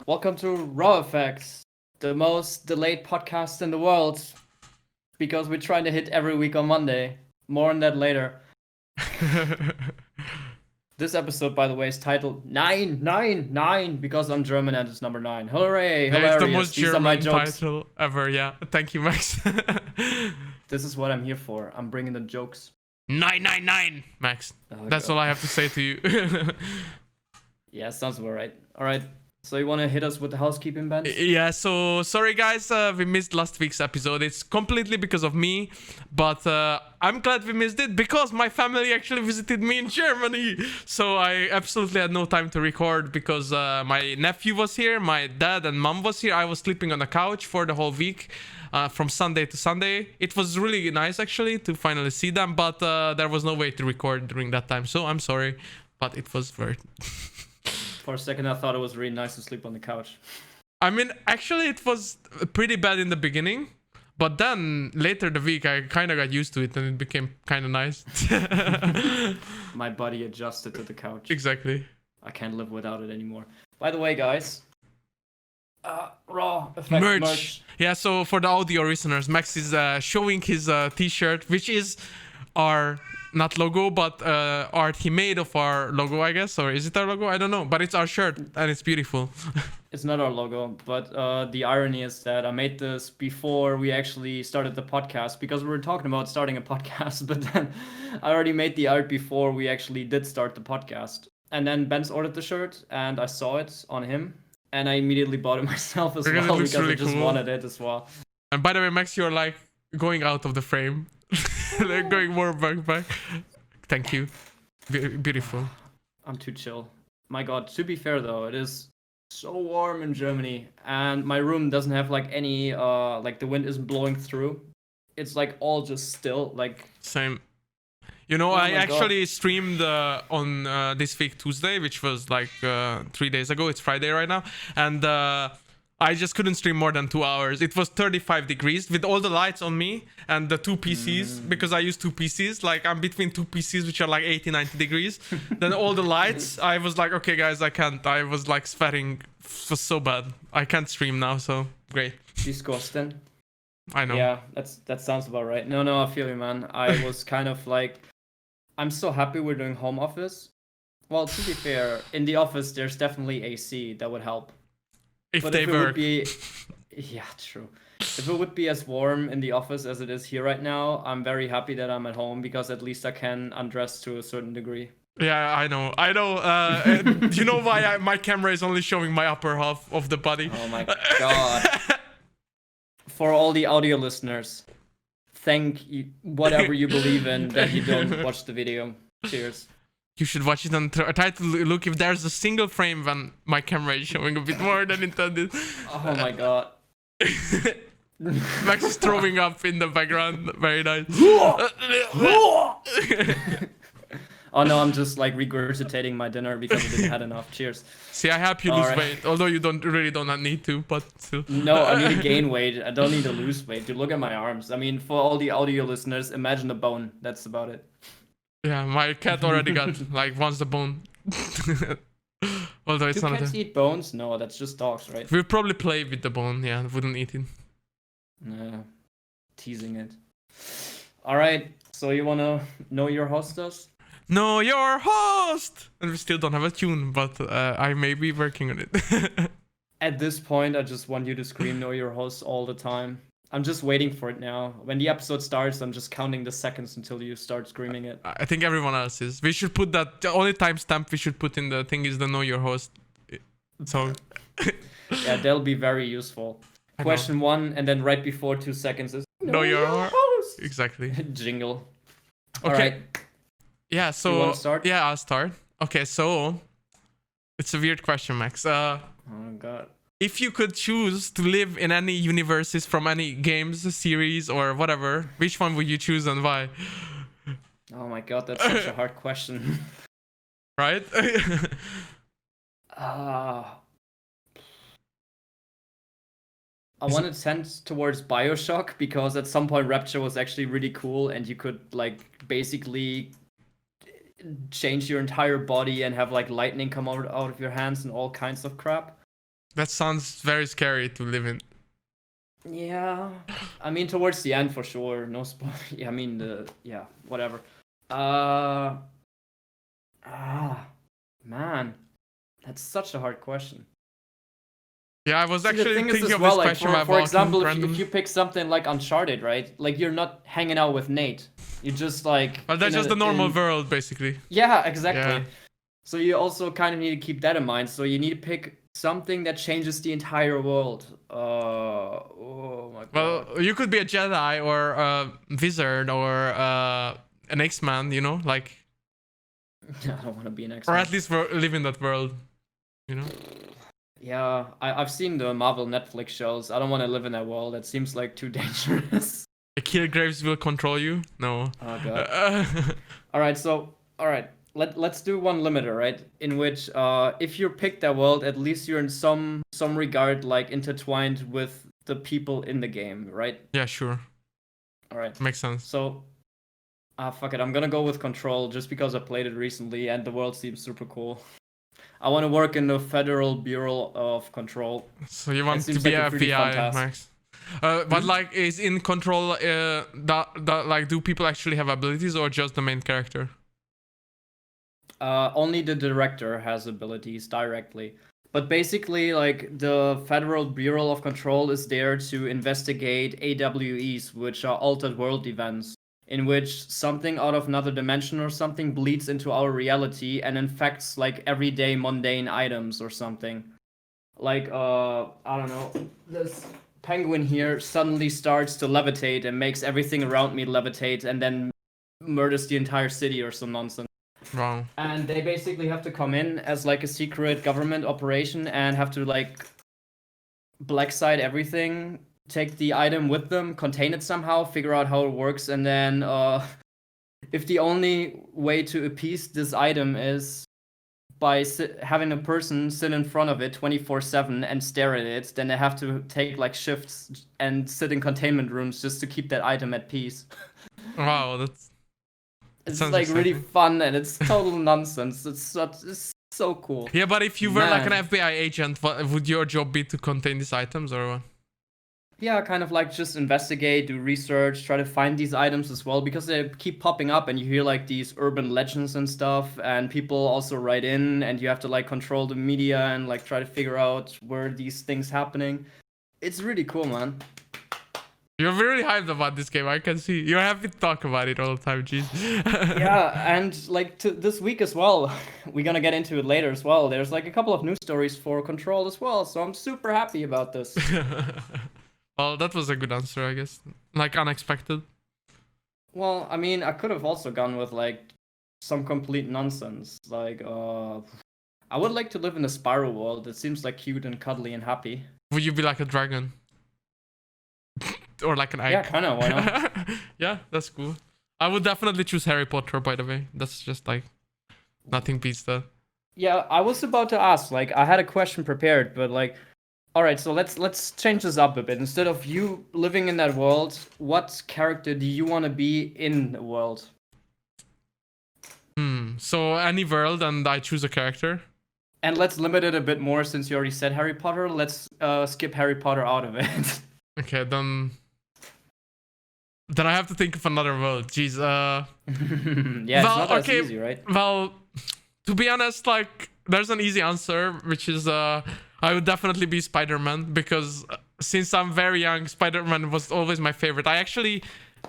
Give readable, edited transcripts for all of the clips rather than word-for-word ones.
Welcome to Raw Effects, the most delayed podcast in the world, because we're trying to hit every week on Monday. More on that later. This episode, by the way, is titled 999 because I'm German and it's number 9. Hooray! That Hilarious. is the most These are my German jokes. title ever, yeah. Thank you, Max. This is what I'm here for. I'm bringing the jokes. 999, Max. That's all I have to say to you. Yeah, sounds about right. Alright, so you want to hit us with the housekeeping, Ben? Yeah, so sorry guys, we missed last week's episode. It's completely because of me, but I'm glad we missed it because my family actually visited me in Germany. So I absolutely had no time to record because my nephew was here, my dad and mom was here. I was sleeping on the couch for the whole week. From Sunday to Sunday. It was really nice actually to finally see them, but there was no way to record during that time, so I'm sorry, but it was worth. For a second I thought it was really nice to sleep on the couch. I mean, actually it was pretty bad in the beginning, but then later the week I kind of got used to it and it became kind of nice. My body adjusted to the couch. Exactly. I can't live without it anymore. By the way, guys, Raw Effect merch. Yeah, so for the audio listeners, Max is showing his t-shirt, which is our not logo but art he made of our logo, I guess, or is it our logo? I don't know, but it's our shirt and it's beautiful. It's not our logo, but the irony is that I made this before we actually started the podcast because we were talking about starting a podcast, but then I already made the art before we actually did start the podcast. And then Bence ordered the shirt and I saw it on him. And I immediately bought it myself as well because really I just cool. wanted it as well. And by the way, Max, you're like going out of the frame. They're going more back. Thank you. Beautiful. I'm too chill. My god, to be fair though, it is so warm in Germany. And my room doesn't have like any, like the wind isn't blowing through. It's like all just still, like... Same. You know, I actually streamed on this week Tuesday, which was like 3 days ago. It's Friday right now. And I just couldn't stream more than 2 hours. It was 35 degrees with all the lights on me and the two PCs, because I use two PCs. Like I'm between two PCs, which are like 80, 90 degrees. Then all the lights, I was like, okay, guys, I can't. I was like sweating. It was so bad. I can't stream now, so great. Disgusting. I know. Yeah, that sounds about right. No, I feel you, man. I was kind of like... I'm so happy we're doing home office. Well, to be fair, in the office there's definitely AC that would help. If but they if it work. would be... Yeah, true. If it would be as warm in the office as it is here right now, I'm very happy that I'm at home because at least I can undress to a certain degree. Yeah, I know. You know why my camera is only showing my upper half of the body? Oh my god. For all the audio listeners, thank you, whatever you believe in, that you don't watch the video. Cheers. You should watch it and try to look if there's a single frame when my camera is showing a bit more than intended. Oh my god. Max is throwing up in the background. Very nice. Oh no, I'm just like regurgitating my dinner because I didn't have enough. Cheers. See, I help you lose weight, although you don't need to, but still. No, I need to gain weight. I don't need to lose weight. Dude, look at my arms. I mean, for all the audio listeners, imagine a bone. That's about it. Yeah, my cat already got like once the bone. Although it's Do not. cats eat bones? No, that's just dogs, right? We'll probably play with the bone. Yeah, wouldn't eat it. Teasing it. All right. So you wanna know your hostess? Know your host! And we still don't have a tune, but I may be working on it. At this point, I just want you to scream "Know your host" all the time. I'm just waiting for it now. When the episode starts, I'm just counting the seconds until you start screaming it. I think everyone else is. We should put that. The only timestamp we should put in the thing is the "Know your host" song. Yeah, that'll be very useful. Question 1, and then right before 2 seconds is Know your host. Exactly. Jingle. Okay. All right. Yeah, so You wanna start? Yeah, I'll start. Okay, so it's a weird question, Max. Oh god. If you could choose to live in any universes from any games, series, or whatever, which one would you choose and why? Oh my god, that's such a hard question. Right? I want to tend towards BioShock because at some point Rapture was actually really cool and you could like basically change your entire body and have like lightning come out of your hands and all kinds of crap. That sounds very scary to live in. Yeah, I mean towards the end for sure. No spoil. Yeah, I mean whatever. Uh, man, that's such a hard question. Yeah, I was See, the actually thing is thinking as of well, this like question for about example, if random. you pick something like Uncharted, right? Like you're not hanging out with Nate. You just like. Well, that's just the normal world, basically. Yeah, exactly. Yeah. So you also kind of need to keep that in mind. So you need to pick something that changes the entire world. Oh my god. Well, you could be a Jedi or a wizard or an X-Man, you know, like. I don't want to be an X. Or at least live in that world, you know. Yeah, I've seen the Marvel Netflix shows. I don't want to live in that world. That seems like too dangerous. The Killgraves will control you? No. Oh god. All right. Let's do one limiter, right? In which if you pick that world, at least you're in some regard like intertwined with the people in the game, right? Yeah, sure. All right. Makes sense. So fuck it. I'm gonna go with Control just because I played it recently and the world seems super cool. I want to work in the Federal Bureau of Control. So you want to be a FBI, Max? But like, is in Control, like, do people actually have abilities or just the main character? Only the director has abilities directly. But basically, like, the Federal Bureau of Control is there to investigate AWEs, which are altered world events, in which something out of another dimension or something bleeds into our reality and infects, like, everyday mundane items or something. Like, I don't know, this penguin here suddenly starts to levitate and makes everything around me levitate and then murders the entire city or some nonsense. Wow. And they basically have to come in as like a secret government operation and have to like black site everything, take the item with them, contain it somehow, figure out how it works, and then if the only way to appease this item is by having a person sit in front of it 24/7 and stare at it, then they have to take like shifts and sit in containment rooms just to keep that item at peace. Wow, it's like exciting. Really fun and it's total nonsense. It's so cool. Yeah, but if you were like an FBI agent, would your job be to contain these items or what? Yeah, kind of like just investigate, do research, try to find these items as well, because they keep popping up and you hear like these urban legends and stuff, and people also write in and you have to like control the media and like try to figure out where these things happening. It's really cool, man. You're really hyped about this game, I can see. You're happy to talk about it all the time, jeez. Yeah, and like this week as well, we're gonna get into it later as well. There's like a couple of news stories for Control as well, so I'm super happy about this. Well, that was a good answer, I guess. Like, unexpected. Well, I mean, I could have also gone with, like, some complete nonsense. Like, I would like to live in a Spyro world. It seems, like, cute and cuddly and happy. Would you be like a dragon? Or like an egg? Yeah, kind of, why not? Yeah, that's cool. I would definitely choose Harry Potter, by the way. That's just, like, nothing beats that. Yeah, I was about to ask. Like, I had a question prepared, but, like... Alright, so let's change this up a bit. Instead of you living in that world, what character do you want to be in the world? So any world and I choose a character? And let's limit it a bit more since you already said Harry Potter. Let's skip Harry Potter out of it. Okay, then I have to think of another world. Jeez, yeah, it's not as easy, right? Well, to be honest, like, there's an easy answer, which is I would definitely be Spider-Man, because since I'm very young, Spider-Man was always my favorite. I actually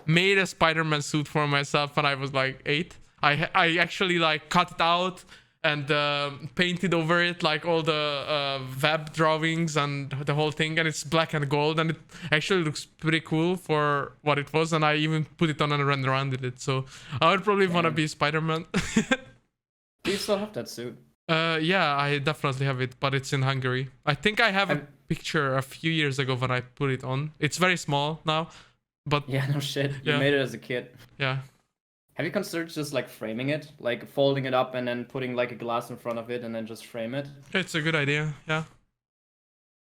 made a Spider-Man suit for myself when I was like 8. I actually like cut it out and painted over it like all the web drawings and the whole thing, and it's black and gold, and it actually looks pretty cool for what it was, and I even put it on and ran around with it. So I would probably want to be Spider-Man. Do you still have that suit? Yeah, I definitely have it, but it's in Hungary. I think I have a picture a few years ago when I put it on. It's very small now, but... Yeah, no shit. You made it as a kid. Yeah. Have you considered just, like, framing it? Like, folding it up and then putting, like, a glass in front of it and then just frame it? It's a good idea, yeah.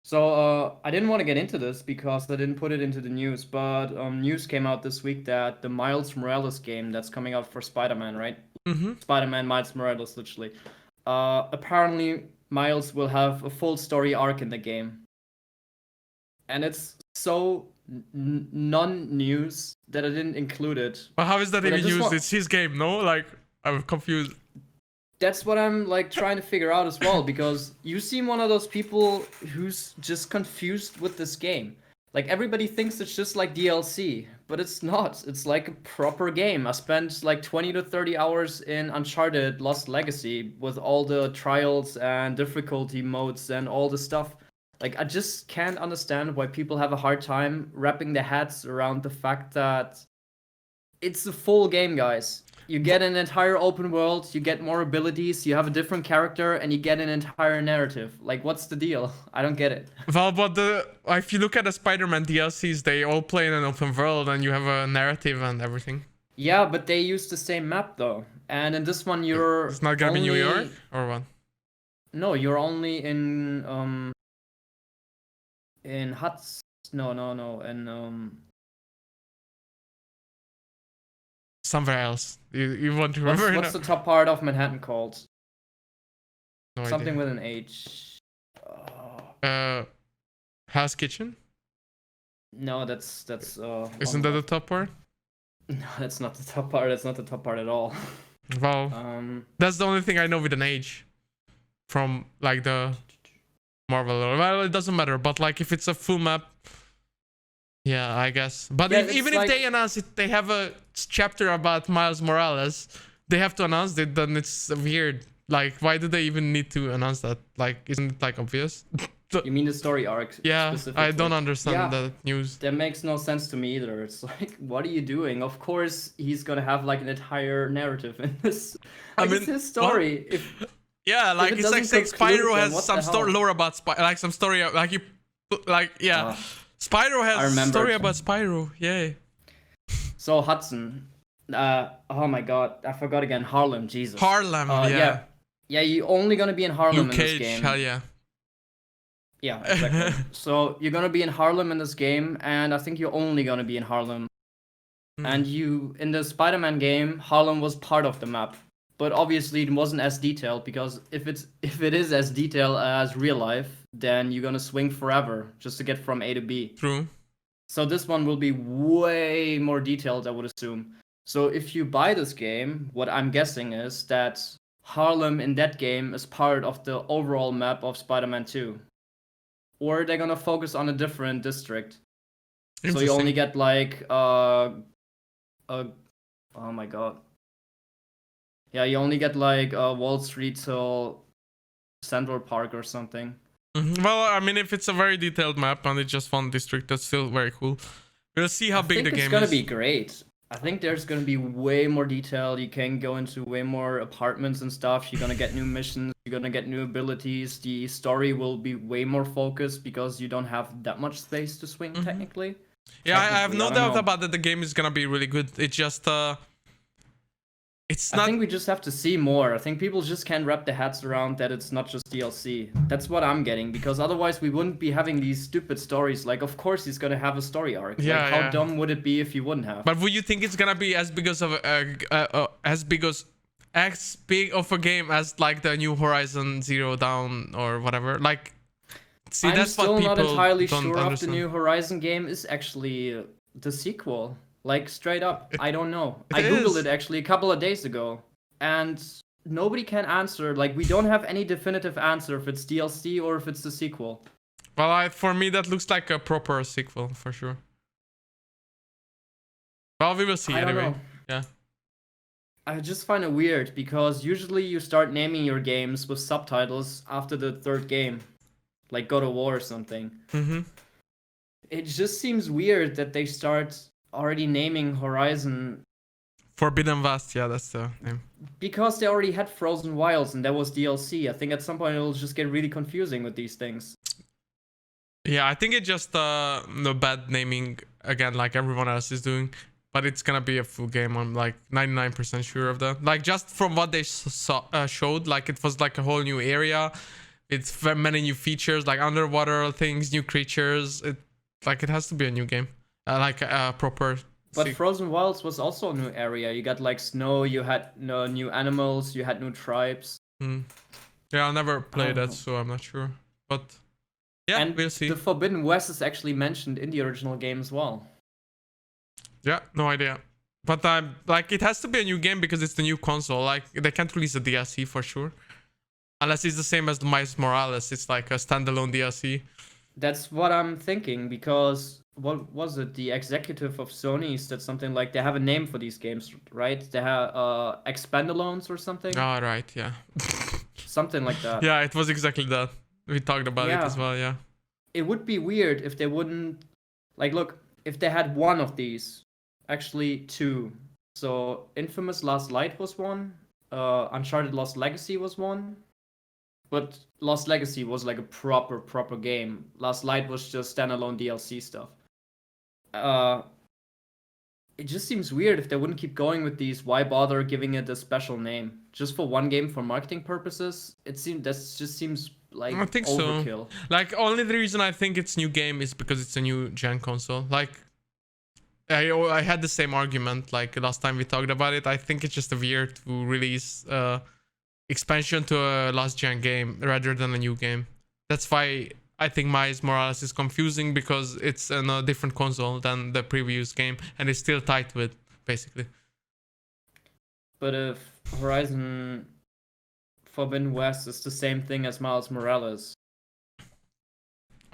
So, I didn't want to get into this because I didn't put it into the news, but news came out this week that the Miles Morales game that's coming out for Spider-Man, right? Mm-hmm. Spider-Man Miles Morales, literally. Apparently Miles will have a full story arc in the game. And it's so non-news that I didn't include it. But how is that But I even just used? want- It's his game, no? Like, I'm confused. That's what I'm like trying to figure out as well, because you seem one of those people who's just confused with this game. Like everybody thinks it's just like DLC, but it's not. It's like a proper game. I spent like 20 to 30 hours in Uncharted Lost Legacy with all the trials and difficulty modes and all the stuff. Like I just can't understand why people have a hard time wrapping their heads around the fact that it's a full game, guys. You get an entire open world, you get more abilities, you have a different character, and you get an entire narrative. Like, what's the deal? I don't get it. Well, but if you look at the Spider-Man DLCs, they all play in an open world and you have a narrative and everything. Yeah, but they use the same map though. And in this one, you're It's not gonna be New York or what? No, you're only in Huts. No, in Somewhere else. You want to remember? what's the top part of Manhattan called? No Something idea. with an H. House Kitchen? No, that's Isn't that the top part? No, that's not the top part. That's not the top part at all. Well, that's the only thing I know with an H from like the Marvel. Well, it doesn't matter, but like if it's a full map, yeah, I guess. But Yeah, even like... if they announce it, they have a chapter about Miles Morales. They have to announce it, then it's weird. Like, why do they even need to announce that? Like, isn't it like obvious? You mean the story arc? Yeah, I don't understand that news. That makes no sense to me either. It's like, what are you doing? Of course, he's gonna have like an entire narrative in this. Like, it's his story. Yeah, like it's like saying Spyro has some lore about like some story like you, like yeah. Spyro has a story about Spyro. Yay. So Hudson, oh my god, I forgot again. Harlem, Jesus. Harlem, yeah. You're only gonna be in Harlem Luke in this Cage, game. hell yeah. Yeah, exactly. So you're gonna be in Harlem in this game, and I think you're only gonna be in Harlem. And in the Spider-Man game, Harlem was part of the map, but obviously it wasn't as detailed, because if it is as detailed as real life, then you're gonna swing forever just to get from A to B. True. So this one will be way more detailed, I would assume. So if you buy this game, what I'm guessing is that Harlem in that game is part of the overall map of Spider-Man 2. Or they're gonna focus on a different district. So you only get like oh my god. Yeah, you only get like Wall Street till Central Park or something. Well, I mean, if it's a very detailed map and it's just one district, that's still very cool. We'll see how big the game is. It's gonna be great. I think there's gonna be way more detail. You can go into way more apartments and stuff. You're gonna get new missions. You're gonna get new abilities. The story will be way more focused because you don't have that much space to swing technically. Yeah, I have no doubt about that. The game is gonna be really good. It's just it's not. I think we just have to see more. I think people just can't wrap their heads around that it's not just DLC. That's what I'm getting, because otherwise we wouldn't be having these stupid stories. Like, of course he's gonna have a story arc. Yeah, like, how dumb would it be if you wouldn't have? But would you think it's gonna be as big of a game as like the new Horizon Zero Dawn or whatever? Like, see, I'm that's still what people not entirely don't sure understand. if the new Horizon game is actually the sequel. Like, straight up, I don't know. I googled it actually a couple of days ago, and nobody can answer. Like, we don't have any definitive answer if it's DLC or if it's the sequel. Well, for me, that looks like a proper sequel for sure. Well, we will see anyway. I don't know. Yeah. I just find it weird, because usually you start naming your games with subtitles after the third game, like God of War or something. It just seems weird that they start already naming Horizon Forbidden West, yeah, that's the name. Because they already had Frozen Wilds and that was DLC. I think at some point it'll just get really confusing with these things. Yeah, I think it's just the bad naming again, like everyone else is doing. But it's gonna be a full game. I'm like 99% sure of that. Like, just from what they showed, like it was like a whole new area. It's very many new features, like underwater things, new creatures. It has to be a new game, like a proper. But Frozen Wilds was also a new area. You got like snow. You had new animals. You had new tribes. Yeah, I never played don't that, know. so I'm not sure. But yeah, And we'll see. the Forbidden West is actually mentioned in the original game as well. Yeah, no idea. But like it has to be a new game because it's the new console. Like they can't release a DLC for sure, unless it's the same as the Miles Morales. It's like a standalone DLC. That's what I'm thinking, because what was it? The executive of Sony said something like they have a name for these games, right? They have expandalones or something, Ah, right. Yeah. something like that. Yeah, it was exactly that. We talked about it as Yeah, well. Yeah. it would be weird if they wouldn't, like, look, if they had one of these, actually two. So Infamous Last Light was one, Uncharted Lost Legacy was one, but Lost Legacy was like a proper game. Last Light was just standalone DLC stuff. Uh, it just seems weird if they wouldn't keep going with these. Why bother giving it a special name just for one game for marketing purposes? Just seems like I think overkill. so. Like only the reason I think it's new game is because it's a new gen console. Like I had the same argument like last time we talked about it. I think it's just weird to release expansion to a last gen game rather than a new game. That's why I think Miles Morales is confusing, because it's on a different console than the previous game and it's still tied to it basically. But if Horizon Forbidden West is the same thing as Miles Morales,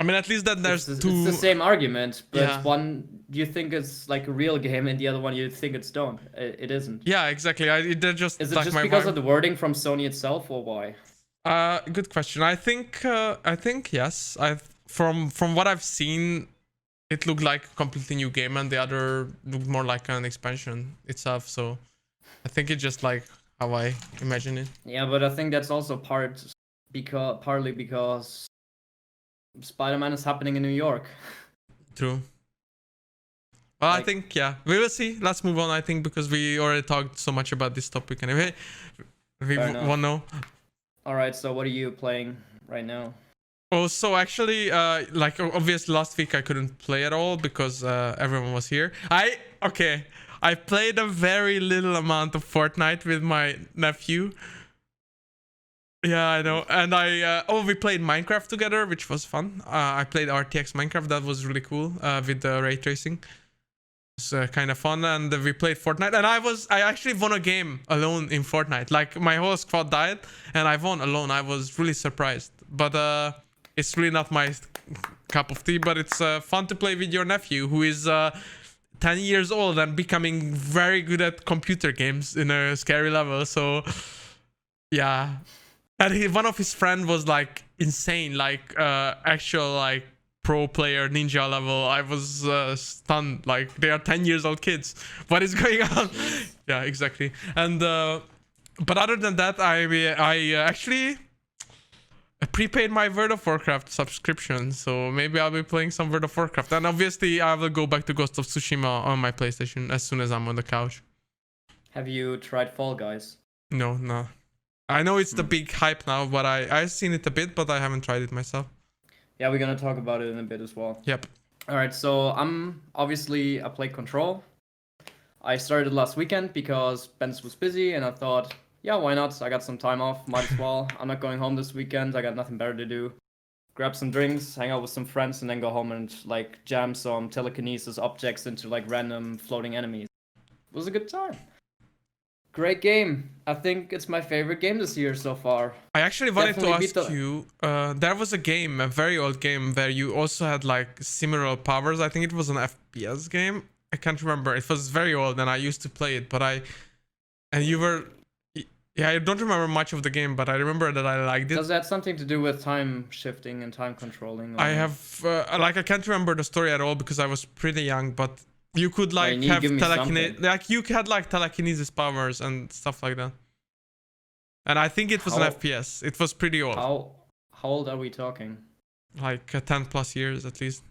I mean, at least that there's it's two. it's the same argument, but Yeah. one you think it's like a real game, and the other one you think it's don't. It isn't. Yeah, exactly. They're just Is it like just my because vibe. of the wording from Sony itself, or why? Good question. I think yes. From what I've seen, it looked like a completely new game, and the other looked more like an expansion itself. So I think it's just like how I imagine it. Yeah, but I think that's also partly because Spider-Man is happening in New York. True. Well, I Like- think yeah, we will see. Let's move on. I think because we already talked so much about this topic anyway. We Fair enough. won't know. All right, so what are you playing right now? Oh, so actually, like obviously last week I couldn't play at all because everyone was here. I played a very little amount of Fortnite with my nephew. Yeah, I know. And we played Minecraft together, which was fun. I played RTX Minecraft. That was really cool with the ray tracing. It's kind of fun. And we played Fortnite. And I actually won a game alone in Fortnite. Like my whole squad died and I won alone. I was really surprised. But it's really not my cup of tea. But it's fun to play with your nephew, who is 10 years old and becoming very good at computer games in a scary level. So yeah. And one of his friends was like insane, like actual like pro player ninja level. I was stunned. Like they are 10 years old kids. What is going on? Yeah, exactly. And but other than that, I actually prepaid my World of Warcraft subscription, so maybe I'll be playing some World of Warcraft. And obviously, I will go back to Ghost of Tsushima on my PlayStation as soon as I'm on the couch. Have you tried Fall Guys? No. I know it's the big hype now, but I've seen it a bit, but I haven't tried it myself. Yeah, we're gonna talk about it in a bit as well. Yep. All right, so I played Control. I started last weekend because Bence was busy, and I thought, yeah, why not? I got some time off, might as well. I'm not going home this weekend. I got nothing better to do. Grab some drinks, hang out with some friends, and then go home and like jam some telekinesis objects into like random floating enemies. It was a good time. Great game. I think it's my favorite game this year so far. I actually wanted to Definitely ask you, there was a game, a very old game, where you also had like similar powers. I think it was an FPS game. I can't remember. It was very old and I used to play it, but I don't remember much of the game, but I remember that I liked it. Does that have something to do with time shifting and time controlling? Or... I have, I can't remember the story at all because I was pretty young, but you could like you need to have give me telekinesis, like you had like telekinesis powers and stuff like that. And I think it was an FPS. It was pretty old. How old are we talking? Like 10 plus years at least.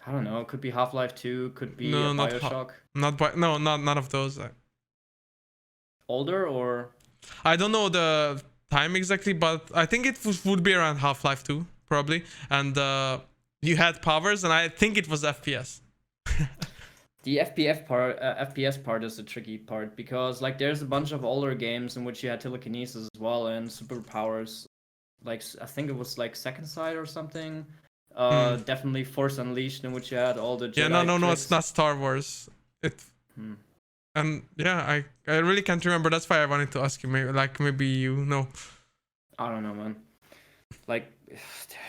I don't know. It could be Half-Life 2. Could be No, not Bioshock. None of those. Older or? I don't know the time exactly, but I think it would be around Half-Life 2 probably. And you had powers, and I think it was FPS. The FPS part is the tricky part because like there's a bunch of older games in which you had telekinesis as well and superpowers. Like I think it was like Second Sight or something. Hmm. Definitely Force Unleashed in which you had all the Yeah, no, Jedi no, no, it's tricks. not Star Wars. It Hmm. and yeah, I really can't remember. That's why I wanted to ask you. Maybe you know. I don't know, man. Like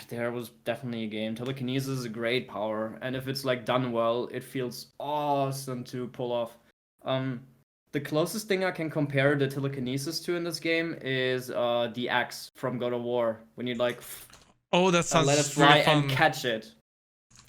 there was definitely a game. Telekinesis is a great power, and if it's like done well, it feels awesome to pull off. Um, the closest thing I can compare the telekinesis to in this game is the axe from God of War when you like Oh, that let it sounds really fly and fun. catch it,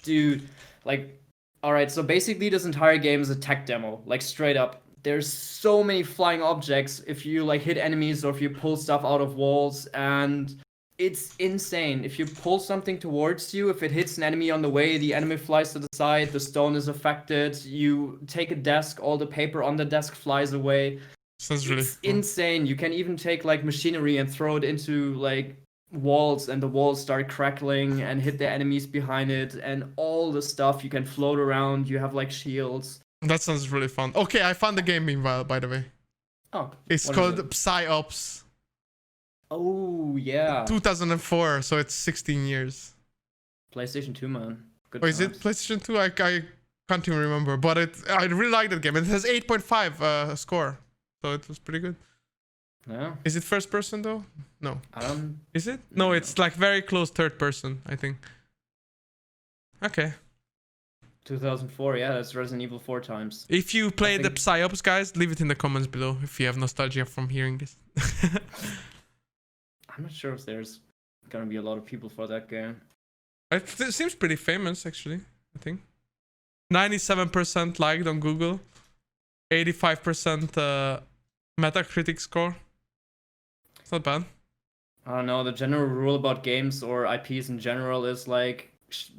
dude. Like, all right, so basically this entire game is a tech demo, like straight up. There's so many flying objects if you like hit enemies or if you pull stuff out of walls, and it's insane. If you pull something towards you, if it hits an enemy on the way, the enemy flies to the side, the stone is affected. You take a desk, all the paper on the desk flies away. Sounds really It's fun. insane. You can even take like machinery and throw it into like walls, and the walls start crackling and hit the enemies behind it, and all the stuff. You can float around. You have like shields. That sounds really fun. Okay, I found the game meanwhile, by the way. Oh, It's what is called it? PsyOps Oh yeah, 2004, so it's 16 years. PlayStation 2, man. Good Or is it times. PlayStation 2? I can't even remember, but I really like that game. It has 8.5 score, so it was pretty good. Yeah, Is it first person though? No. I don't. Is it? No, it's like very close third person, I think. Okay. 2004. Yeah, that's Resident Evil 4 times. If you play the think- PsyOps, guys, leave it in the comments below if you have nostalgia from hearing this. I'm not sure if there's gonna be a lot of people for that game. It seems pretty famous, actually, I think. 97% liked on Google. 85% Metacritic score. It's not bad. I don't know. The general rule about games or IPs in general is like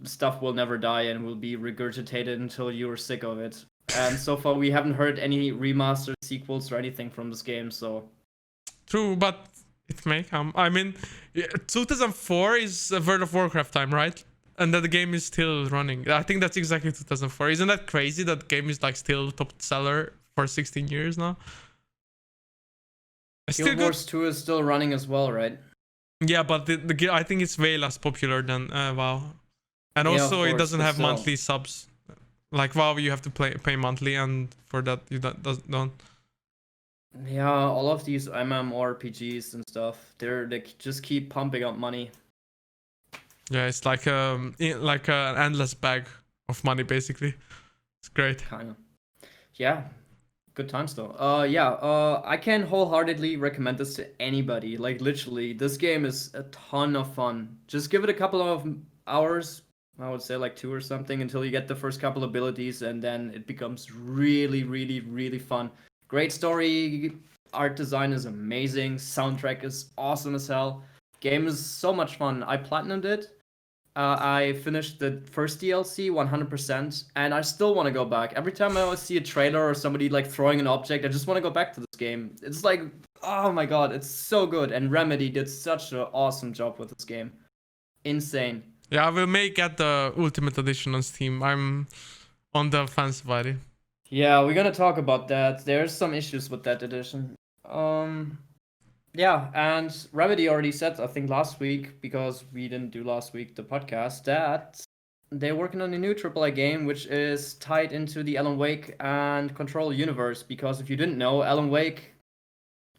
stuff will never die and will be regurgitated until you're sick of it. And so far, we haven't heard any remastered sequels or anything from this game. So True, but it may come. I mean, 2004 is World of Warcraft time, right? And that the game is still running. I think that's exactly 2004. Isn't that crazy that the game is like still top seller for 16 years now? It's still Guild good. Wars 2 is still running as well, right? Yeah, but I think it's way less popular than WoW. And Yeah, of also it course, doesn't but have still. monthly subs. Like WoW, you have to pay monthly, and for that you don't. Yeah, all of these MMORPGs and stuff, they just keep pumping up money. Yeah, it's like like an endless bag of money, basically. It's great. Kind of. Yeah, good times though. I can wholeheartedly recommend this to anybody. Like literally, this game is a ton of fun. Just give it a couple of hours. I would say like 2 or something until you get the first couple abilities, and then it becomes really, really, really fun. Great story, art design is amazing, soundtrack is awesome as hell. Game is so much fun. I platinumed it. I finished the first DLC 100%, and I still want to go back. Every time I see a trailer or somebody like throwing an object, I just want to go back to this game. It's like, oh my god, it's so good. And Remedy did such an awesome job with this game. Insane. Yeah, I will get the Ultimate Edition on Steam. I'm on the fence about it. Yeah, we're gonna talk about that. There's some issues with that edition. Yeah, and Remedy already said, I think last week, because we didn't do last week the podcast, that they're working on a new AAA game which is tied into the Alan Wake and Control universe. Because if you didn't know, Alan Wake,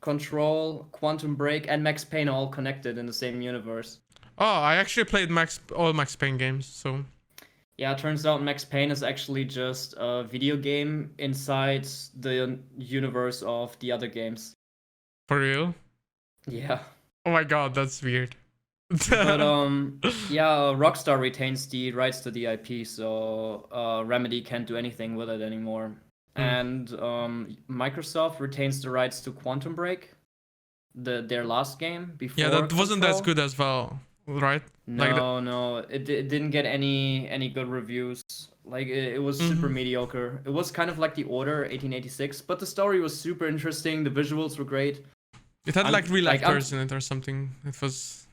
Control, Quantum Break, and Max Payne are all connected in the same universe. Oh, I actually played all Max Payne games, so. Yeah, it turns out Max Payne is actually just a video game inside the universe of the other games. For real? Yeah. Oh my god, that's weird. But yeah, Rockstar retains the rights to the IP, so Remedy can't do anything with it anymore. And Microsoft retains the rights to Quantum Break, their last game before. Yeah, that wasn't Control. as good as well, right? No, it didn't get any good reviews. Like it was super mediocre. It was kind of like The Order 1886, but the story was super interesting. The visuals were great. It had like real like, actors in it or something. It was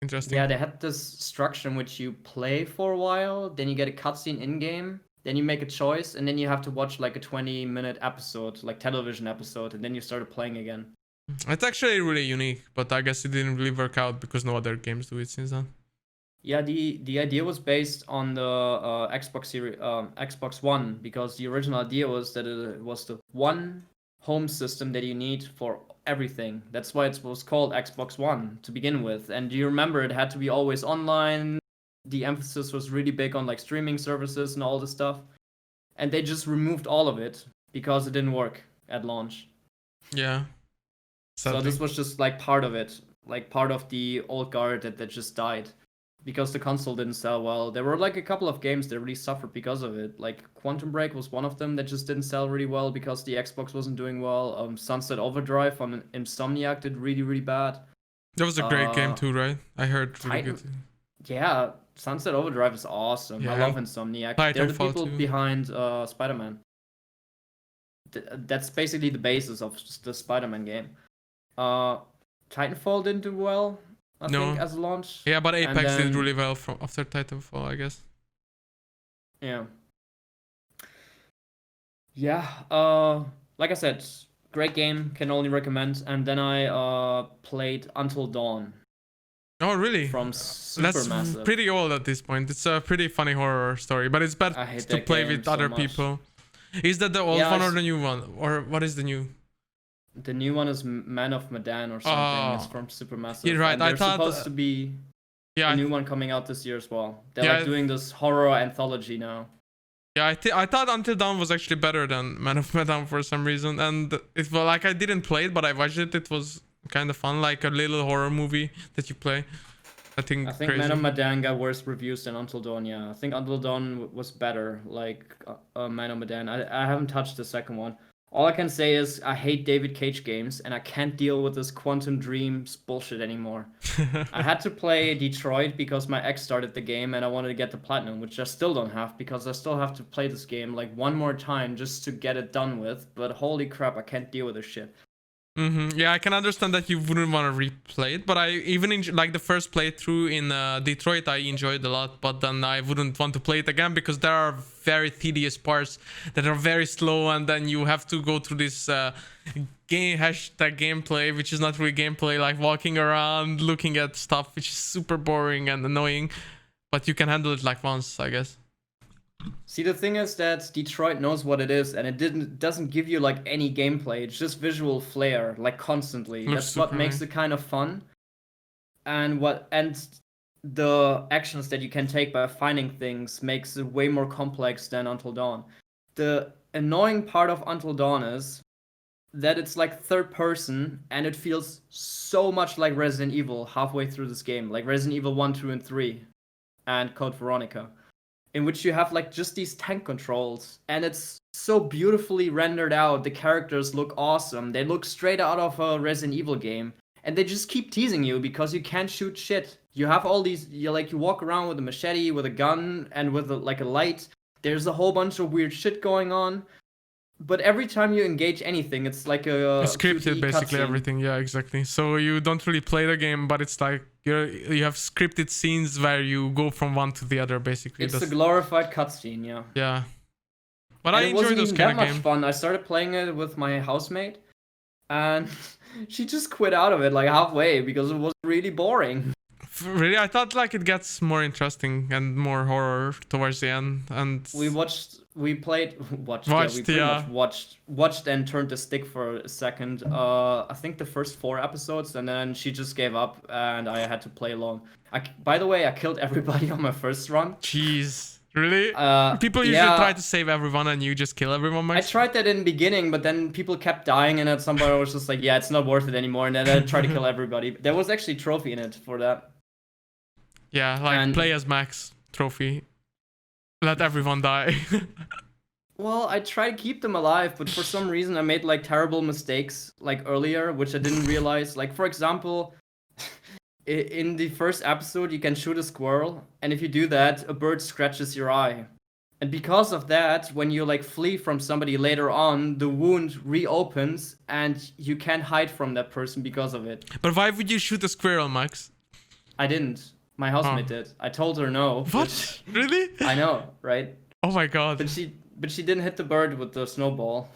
interesting. Yeah, they had this structure in which you play for a while, then you get a cutscene in game, then you make a choice, and then you have to watch like a 20-minute episode, like television episode, and then you start playing again. It's actually really unique, but I guess it didn't really work out because no other games do it since then. Yeah, the idea was based on the Xbox One, because the original idea was that it was the one home system that you need for everything. That's why it was called Xbox One to begin with. And do you remember it had to be always online? The emphasis was really big on like streaming services and all this stuff. And they just removed all of it because it didn't work at launch. Yeah. So this was just like part of it, like part of the old guard that just died. Because the console didn't sell well. There were like a couple of games that really suffered because of it. Like Quantum Break was one of them that just didn't sell really well because the Xbox wasn't doing well. Sunset Overdrive on Insomniac did really, really bad. That was a great game too, right? I heard really good. Yeah, Sunset Overdrive is awesome. Yeah. I love Insomniac. They're the people behind Spider-Man. That's basically the basis of the Spider-Man game. Titanfall didn't do well. I think as a launch. Yeah, but Apex did really well after Titanfall, I guess. Yeah. Yeah. Like I said, great game. Can only recommend. And then I played Until Dawn. Oh, really? From Supermassive. That's pretty old at this point. It's a pretty funny horror story, but it's better to play with other people. Is that the old one or the new one? Or what is the new? The new one is Man of Medan or something. It's from Supermassive. You're right. And there's supposed to be a new one coming out this year as well. They're like doing this horror anthology now. Yeah, I thought Until Dawn was actually better than Man of Medan for some reason. And like I didn't play it, but I watched it. It was kind of fun, like a little horror movie that you play. I think Man of Medan got worse reviews than Until Dawn. Yeah, I think Until Dawn was better. Like Man of Medan. I haven't touched the second one. All I can say is I hate David Cage games, and I can't deal with this Quantum Dreams bullshit anymore. I had to play Detroit because my ex started the game, and I wanted to get the platinum, which I still don't have because I still have to play this game like one more time just to get it done with. But holy crap, I can't deal with this shit. Yeah, I can understand that you wouldn't want to replay it, but I even like the first playthrough in Detroit, I enjoyed a lot, but then I wouldn't want to play it again because there are very tedious parts that are very slow, and then you have to go through this gameplay, which is not really gameplay, like walking around, looking at stuff, which is super boring and annoying, but you can handle it like once, I guess. See, the thing is that Detroit knows what it is, and it doesn't give you like any gameplay. It's just visual flair, like constantly. That's what makes it kind of fun. And the actions that you can take by finding things makes it way more complex than Until Dawn. The annoying part of Until Dawn is that it's like third person, and it feels so much like Resident Evil halfway through this game, like Resident Evil 1, 2, and 3, and Code Veronica, in which you have like just these tank controls, and it's so beautifully rendered out. The characters look awesome. They look straight out of a Resident Evil game, and they just keep teasing you because you can't shoot shit. You have all these, you walk around with a machete, with a gun, and with a light. There's a whole bunch of weird shit going on, but every time you engage anything, it's like it's scripted, basically everything. Yeah, exactly. So you don't really play the game, but it's like you have scripted scenes where you go from one to the other, basically. It's a glorified cutscene, yeah. Yeah, but I enjoy those kind of games. It wasn't that much fun. I started playing it with my housemate, and she just quit out of it like halfway because it was really boring. Really, I thought like it gets more interesting and more horror towards the end. And watched and turned the stick for a second. I think the first 4 episodes, and then she just gave up, and I had to play along. By the way, I killed everybody on my first run. Jeez, really? People usually try to save everyone, and you just kill everyone. Max? I tried that in the beginning, but then people kept dying, and at some point I was just like, yeah, it's not worth it anymore. And then I tried to kill everybody. There was actually a trophy in it for that. Yeah, like play as Max trophy. Let everyone die. Well, I try to keep them alive, but for some reason I made like terrible mistakes like earlier, which I didn't realize. Like, for example, in the first episode, you can shoot a squirrel, and if you do that, a bird scratches your eye. And because of that, when you like flee from somebody later on, the wound reopens, and you can't hide from that person because of it. But why would you shoot a squirrel, Max? I didn't. My housemate did. I told her no. What? Really? I know, right? Oh my god. But she didn't hit the bird with the snowball.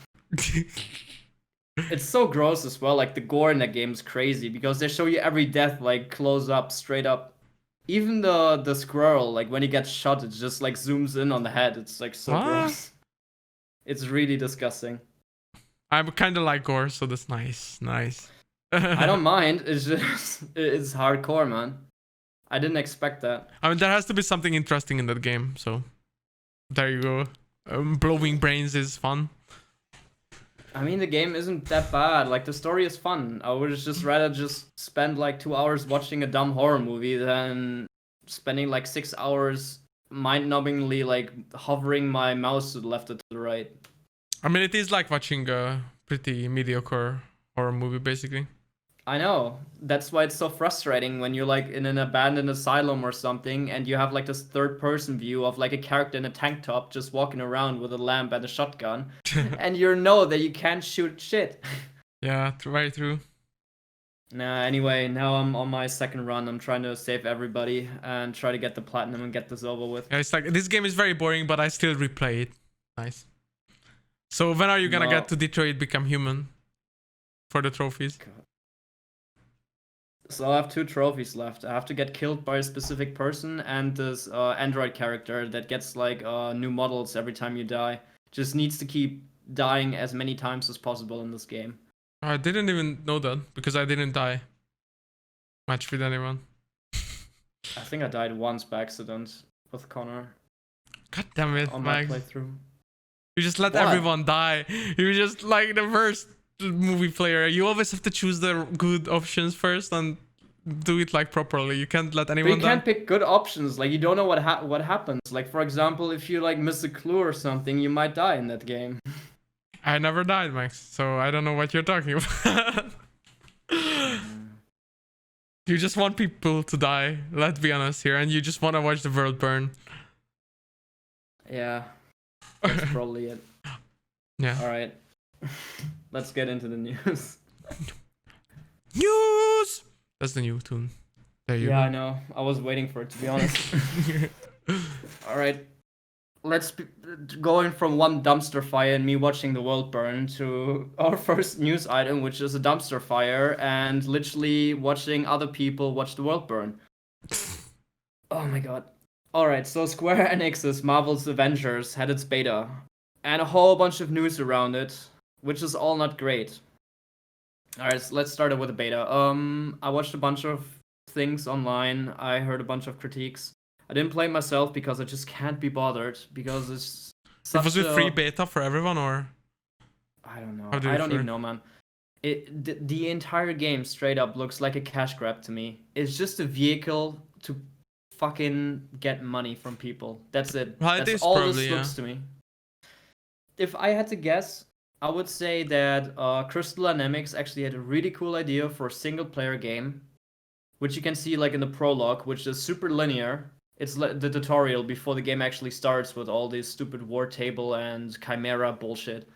It's so gross as well. Like the gore in that game is crazy because they show you every death like close up, straight up. Even the squirrel, like when he gets shot, it just like zooms in on the head. It's like so What? gross. It's really disgusting. I'm kind of like gore, so that's nice. Nice. I don't mind. It's just it's hardcore, man. I didn't expect that. I mean, there has to be something interesting in that game, so there you go. Blowing brains is fun. I mean, the game isn't that bad. Like the story is fun. I would just rather just spend like 2 hours watching a dumb horror movie than spending like 6 hours mind-numbingly like hovering my mouse to the left or to the right. I mean, it is like watching a pretty mediocre horror movie, basically. I know. That's why it's so frustrating when you're like in an abandoned asylum or something and you have like this third person view of like a character in a tank top just walking around with a lamp and a shotgun and you know that you can't shoot shit. Yeah, very true. Nah, anyway, now I'm on my second run. I'm trying to save everybody and try to get the platinum and get this over with. Yeah, it's like this game is very boring, but I still replay it. Nice. So when are you gonna get to Detroit Become Human for the trophies? God. So I have 2 trophies left. I have to get killed by a specific person and this android character that gets like new models every time you die. Just needs to keep dying as many times as possible in this game. I didn't even know that because I didn't die much with anyone. I think I died once by accident with Connor. God damn it, on my Max. playthrough. You just let What? everyone die. You're just like the worst movie player. You always have to choose the good options first and do it like properly. You can't let But anyone you die. can't pick good options. Like you don't know what happens. Like for example, if you like miss a clue or something, you might die in that game. I never died, Max, so I don't know what you're talking about. You just want people to die, let's be honest here, and you just want to watch the world burn. Yeah, that's probably it. Yeah. All right, let's get into the news. News! That's the new tune. There you Yeah, I go. know. I was waiting for it, to be honest. All right, let's be going from one dumpster fire and me watching the world burn to our first news item, which is a dumpster fire and literally watching other people watch the world burn. Oh my god. All right, so Square Enix's Marvels Avengers had its beta and a whole bunch of news around it, which is all not great. All right, so let's start it with the beta. I watched a bunch of things online. I heard a bunch of critiques. I didn't play it myself because I just can't be bothered because it's It was such a free beta for everyone, or? I don't know. How do you I don't feel? even know, man. The entire game straight up looks like a cash grab to me. It's just a vehicle to fucking get money from people. That's it. Well, it That's is all probably, this looks to me. If I had to guess, I would say that Crystal Dynamics actually had a really cool idea for a single player game, which you can see like in the prologue, which is super linear. It's the tutorial before the game actually starts with all this stupid war table and chimera bullshit.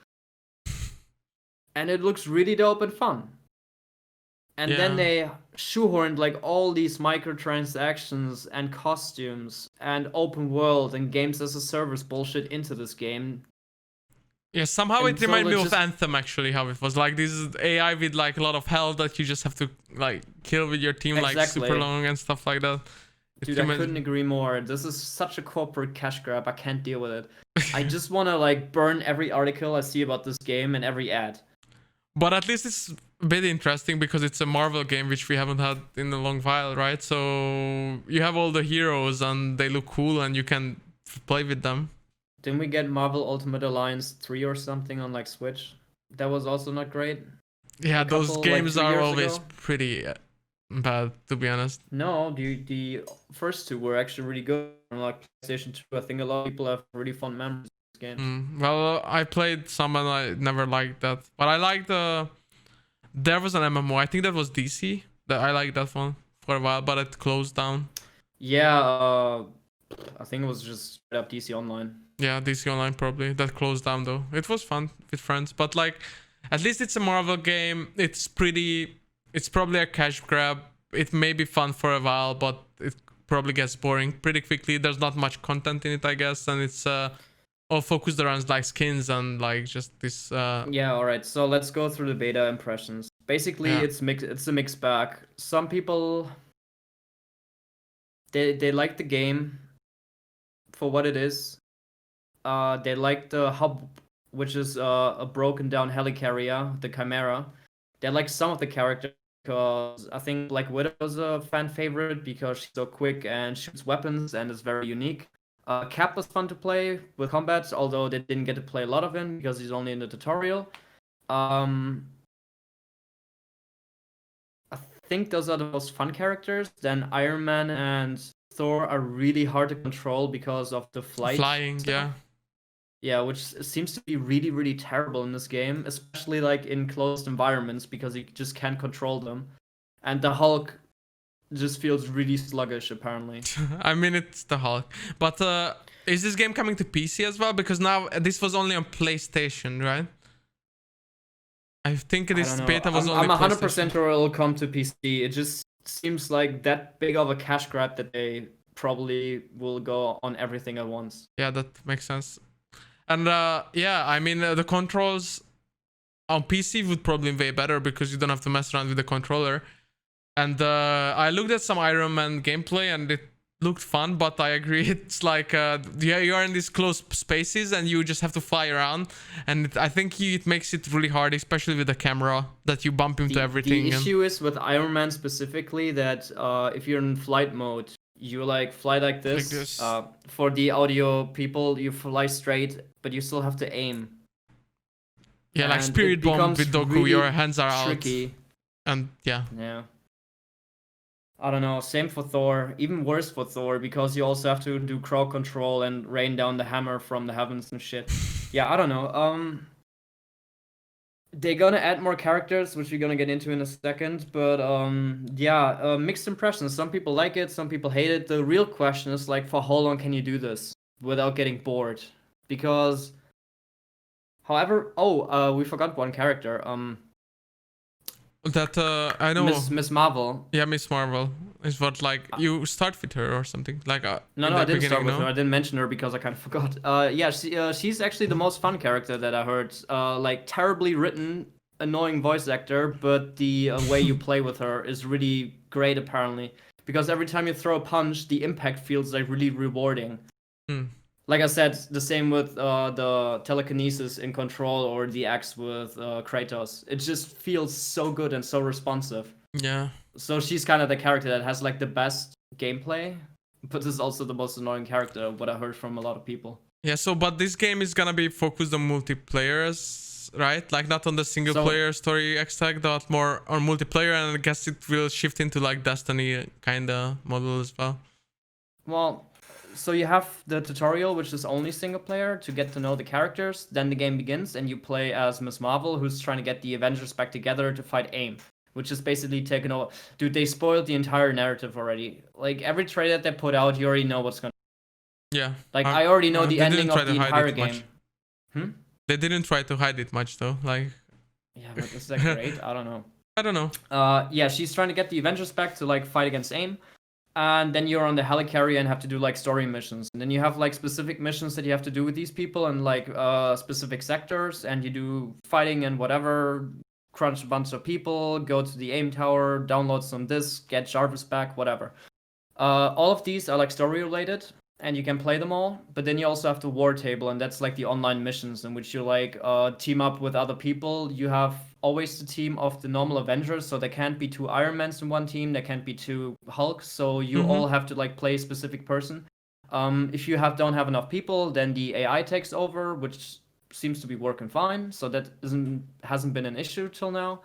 And it looks really dope and fun. And then Yeah. they shoehorned like all these microtransactions and costumes and open world and games as a service bullshit into this game. Yeah, somehow And it so reminded me they of just- Anthem, actually, how it was like this is AI with like a lot of health that you just have to like kill with your team like Exactly. super long and stuff like that. It Dude, I reminded- couldn't agree more. This is such a corporate cash grab. I can't deal with it. I just want to like burn every article I see about this game and every ad. But at least it's a bit interesting because it's a Marvel game which we haven't had in a long while, right? So you have all the heroes and they look cool and you can play with them. Didn't we get Marvel Ultimate Alliance 3 or something on like Switch? That was also not great. Yeah, those couple, games 3 are years always ago? pretty bad, to be honest. No, the first 2 were actually really good. On like PlayStation 2, I think a lot of people have really fond memories of this game. Well, I played some and I never liked that. But I liked there was an MMO. I think that was DC. That I liked that one for a while, but it closed down. Yeah, I think it was just straight up DC Online. Yeah, DC Online probably. That closed down though. It was fun with friends, but like, at least it's a Marvel game. It's probably a cash grab. It may be fun for a while, but it probably gets boring pretty quickly. There's not much content in it, I guess, and it's all focused around like skins and like just this. Yeah, all right. So let's go through the beta impressions. Basically, Yeah. it's a mixed bag. Some people they like the game for what it is. They like the hub, which is a broken down helicarrier, the Chimera. They like some of the characters because I think Black Widow is a fan favorite because she's so quick and shoots weapons and is very unique. Cap was fun to play with combat, although they didn't get to play a lot of him because he's only in the tutorial. I think those are the most fun characters. Then Iron Man and Thor are really hard to control because of the Flying, stuff. yeah. Yeah, which seems to be really, really terrible in this game, especially like in closed environments because you just can't control them. And the Hulk just feels really sluggish, apparently. I mean, it's the Hulk. But is this game coming to PC as well? Because now this was only on PlayStation, right? I think this beta was only I'm 100% sure it'll come to PC. It just seems like that big of a cash grab that they probably will go on everything at once. Yeah, that makes sense. And yeah, I mean, the controls on PC would probably be way better because you don't have to mess around with the controller. And I looked at some Iron Man gameplay and it looked fun, but I agree, it's like yeah, you are in these closed spaces and you just have to fly around, and I think it makes it really hard, especially with the camera, that you bump into everything. The issue is with Iron Man specifically that if you're in flight mode, you like fly like this. For the audio people, you fly straight, but you still have to aim. Yeah, and like Spirit Bomb with Doku, really your hands are tricky. Out. And yeah. Yeah. I don't know, same for Thor, even worse for Thor, because you also have to do crowd control and rain down the hammer from the heavens and shit. Yeah, I don't know. They're gonna add more characters, which we're gonna get into in a second, but yeah, mixed impressions. Some people like it, some people hate it. The real question is like, for how long can you do this without getting bored? Because, however, we forgot one character. That I know. Miss Marvel. Yeah, Miss Marvel is what, like, you start with her or something. Like no, I didn't start with her. I didn't mention her because I kind of forgot. Yeah, she's actually the most fun character that I heard. Like terribly written, annoying voice actor, but the way you play with her is really great apparently. Because every time you throw a punch, the impact feels like really rewarding. Like I said, the same with the telekinesis in Control or the axe with Kratos. It just feels so good and so responsive. Yeah. So she's kind of the character that has like the best gameplay, but is also the most annoying character, what I heard from a lot of people. Yeah, so but this game is gonna be focused on multiplayers, right? Like not on the single player story extract, but more on multiplayer, and I guess it will shift into like Destiny kinda model as well. Well, so you have the tutorial, which is only single player to get to know the characters. Then the game begins and you play as Miss Marvel, who's trying to get the Avengers back together to fight AIM, which is basically taken over. Dude, they spoiled the entire narrative already. Like every trailer that they put out, you already know what's gonna. Yeah. Like I already know the ending of the entire game. They didn't try to hide it much though. Like. Yeah, but is that great? I don't know. I don't know. Yeah, she's trying to get the Avengers back to like fight against AIM. And then you're on the helicarrier and have to do like story missions. And then you have like specific missions that you have to do with these people and like specific sectors. And you do fighting and whatever, crunch a bunch of people, go to the AIM tower, download some discs, get Jarvis back, whatever. All of these are like story related and you can play them all. But then you also have the war table, and that's like the online missions in which you like team up with other people. You have always the team of the normal Avengers, so there can't be 2 Iron Mans in one team, there can't be 2 Hulks, so you all have to like play a specific person. If you don't have enough people, then the AI takes over, which seems to be working fine, so that hasn't been an issue till now.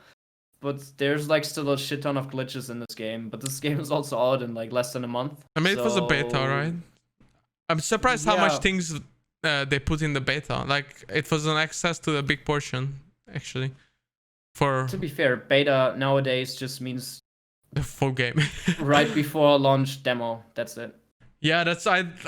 But there's like still a shit ton of glitches in this game, but this game is also out in like less than a month. I mean, it was a beta, right? I'm surprised how much things they put in the beta. Like, it was an access to a big portion, actually. To be fair, beta nowadays just means the full game. right before launch demo. That's it. Yeah,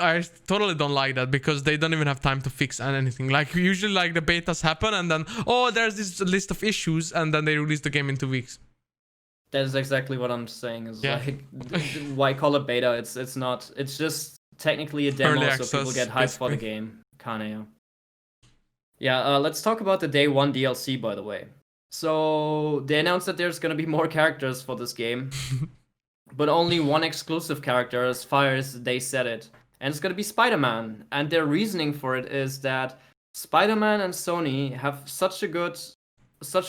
I totally don't like that because they don't even have time to fix anything. Like usually like the betas happen and then there's this list of issues and then they release the game in 2 weeks. That's exactly what I'm saying. Is like why call it beta? It's not. It's just technically a demo, so people get hyped for the game. Kinda. Yeah, let's talk about the day one DLC, by the way. So they announced that there's gonna be more characters for this game, but only one exclusive character as far as they said it. And it's gonna be Spider-Man. And their reasoning for it is that Spider-Man and Sony have such a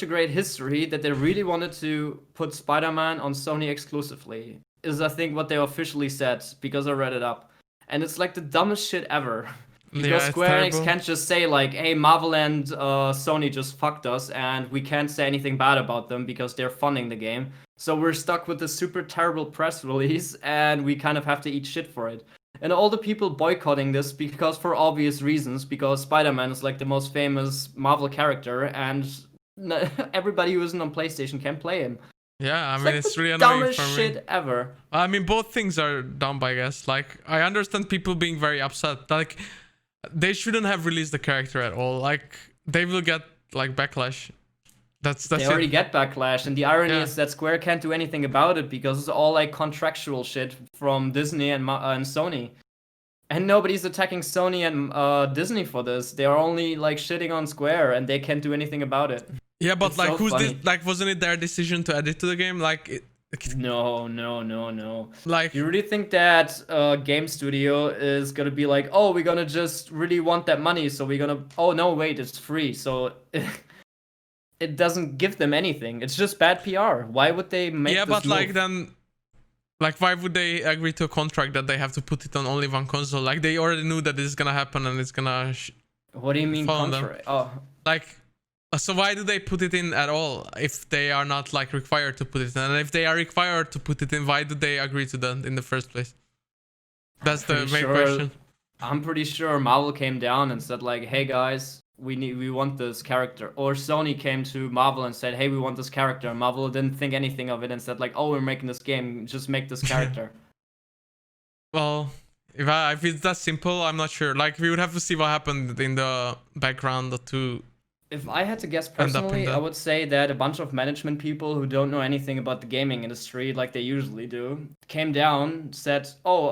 great history that they really wanted to put Spider-Man on Sony exclusively. Is I think what they officially said, because I read it up. And it's like the dumbest shit ever. Because Yeah, it's Square Enix terrible. can't just say like, hey, Marvel and Sony just fucked us and we can't say anything bad about them because they're funding the game. So we're stuck with this super terrible press release and we kind of have to eat shit for it. And all the people boycotting this because for obvious reasons, because Spider-Man is like the most famous Marvel character and everybody who isn't on PlayStation can play him. Yeah, I It's mean, like it's the really annoying dumbest for me. shit ever. I mean, both things are dumb, I guess. Like, I understand people being very upset. Like, they shouldn't have released the character at all. Like, they will get like backlash. That's They it. already get backlash, and the irony Yeah. is that Square can't do anything about it because it's all like contractual shit from Disney and Sony. And nobody's attacking Sony and Disney for this. They are only like shitting on Square, and they can't do anything about it. Yeah, but It's like, so who's funny. this? Like, wasn't it their decision to add it to the game? Like, No. like, You really think that game studio is gonna be like, oh, we're gonna just really want that money, so we're gonna. Oh no, wait, it's free, so it doesn't give them anything. It's just bad PR. Why would they make? yeah, this but like move? then, like, why would they agree to a contract that they have to put it on only one console? Like, they already knew that this is gonna happen and it's gonna What do you mean fall on them. contrary? Oh, Like, so why do they put it in at all if they are not like required to put it in? And if they are required to put it in, why do they agree to that in the first place? That's the pretty main sure- question. I'm pretty sure Marvel came down and said like, "Hey guys, we want this character." Or Sony came to Marvel and said, "Hey, we want this character." Marvel didn't think anything of it and said like, "Oh, we're making this game. Just make this character." Well, if it's that simple, I'm not sure. Like, we would have to see what happened in the background to. If I had to guess End up in personally, I that. would say that a bunch of management people who don't know anything about the gaming industry, like they usually do, came down, said, "Oh,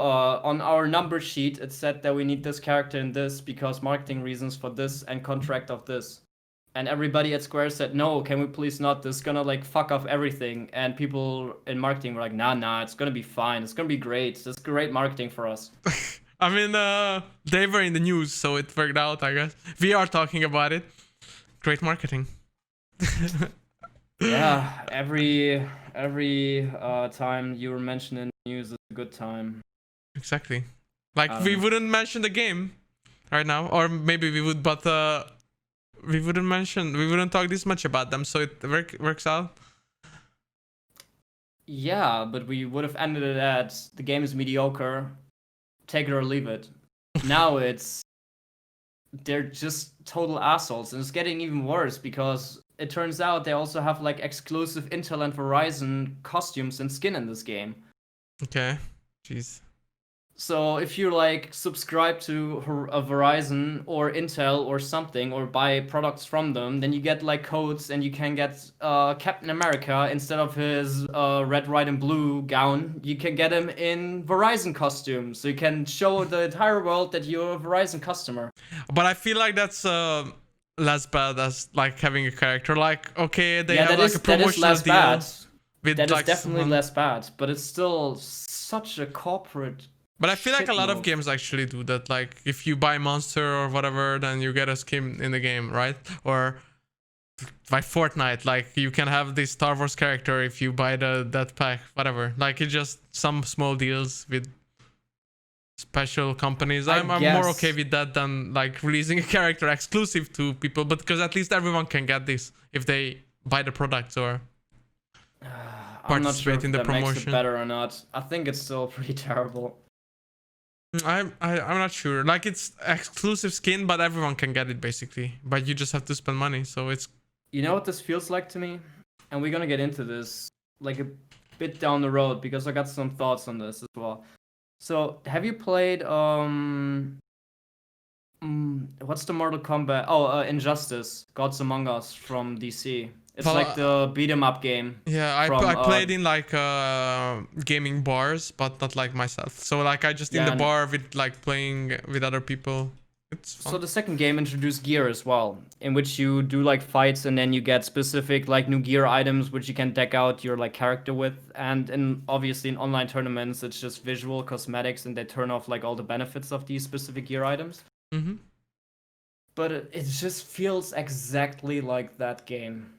on our number sheet, it said that we need this character in this because marketing reasons for this and contract of this." And everybody at Square said, "No, can we please not? This is gonna like fuck off everything." And people in marketing were like, "Nah, it's gonna be fine. It's gonna be great. It's great marketing for us." I mean, they were in the news, so it worked out, I guess. We are talking about it. Great marketing. Yeah, every time you were mentioning news is a good time. Exactly. Like, we wouldn't mention the game right now, or maybe we would, but we wouldn't talk this much about them, so it works out. Yeah, but we would have ended it at the game is mediocre, take it or leave it. Now they're just total assholes, and it's getting even worse because it turns out they also have like exclusive Intel and Verizon costumes and skin in this game. Okay. Jeez. So if you like subscribe to a Verizon or Intel or something or buy products from them, then you get like codes and you can get Captain America instead of his red, white, and blue gown. You can get him in Verizon costume, so you can show the entire world that you're a Verizon customer. But I feel like that's less bad as like having a character. Like, okay, they Yeah, have like a that is promotional less deal bad. with That is like definitely someone. less bad, but it's still such a corporate. But I feel like a shit lot of move. games actually do that. Like, if you buy Monster or whatever, then you get a skin in the game, right? Or by Fortnite, like you can have this Star Wars character if you buy that pack, whatever. Like, it's just some small deals with special companies. I'm more guess. okay with that than like releasing a character exclusive to people, but because at least everyone can get this if they buy the products or I'm not sure participate if in the that makes it promotion. better or not. I think it's still pretty terrible. I'm not sure. Like, it's exclusive skin, but everyone can get it basically. But you just have to spend money, so it's. You know what this feels like to me? And we're gonna get into this like a bit down the road because I got some thoughts on this as well. So, have you played what's the Mortal Kombat? Oh, Injustice: Gods Among Us from DC. It's Well, like the beat 'em up game. Yeah, from, I played in like gaming bars, but not like myself. So like I just in Yeah, the and- bar with like playing with other people. It's fun. So the second game introduced gear as well, in which you do like fights and then you get specific like new gear items which you can deck out your like character with. And obviously in online tournaments it's just visual cosmetics and they turn off like all the benefits of these specific gear items. Mm-hmm. But it just feels exactly like that game.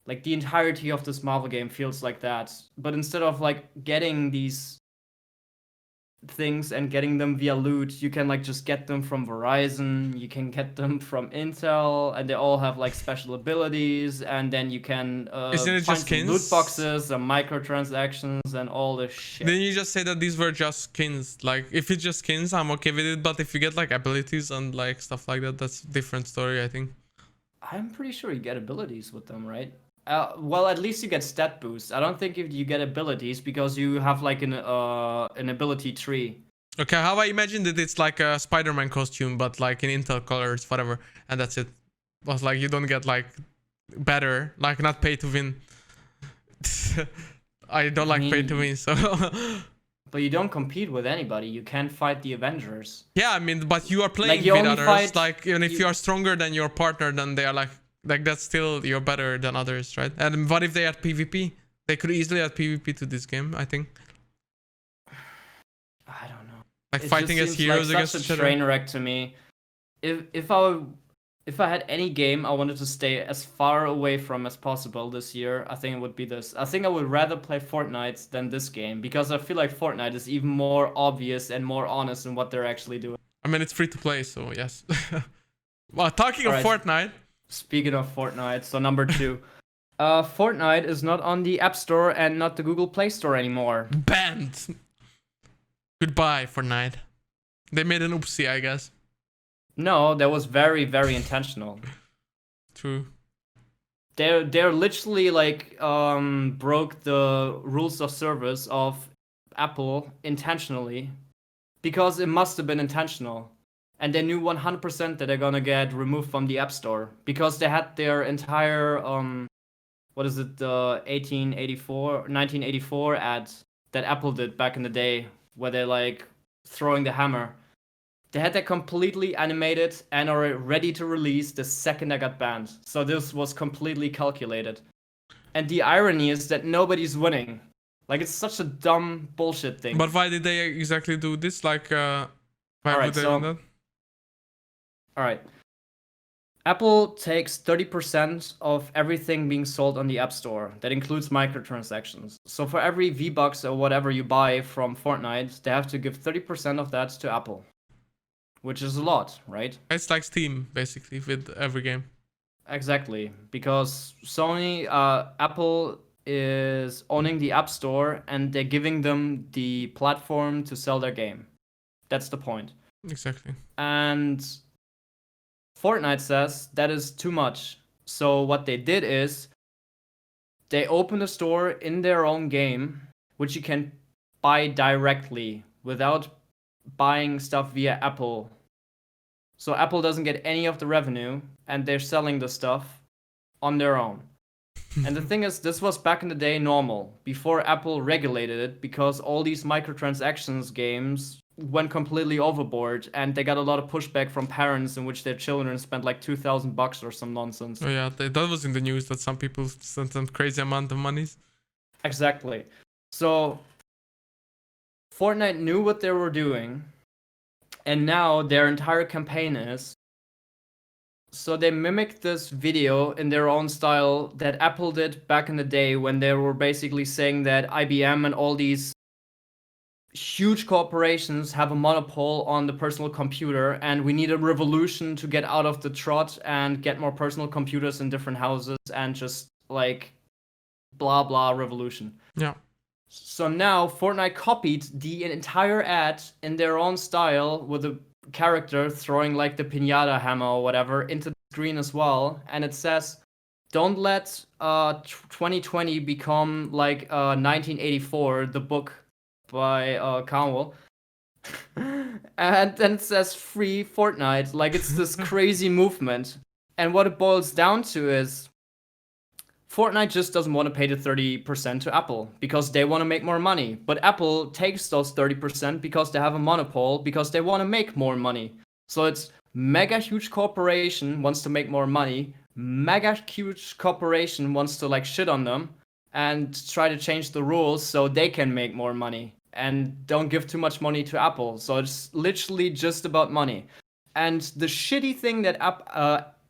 Like the entirety of this Marvel game feels like that. But instead of like getting these things and getting them via loot, you can like just get them from Verizon, you can get them from Intel, and they all have like special abilities, and then you can Isn't it find just some skins? loot boxes and microtransactions and all this shit. Then you just say that these were just skins. Like, if it's just skins, I'm okay with it. But if you get like abilities and like stuff like that, that's a different story, I think. I'm pretty sure you get abilities with them, right? Well, at least you get stat boosts. I don't think if you get abilities because you have like an ability tree. Okay, how I imagine that it's like a Spider-Man costume, but like in Intel colors, whatever, and that's it. But like you don't get like better, like not pay to win. I don't like pay to win, so. But you don't compete with anybody. You can't fight the Avengers. Yeah, I mean, but you are playing Like, you with only others. fight- Like, even if you are stronger than your partner, then they are like that's still you're better than others, right? And what if they add PvP? They could easily add PvP to this game, I think. I don't know. Like It fighting just as seems heroes like against such each a other. train wreck to me. If I had any game I wanted to stay as far away from as possible this year, I think it would be this. I think I would rather play Fortnite than this game because I feel like Fortnite is even more obvious and more honest in what they're actually doing. I mean, it's free to play, so yes. Well, talking of Alright. Fortnite. Speaking of Fortnite, so number 2. Fortnite is not on the App Store and not the Google Play Store anymore. Banned. Goodbye, Fortnite. They made an oopsie, I guess. No, that was very, very intentional. True. They're literally like broke the rules of service of Apple intentionally because it must have been intentional. And they knew 100% that they're gonna get removed from the App Store because they had their entire what is it, the 1984 ad that Apple did back in the day where they're like throwing the hammer. They had that completely animated and are ready to release the second I got banned. So this was completely calculated. And the irony is that nobody's winning. Like, it's such a dumb bullshit thing. But why did they exactly do this? Like, why Alright, would they so- do that? Alright. Apple takes 30% of everything being sold on the App Store. That includes microtransactions. So for every V-Bucks or whatever you buy from Fortnite, they have to give 30% of that to Apple. Which is a lot, right? It's like Steam, basically, with every game. Exactly. Because Apple is owning the App Store and they're giving them the platform to sell their game. That's the point. Exactly. And Fortnite says that is too much. So what they did is they opened a store in their own game, which you can buy directly without buying stuff via Apple. So Apple doesn't get any of the revenue and they're selling the stuff on their own. And the thing is, this was back in the day normal, before Apple regulated it, because all these microtransactions games went completely overboard and they got a lot of pushback from parents in which their children spent like $2,000 or some nonsense. Oh yeah, that was in the news that some people spent some crazy amount of monies. Exactly. So Fortnite knew what they were doing, and now their entire campaign is, so they mimicked this video in their own style that Apple did back in the day when they were basically saying that IBM and all these huge corporations have a monopole on the personal computer and we need a revolution to get out of the trot and get more personal computers in different houses and just like blah blah revolution. Yeah. So now Fortnite copied the entire ad in their own style with a character throwing like the piñata hammer or whatever into the screen as well, and it says, "Don't let 2020 become like 1984," the book by Conwell. And then it says "Free Fortnite," like it's this crazy movement. And what it boils down to is Fortnite just doesn't want to pay the 30% to Apple because they want to make more money. But Apple takes those 30% because they have a monopole because they want to make more money. So it's Mega huge corporation wants to make more money. Mega huge corporation wants to like shit on them and try to change the rules so they can make more money and don't give too much money to Apple. So it's literally just about money. And the shitty thing that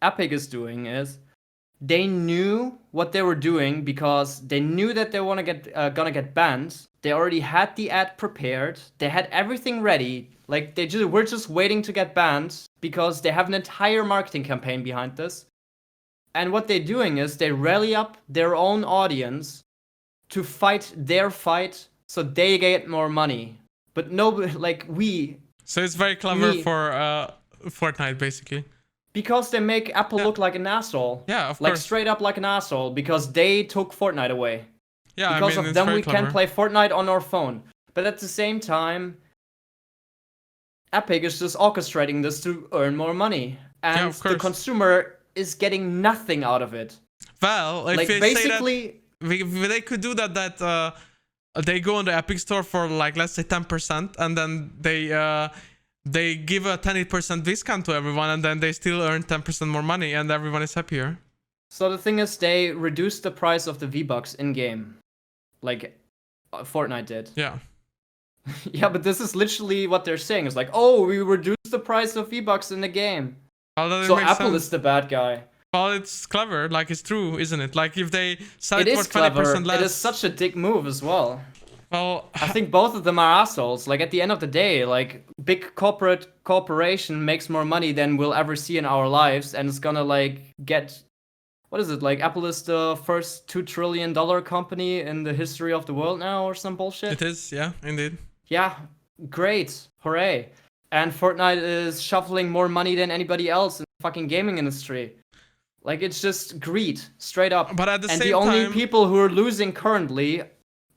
Epic is doing is they knew what they were doing because they knew that they gonna get banned. They already had the ad prepared. They had everything ready. Like we're just waiting to get banned because they have an entire marketing campaign behind this. And what they're doing is they rally up their own audience to fight their fight so they get more money. But nobody, like we. So it's very clever for Fortnite, basically. Because they make Apple look like an asshole. Yeah, of course. Like straight up like an asshole because they took Fortnite away. Yeah, because I mean, of them we clever. can play Fortnite on our phone. But at the same time, Epic is just orchestrating this to earn more money. And the consumer is getting nothing out of it. Well, if like they basically say that, they could do that they go on the Epic Store for like, let's say 10%, and then they give a 20% discount to everyone, and then they still earn 10% more money, and everyone is happier. So the thing is, they reduced the price of the V-Bucks in-game. Like Fortnite did. Yeah. Yeah, but this is literally what they're saying. It's like, oh, we reduced the price of V-Bucks in the game. Well, so Apple is the bad guy. Well, it's clever. Like, it's true, isn't it? Like, if they sell it for 20% less... It is such a dick move as well. Well, I think both of them are assholes. Like, at the end of the day, like, big corporation makes more money than we'll ever see in our lives, and it's gonna, like, get... What is it? Like, Apple is the first $2 trillion company in the history of the world now, or some bullshit? It is, yeah, indeed. Yeah, great. Hooray. And Fortnite is shuffling more money than anybody else in the fucking gaming industry. Like, it's just greed, straight up. But at the same time... And the only people who are losing currently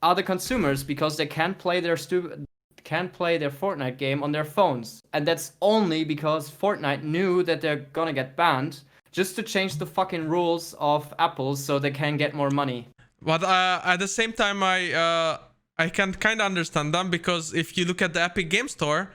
are the consumers because they can't play their Fortnite game on their phones. And that's only because Fortnite knew that they're gonna get banned just to change the fucking rules of Apple so they can get more money. But at the same time, I can kind of understand them, because if you look at the Epic Game Store,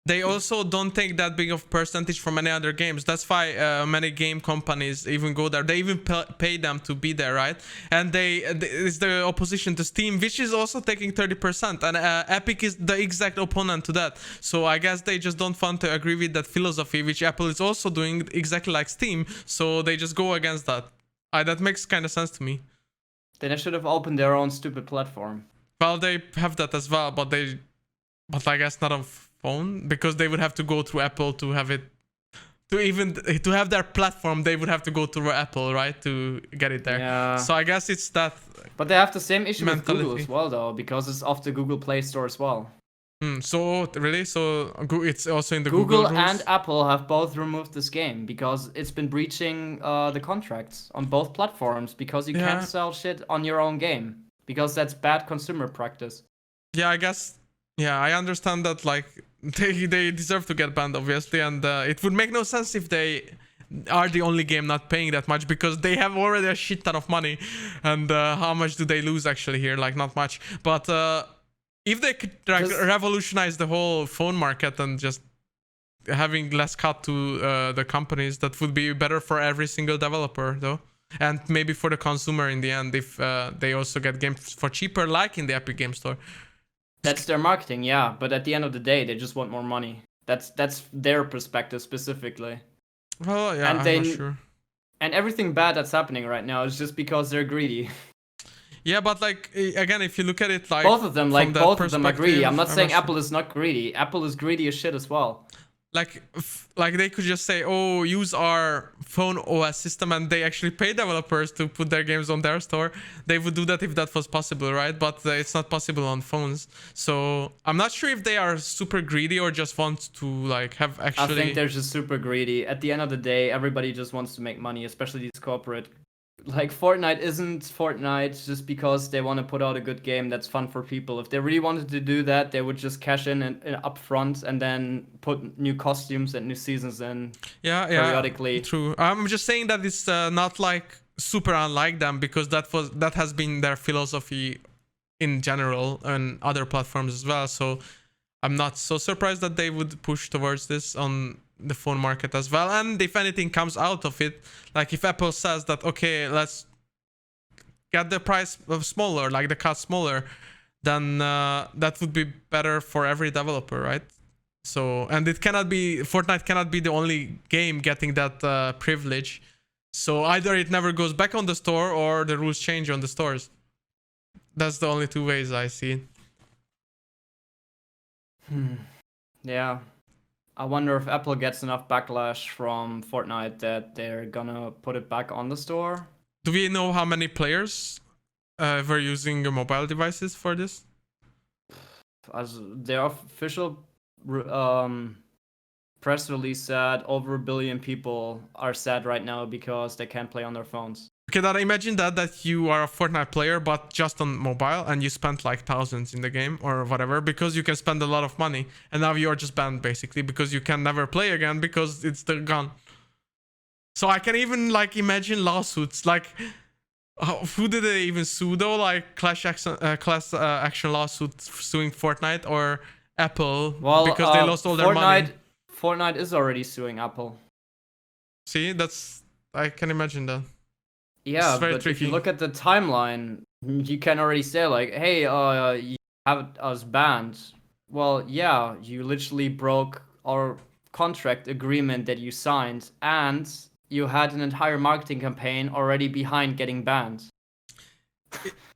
they also don't take that big of percentage from any other games. That's why many game companies even go there. They even pay them to be there, right? And it's the opposition to Steam, which is also taking 30%. And Epic is the exact opponent to that. So I guess they just don't want to agree with that philosophy, which Apple is also doing exactly like Steam. So they just go against that. That makes kind of sense to me. Then they should have opened their own stupid platform. Well, they have that as well, but I guess not on phone, because they would have to go through Apple to have it, to have their platform. They would have to go through Apple, right, to get it there. Yeah. So I guess it's that. But they have the same issue mentality. with Google as well, though, because it's off the Google Play Store as well. So really, so it's also in the Google rules? and Apple have both removed this game because it's been breaching the contracts on both platforms, because you can't sell shit on your own game, because that's bad consumer practice. Yeah, I guess. Yeah, I understand that. Like, they deserve to get banned, obviously, and it would make no sense if they are the only game not paying that much, because they have already a shit ton of money, and how much do they lose actually here? Like, not much. But if they could revolutionize the whole phone market and just having less cut to the companies, that would be better for every single developer, though. And maybe for the consumer in the end, if they also get games for cheaper, like in the Epic Game Store. That's their marketing, yeah. But at the end of the day, they just want more money. That's their perspective specifically. Well, yeah, I'm not sure. And everything bad that's happening right now is just because they're greedy. Yeah, but like, again, if you look at it like... Both of them are greedy. I'm not saying Apple is not greedy. Apple is greedy as shit as well. Like they could just say, oh, use our phone OS system, and they actually pay developers to put their games on their store. They would do that if that was possible, right? But it's not possible on phones. So I'm not sure if they are super greedy or just want to like have actually... I think they're just super greedy. At the end of the day, everybody just wants to make money, especially these corporate... Like, Fortnite isn't Fortnite just because they want to put out a good game that's fun for people. If they really wanted to do that, they would just cash in up front and then put new costumes and new seasons in periodically. Yeah, true. I'm just saying that it's not like super unlike them, because that has been their philosophy in general on other platforms as well. So I'm not so surprised that they would push towards this on the phone market as well. And if anything comes out of it, like if Apple says that, okay, let's get the price of smaller, like the cut smaller, then that would be better for every developer, right? So, and Fortnite cannot be the only game getting that privilege. So either it never goes back on the store or the rules change on the stores. That's the only two ways I see it. Yeah. I wonder if Apple gets enough backlash from Fortnite that they're gonna put it back on the store. Do we know how many players were using mobile devices for this? As their official press release said, over 1 billion people are sad right now because they can't play on their phones. Okay, now imagine that you are a Fortnite player, but just on mobile, and you spent like thousands in the game or whatever, because you can spend a lot of money, and now you're just banned basically because you can never play again because it's the gun. So I can even like imagine lawsuits, like who did they even sue though? Like class action lawsuits suing Fortnite or Apple, well, because they lost all their money. Fortnite is already suing Apple. See, I can imagine that. Yeah, but tricky. If you look at the timeline, you can already say like, hey, you have us banned. Well, yeah, you literally broke our contract agreement that you signed, and you had an entire marketing campaign already behind getting banned.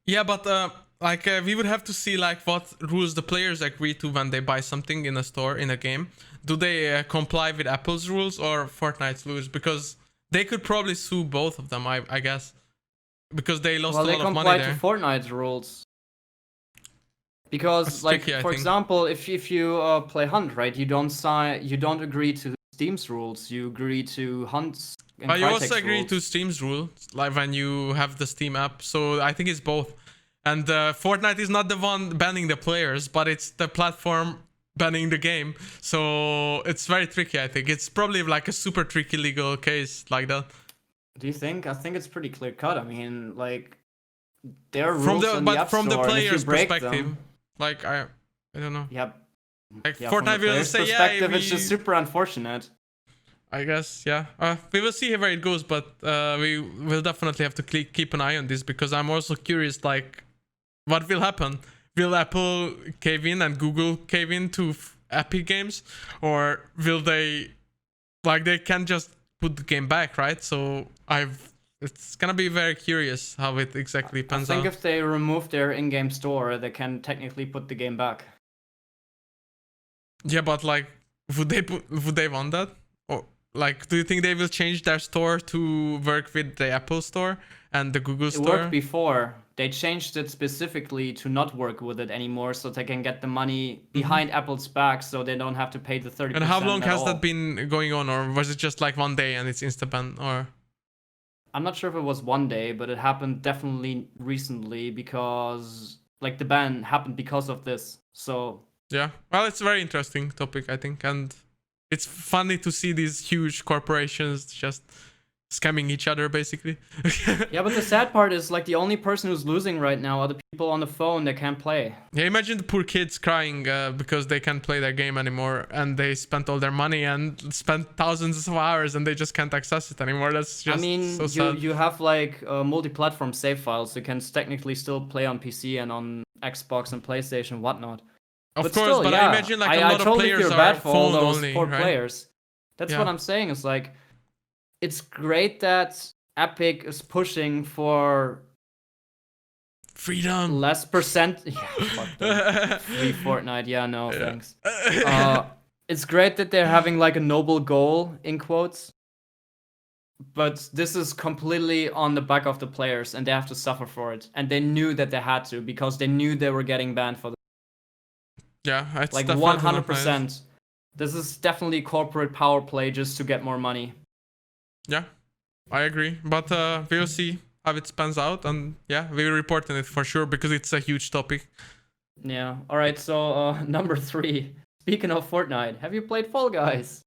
Yeah, but we would have to see like what rules the players agree to when they buy something in a store, in a game. Do they comply with Apple's rules or Fortnite's rules? Because they could probably sue both of them, I guess, because they lost a lot of money there. They comply to Fortnite's rules. Because, that's like, tricky, for example, if you play Hunt, right, you don't agree to Steam's rules. You agree to Hunt's and Crytek's you also agree rules. to Steam's rules, like when you have the Steam app. So I think it's both. And Fortnite is not the one banning the players, but it's the platform banning the game. So it's very tricky, I think. It's probably like a super tricky legal case like that. Do you think? I think it's pretty clear cut. I mean, like, there are rules in the App from Store, the player's perspective, them, like I don't know. Yep. Like yeah, Fortnite will say, yeah, it's just super unfortunate. I guess, yeah. We will see where it goes, but we will definitely have to keep an eye on this, because I'm also curious, like, what will happen? Will Apple cave in and Google cave in to Epic Games, or will they, like, they can't just put the game back, right? So it's gonna be very curious how it exactly pans out. I think if they remove their in-game store, they can technically put the game back. Yeah, but like, would they want that? Or like, do you think they will change their store to work with the Apple Store and the Google Store? It worked before. They changed it specifically to not work with it anymore, so they can get the money behind Apple's back, so they don't have to pay the 30%. And how long has that been going on, or was it just like one day and it's insta-ban, or? I'm not sure if it was one day, but it happened definitely recently, because like the ban happened because of this. So yeah, well, it's a very interesting topic, I think, and it's funny to see these huge corporations just scamming each other, basically. Yeah, but the sad part is, like, the only person who's losing right now are the people on the phone that can't play. Yeah, imagine the poor kids crying because they can't play their game anymore, and they spent all their money and spent thousands of hours, and they just can't access it anymore. That's just so sad. You have like multi-platform save files. You can technically still play on PC and on Xbox and PlayStation and whatnot. Of course, still, but yeah, I imagine like a lot of players are phone only, right? Players. That's what I'm saying. Is like, it's great that Epic is pushing for freedom, less percent. Yeah, fuck them. Free Fortnite. Yeah, no, thanks. It's great that they're having like a noble goal in quotes, but this is completely on the back of the players, and they have to suffer for it. And they knew that they had to, because they knew they were getting banned for this. Yeah, it's like 100%. Nice. This is definitely corporate power play just to get more money. Yeah, I agree. But we'll see how it pans out, and yeah, we will report on it for sure, because it's a huge topic. Yeah. All right. So number 3. Speaking of Fortnite, have you played Fall Guys?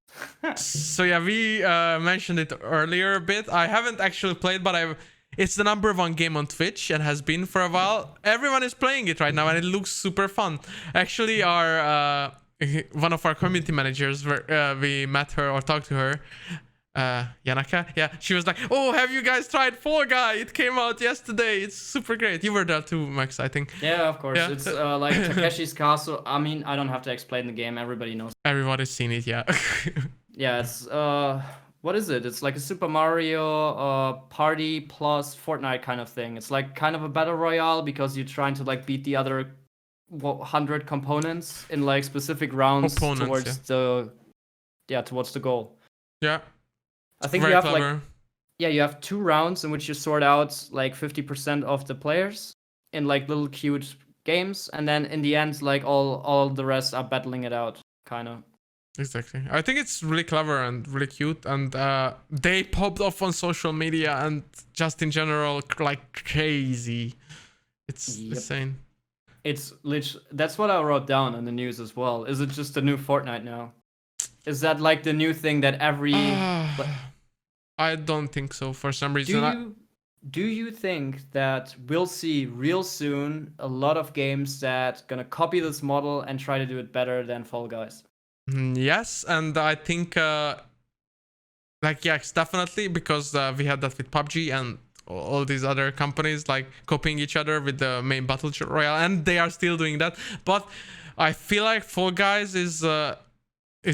So yeah, we mentioned it earlier a bit. I haven't actually played, but it's the #1 game on Twitch and has been for a while. Everyone is playing it right now, and it looks super fun. Actually, our one of our community managers, we met her or talked to her, Yanaka. Yeah, she was like, "Oh, have you guys tried Fall Guy? It came out yesterday. It's super great." You were there too, Max, I think. Yeah, of course. Yeah. It's like Takeshi's Castle. I mean, I don't have to explain the game. Everybody knows. Everybody's seen it, yeah. Yeah, it's what is it? It's like a Super Mario party plus Fortnite kind of thing. It's like kind of a battle royale because you're trying to like beat the other 100 components in like specific rounds towards the goal. Yeah. I think very you have clever. like you have 2 rounds in which you sort out like 50% of the players in like little cute games, and then in the end like all the rest are battling it out, kind of. Exactly. I think it's really clever and really cute, and they popped off on social media and just in general like crazy. It's insane. It's that's what I wrote down in the news as well. Is it just a new Fortnite now? Is that like the new thing that every I don't think so for some reason. Do you think that we'll see real soon a lot of games that gonna copy this model and try to do it better than Fall Guys? Yes, and I think yes, definitely, because we had that with PUBG and all these other companies like copying each other with the main battle royale, and they are still doing that. But I feel like Fall Guys is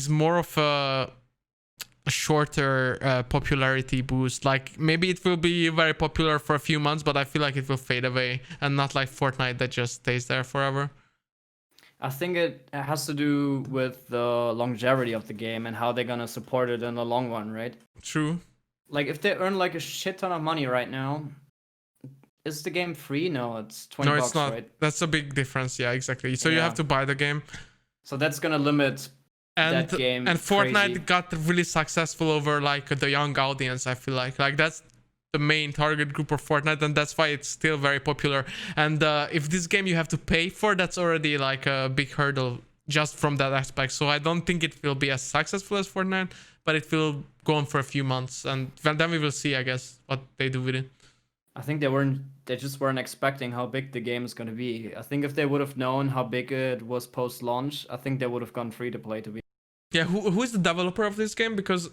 more of a shorter popularity boost. Like maybe it will be very popular for a few months, but I feel like it will fade away, and not like Fortnite that just stays there forever. I think it has to do with the longevity of the game and how they're gonna support it in the long run, right? True. Like if they earn like a shit ton of money right now, is the game free? No, it's 20 bucks, it's not. Right? That's a big difference. Yeah, exactly. So you have to buy the game. So that's gonna limit that game. And Fortnite crazy. got really successful over like the young audience. I feel like that's the main target group of Fortnite, and that's why it's still very popular. And if this game you have to pay for, that's already like a big hurdle just from that aspect. So I don't think it will be as successful as Fortnite, but it will go on for a few months, and then we will see, I guess, what they do with it. I think they just weren't expecting how big the game is going to be. I think if they would have known how big it was post-launch, I think they would have gone free to play to be. Yeah, who is the developer of this game? Because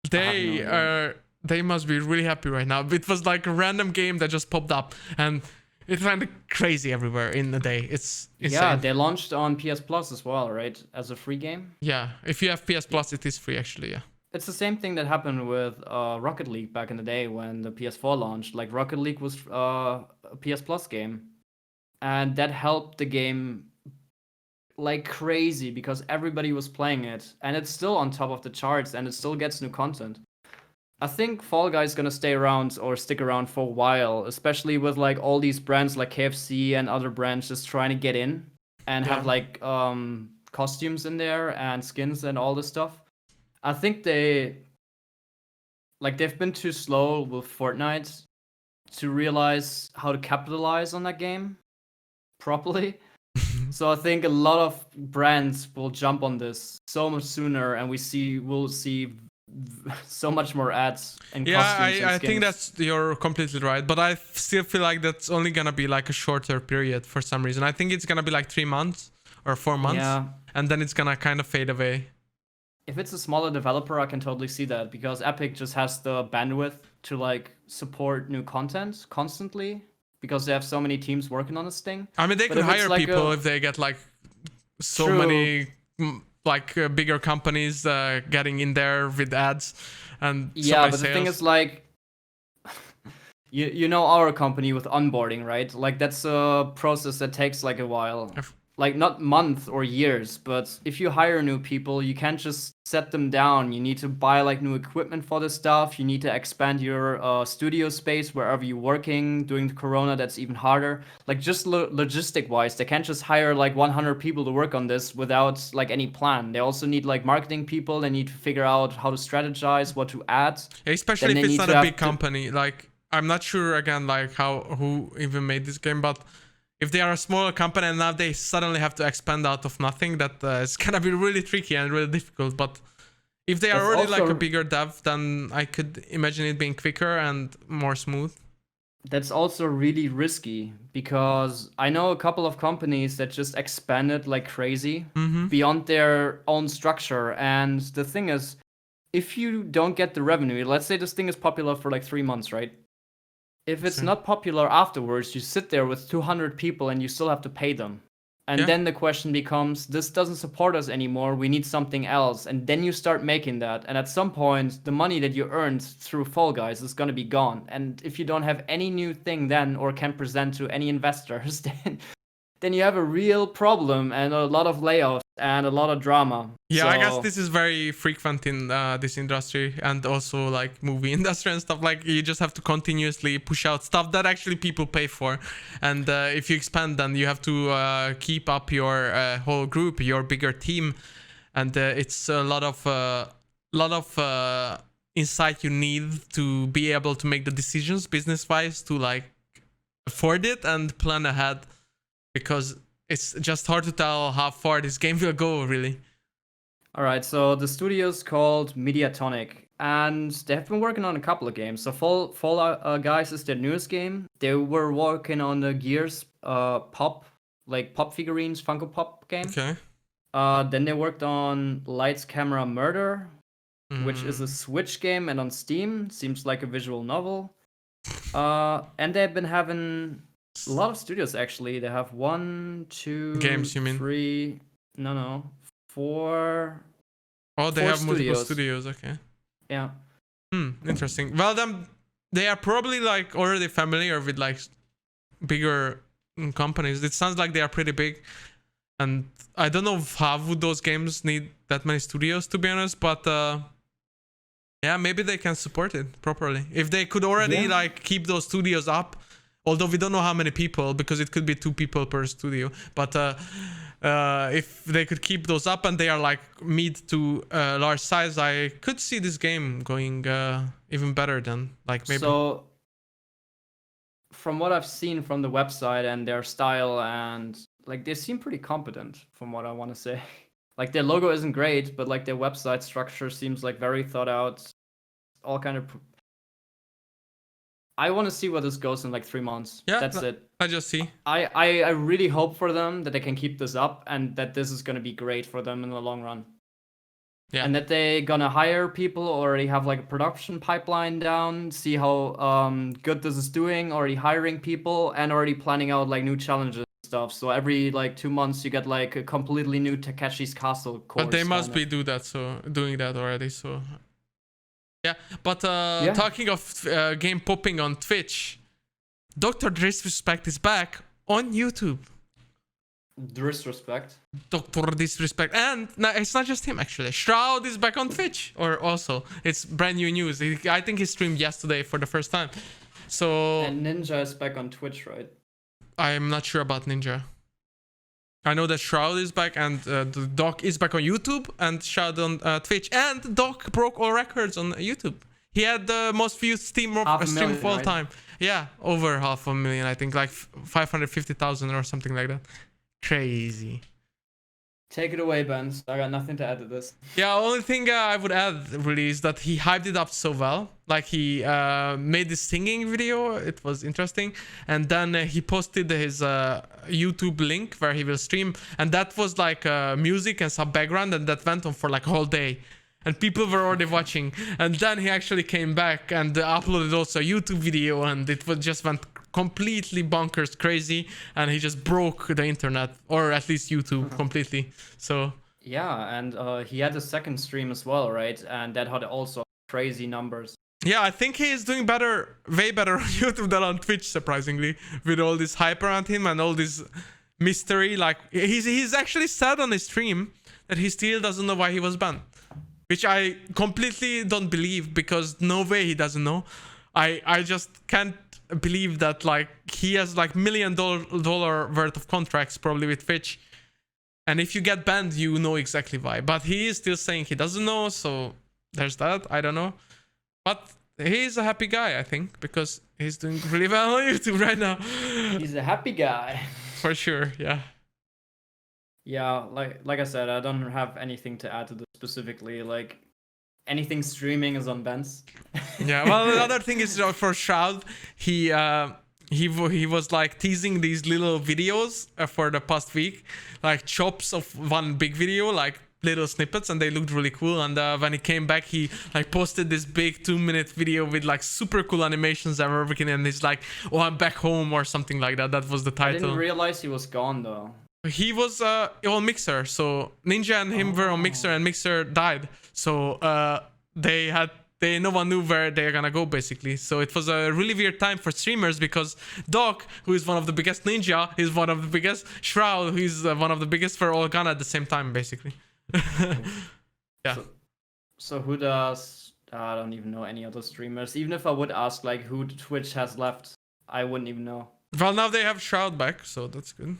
they must be really happy right now. It was like a random game that just popped up, and it went crazy everywhere in a day. It's insane. Yeah, they launched on PS Plus as well, right? As a free game. Yeah, if you have PS Plus, it is free actually. Yeah. It's the same thing that happened with Rocket League back in the day when the PS4 launched. Like Rocket League was a PS Plus game, and that helped the game like crazy because everybody was playing it, and it's still on top of the charts, and it still gets new content. I think Fall Guys is gonna stay around or stick around for a while, especially with like all these brands like KFC and other brands just trying to get in and have like costumes in there and skins and all this stuff. I think they've been too slow with Fortnite to realize how to capitalize on that game properly. So I think a lot of brands will jump on this so much sooner, and we'll see so much more ads and costumes and I think you're completely right, but I still feel like that's only gonna be like a shorter period for some reason. I think it's gonna be like 3 months or 4 months, and then it's gonna kind of fade away. If it's a smaller developer, I can totally see that, because Epic just has the bandwidth to like support new content constantly because they have so many teams working on this thing. I mean, they could hire like people if they get like so many like bigger companies getting in there with ads and but the thing is like you know our company with onboarding, right? Like that's a process that takes like a while. Like not months or years, but if you hire new people, you can't just set them down. You need to buy like new equipment for this stuff. You need to expand your studio space wherever you're working. During the Corona, that's even harder. Like just logistic wise, they can't just hire like 100 people to work on this without like any plan. They also need like marketing people. They need to figure out how to strategize, what to add. Yeah, especially if it's not a big company. Like I'm not sure again, like who even made this game, but if they are a smaller company and now they suddenly have to expand out of nothing, that is gonna be really tricky and really difficult. But if they are already like a bigger dev, then I could imagine it being quicker and more smooth. that's also really risky because I know a couple of companies that just expanded like crazy Mm-hmm. beyond their own structure. And the thing is, if you don't get the revenue, let's say this thing is popular for like 3 months, right? If it's So, not popular afterwards, you sit there with 200 people and you still have to pay them. And yeah. then the question becomes, this doesn't support us anymore. We need something else. And then you start making that. And at some point, the money that you earned through Fall Guys is going to be gone. And if you don't have any new thing then or can present to any investors, then you have a real problem and a lot of layoffs and a lot of drama. Yeah, I guess So this is very frequent in this industry and also like movie industry and stuff. Like you just have to continuously push out stuff that actually people pay for, and if you expand, then you have to keep up your whole group, your bigger team, and it's a lot of insight you need to be able to make the decisions business wise to like afford it and plan ahead, because it's just hard to tell how far this game will go, really. all right, so the studio's called Mediatonic, and they have been working on a couple of games. So Fall Guys is their newest game. They were working on the Gears pop, like pop figurines, Funko Pop game. Okay. Then they worked on Lights Camera Murder, which is a Mm. Switch game and on Steam. Seems like a visual novel. And they've been having a lot of studios actually. They have one, two, Games, you mean? three, no, four. Oh, they Four have multiple studios. studios. Okay. Yeah. Interesting. Well, then they are probably like already familiar with like bigger companies. It sounds like they are pretty big, and I don't know how would those games need that many studios, to be honest. But yeah, maybe they can support it properly if they could already Yeah. like keep those studios up. Although we don't know how many people, because it could be 2 people per studio. But if they could keep those up and they are like mid to large size, I could see this game going even better than like maybe. So, from what I've seen from the website and their style, and like they seem pretty competent, from what I want to say. Like their logo isn't great, but like their website structure seems like very thought out. All kind of. I want to see where this goes in like 3 months. Yeah, That's it. I just see. I really hope for them that they can keep this up and that this is gonna be great for them in the long run. Yeah. And that they gonna hire people, already have like a production pipeline down, see how good this is doing, already hiring people and already planning out like new challenges and stuff. So every like 2 months you get like a completely new Takeshi's Castle course. But they must kinda. be doing that already. So yeah. But Yeah. talking of game popping on Twitch, Dr. Disrespect is back on YouTube. Disrespect. Dr. Disrespect, and no, it's not just him actually. Shroud is back on Twitch, or also it's brand new news. I think he streamed yesterday for the first time. So And Ninja is back on Twitch, right? I'm not sure about Ninja. I know that Shroud is back, and the Doc is back on YouTube, and Shroud on Twitch, and Doc broke all records on YouTube. He had the most viewed stream of all right? time. Yeah, over 500,000, I think, like 550,000 or something like that. Crazy. Take it away, Bence. I got nothing to add to this. Yeah, only thing I would add really is that he hyped it up so well. Like he made this singing video, it was interesting, and then he posted his YouTube link where he will stream, and that was like music and some background, and that went on for like a whole day, and people were already watching. And then he actually came back and uploaded also a YouTube video, and it was just went completely bonkers crazy, and he just broke the internet, or at least YouTube completely. So Yeah, and he had a second stream as well, right? And that had also crazy numbers. yeah, I think he is doing better, way better on YouTube than on Twitch, surprisingly, with all this hype around him and all this mystery. Like he's actually said on his stream that he still doesn't know why he was banned, which I completely don't believe, because no way he doesn't know. I just can't believe that, like, he has like $1 million worth of contracts probably with Twitch, and if you get banned you know exactly why, but he is still saying he doesn't know. So there's that. I don't know, but he's a happy guy, I think, because he's doing really well on YouTube right now. He's a happy guy. For sure. Yeah. Yeah, like I said, I don't have anything to add to this specifically. Like, anything streaming is on Bence. Yeah. Well, the other thing is for Shroud, he was like teasing these little videos for the past week, like chops of one big video, like little snippets, and they looked really cool. And when he came back, he like posted this big 2-minute video with like super cool animations and everything, and he's like, "Oh, I'm back home" or something like that. That was the title. I didn't realize he was gone though. He was on Mixer, so Ninja and him were on Mixer, and Mixer died. So no one knew where they're gonna go, basically. So it was a really weird time for streamers, because Doc, who is one of the biggest Ninja, is one of the biggest Shroud, who is one of the biggest for all Ghana at the same time, basically. Yeah. So who does... I don't even know any other streamers. Even if I would ask like who Twitch has left, I wouldn't even know. Well, now they have Shroud back, so that's good.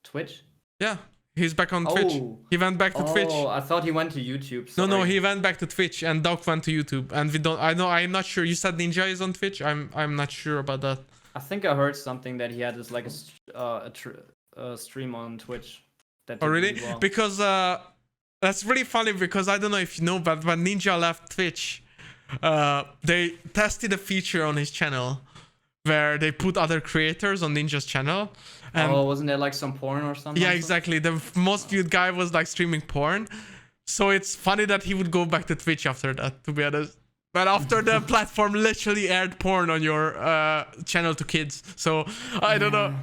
Twitch? Yeah. He's back on Twitch. He went back to Twitch. Oh, I thought he went to YouTube. Sorry. No, he went back to Twitch, and Doc went to YouTube. And we don't. I'm not sure. You said Ninja is on Twitch. I'm not sure about that. I think I heard something that he had this like a stream on Twitch. That Oh, really? well. Because that's really funny, because I don't know if you know, but when Ninja left Twitch, they tested a feature on his channel where they put other creators on Ninja's channel. And wasn't there like some porn or something? yeah, exactly. The most viewed guy was like streaming porn. So it's funny that he would go back to Twitch after that, to be honest. But after the platform literally aired porn on your channel to kids. So I don't know.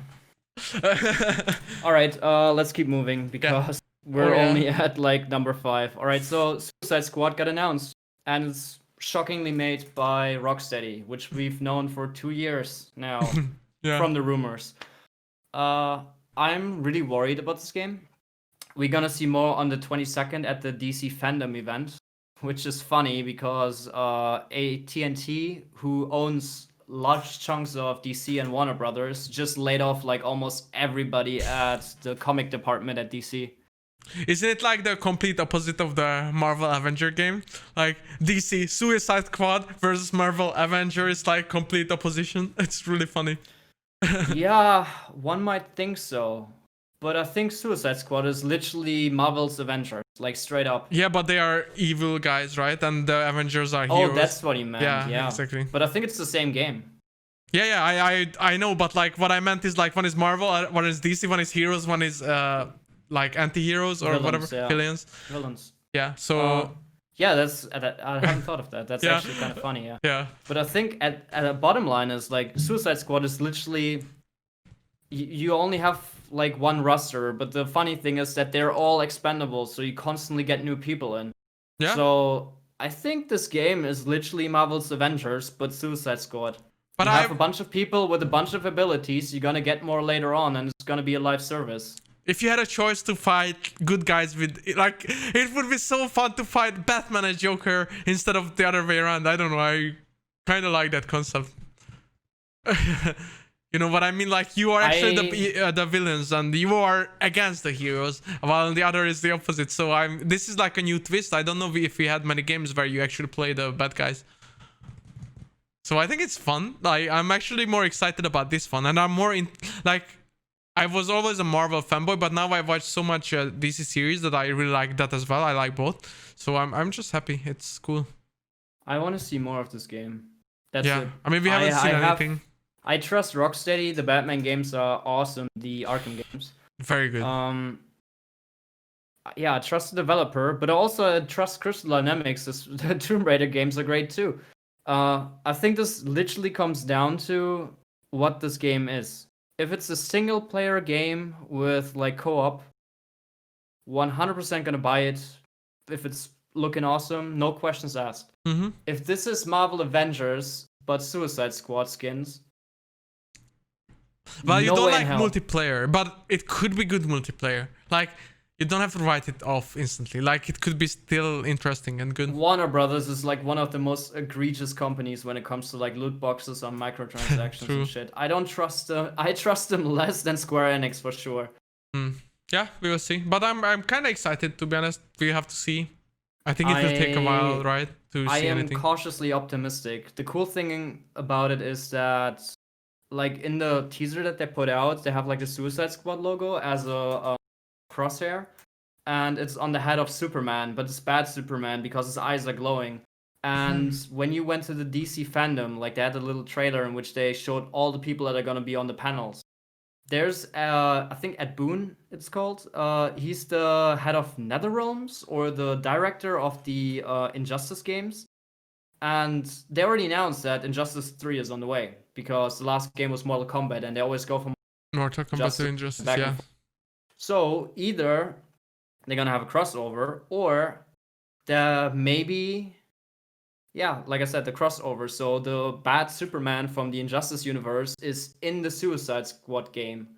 All right, let's keep moving, because we're only at like number 5. All right, so Suicide Squad got announced, and it's shockingly made by Rocksteady, which we've known for 2 years now from the rumors. I'm really worried about this game. We're gonna see more on the 22nd at the DC fandom event, which is funny because AT&T, who owns large chunks of DC and Warner Brothers, just laid off like almost everybody at the comic department at DC. Isn't it like the complete opposite of the Marvel Avenger game? Like DC Suicide Squad versus Marvel Avengers, like complete opposition. It's really funny. Yeah, one might think so. But I think Suicide Squad is literally Marvel's Avengers, like straight up. Yeah, but they are evil guys, right? And the Avengers are heroes. Oh, that's what he meant. Yeah, exactly. But I think it's the same game. Yeah, I know, but like what I meant is like one is Marvel, one is DC, one is heroes, one is like anti-heroes or Villains, whatever, villains. Yeah, so yeah, I haven't thought of that. That's actually kind of funny. Yeah. But I think at a bottom line is like Suicide Squad is literally you only have like one roster, but the funny thing is that they're all expendable, so you constantly get new people in. Yeah. So I think this game is literally Marvel's Avengers, but Suicide Squad. But you have a bunch of people with a bunch of abilities. You're gonna get more later on, and it's gonna be a live service. If you had a choice to fight good guys with, like, it would be so fun to fight Batman and Joker instead of the other way around. I don't know. I kind of like that concept. You know what I mean? Like, you are actually the villains, and you are against the heroes, while the other is the opposite. So this is like a new twist. I don't know if we had many games where you actually play the bad guys. So I think it's fun. I'm actually more excited about this one, and I'm more in like. I was always a Marvel fanboy, but now I watch so much DC series that I really like that as well. I like both, so I'm just happy. It's cool. I want to see more of this game. That's it. I mean, we haven't seen anything. I trust Rocksteady. The Batman games are awesome. The Arkham games. Very good. Yeah, I trust the developer, but also I trust Crystal Dynamics. The Tomb Raider games are great too. I think this literally comes down to what this game is. If it's a single player game with like co-op, 100% gonna buy it. If it's looking awesome, no questions asked. Mm-hmm. If this is Marvel Avengers but Suicide Squad skins, well, you don't like multiplayer, but it could be good multiplayer. Like, you don't have to write it off instantly. Like, it could be still interesting and good. Warner Brothers is like one of the most egregious companies when it comes to like loot boxes on microtransactions and shit. I don't trust them. I trust them less than Square Enix for sure. Yeah, we will see. But I'm kind of excited, to be honest. We have to see. I think it will take a while, right, to see anything. I am cautiously optimistic. The cool thing about it is that, like, in the teaser that they put out, they have like the Suicide Squad logo as a crosshair, and it's on the head of Superman, but it's bad Superman because his eyes are glowing. And when you went to the DC fandom, like they had a little trailer in which they showed all the people that are gonna be on the panels. There's I think Ed Boon it's called. He's the head of NetherRealms or the director of the Injustice games. And they already announced that Injustice 3 is on the way because the last game was Mortal Kombat and they always go from Mortal Kombat to Injustice, back and yeah. forth. So either they're gonna have a crossover or there maybe, yeah, like I said, the crossover. So the bad Superman from the Injustice universe is in the Suicide Squad game.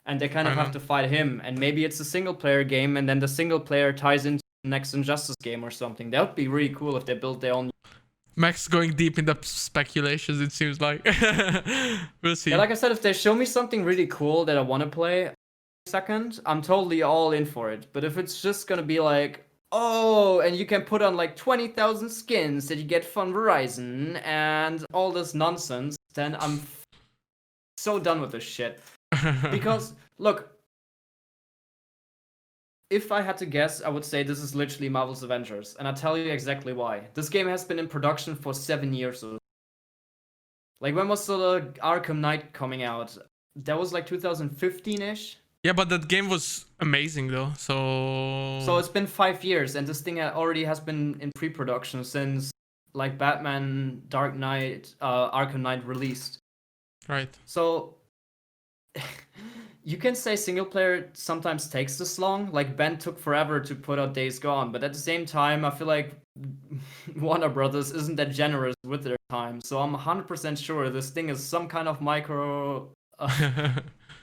And they kind of have to fight him. And maybe it's a single player game and then the single player ties into the next Injustice game or something. That would be really cool if they built their own. Max going deep in the speculations, it seems like. We'll see. Yeah, like I said, if they show me something really cool that I want to play second, I'm totally all in for it. But if it's just gonna be like, oh, and you can put on like 20,000 skins that you get from Verizon and all this nonsense, then I'm so done with this shit. Because, look, if I had to guess, I would say this is literally Marvel's Avengers, and I'll tell you exactly why. This game has been in production for 7 years. Like, when was the Arkham Knight coming out? That was like 2015-ish? Yeah, but that game was amazing though, so... So it's been 5 years, and this thing already has been in pre-production since, like, Batman Dark Knight, Arkham Knight released. Right. So... You can say single player sometimes takes this long. Like Ben took forever to put out Days Gone, but at the same time, I feel like Warner Brothers isn't that generous with their time. So I'm 100% sure this thing is some kind of micro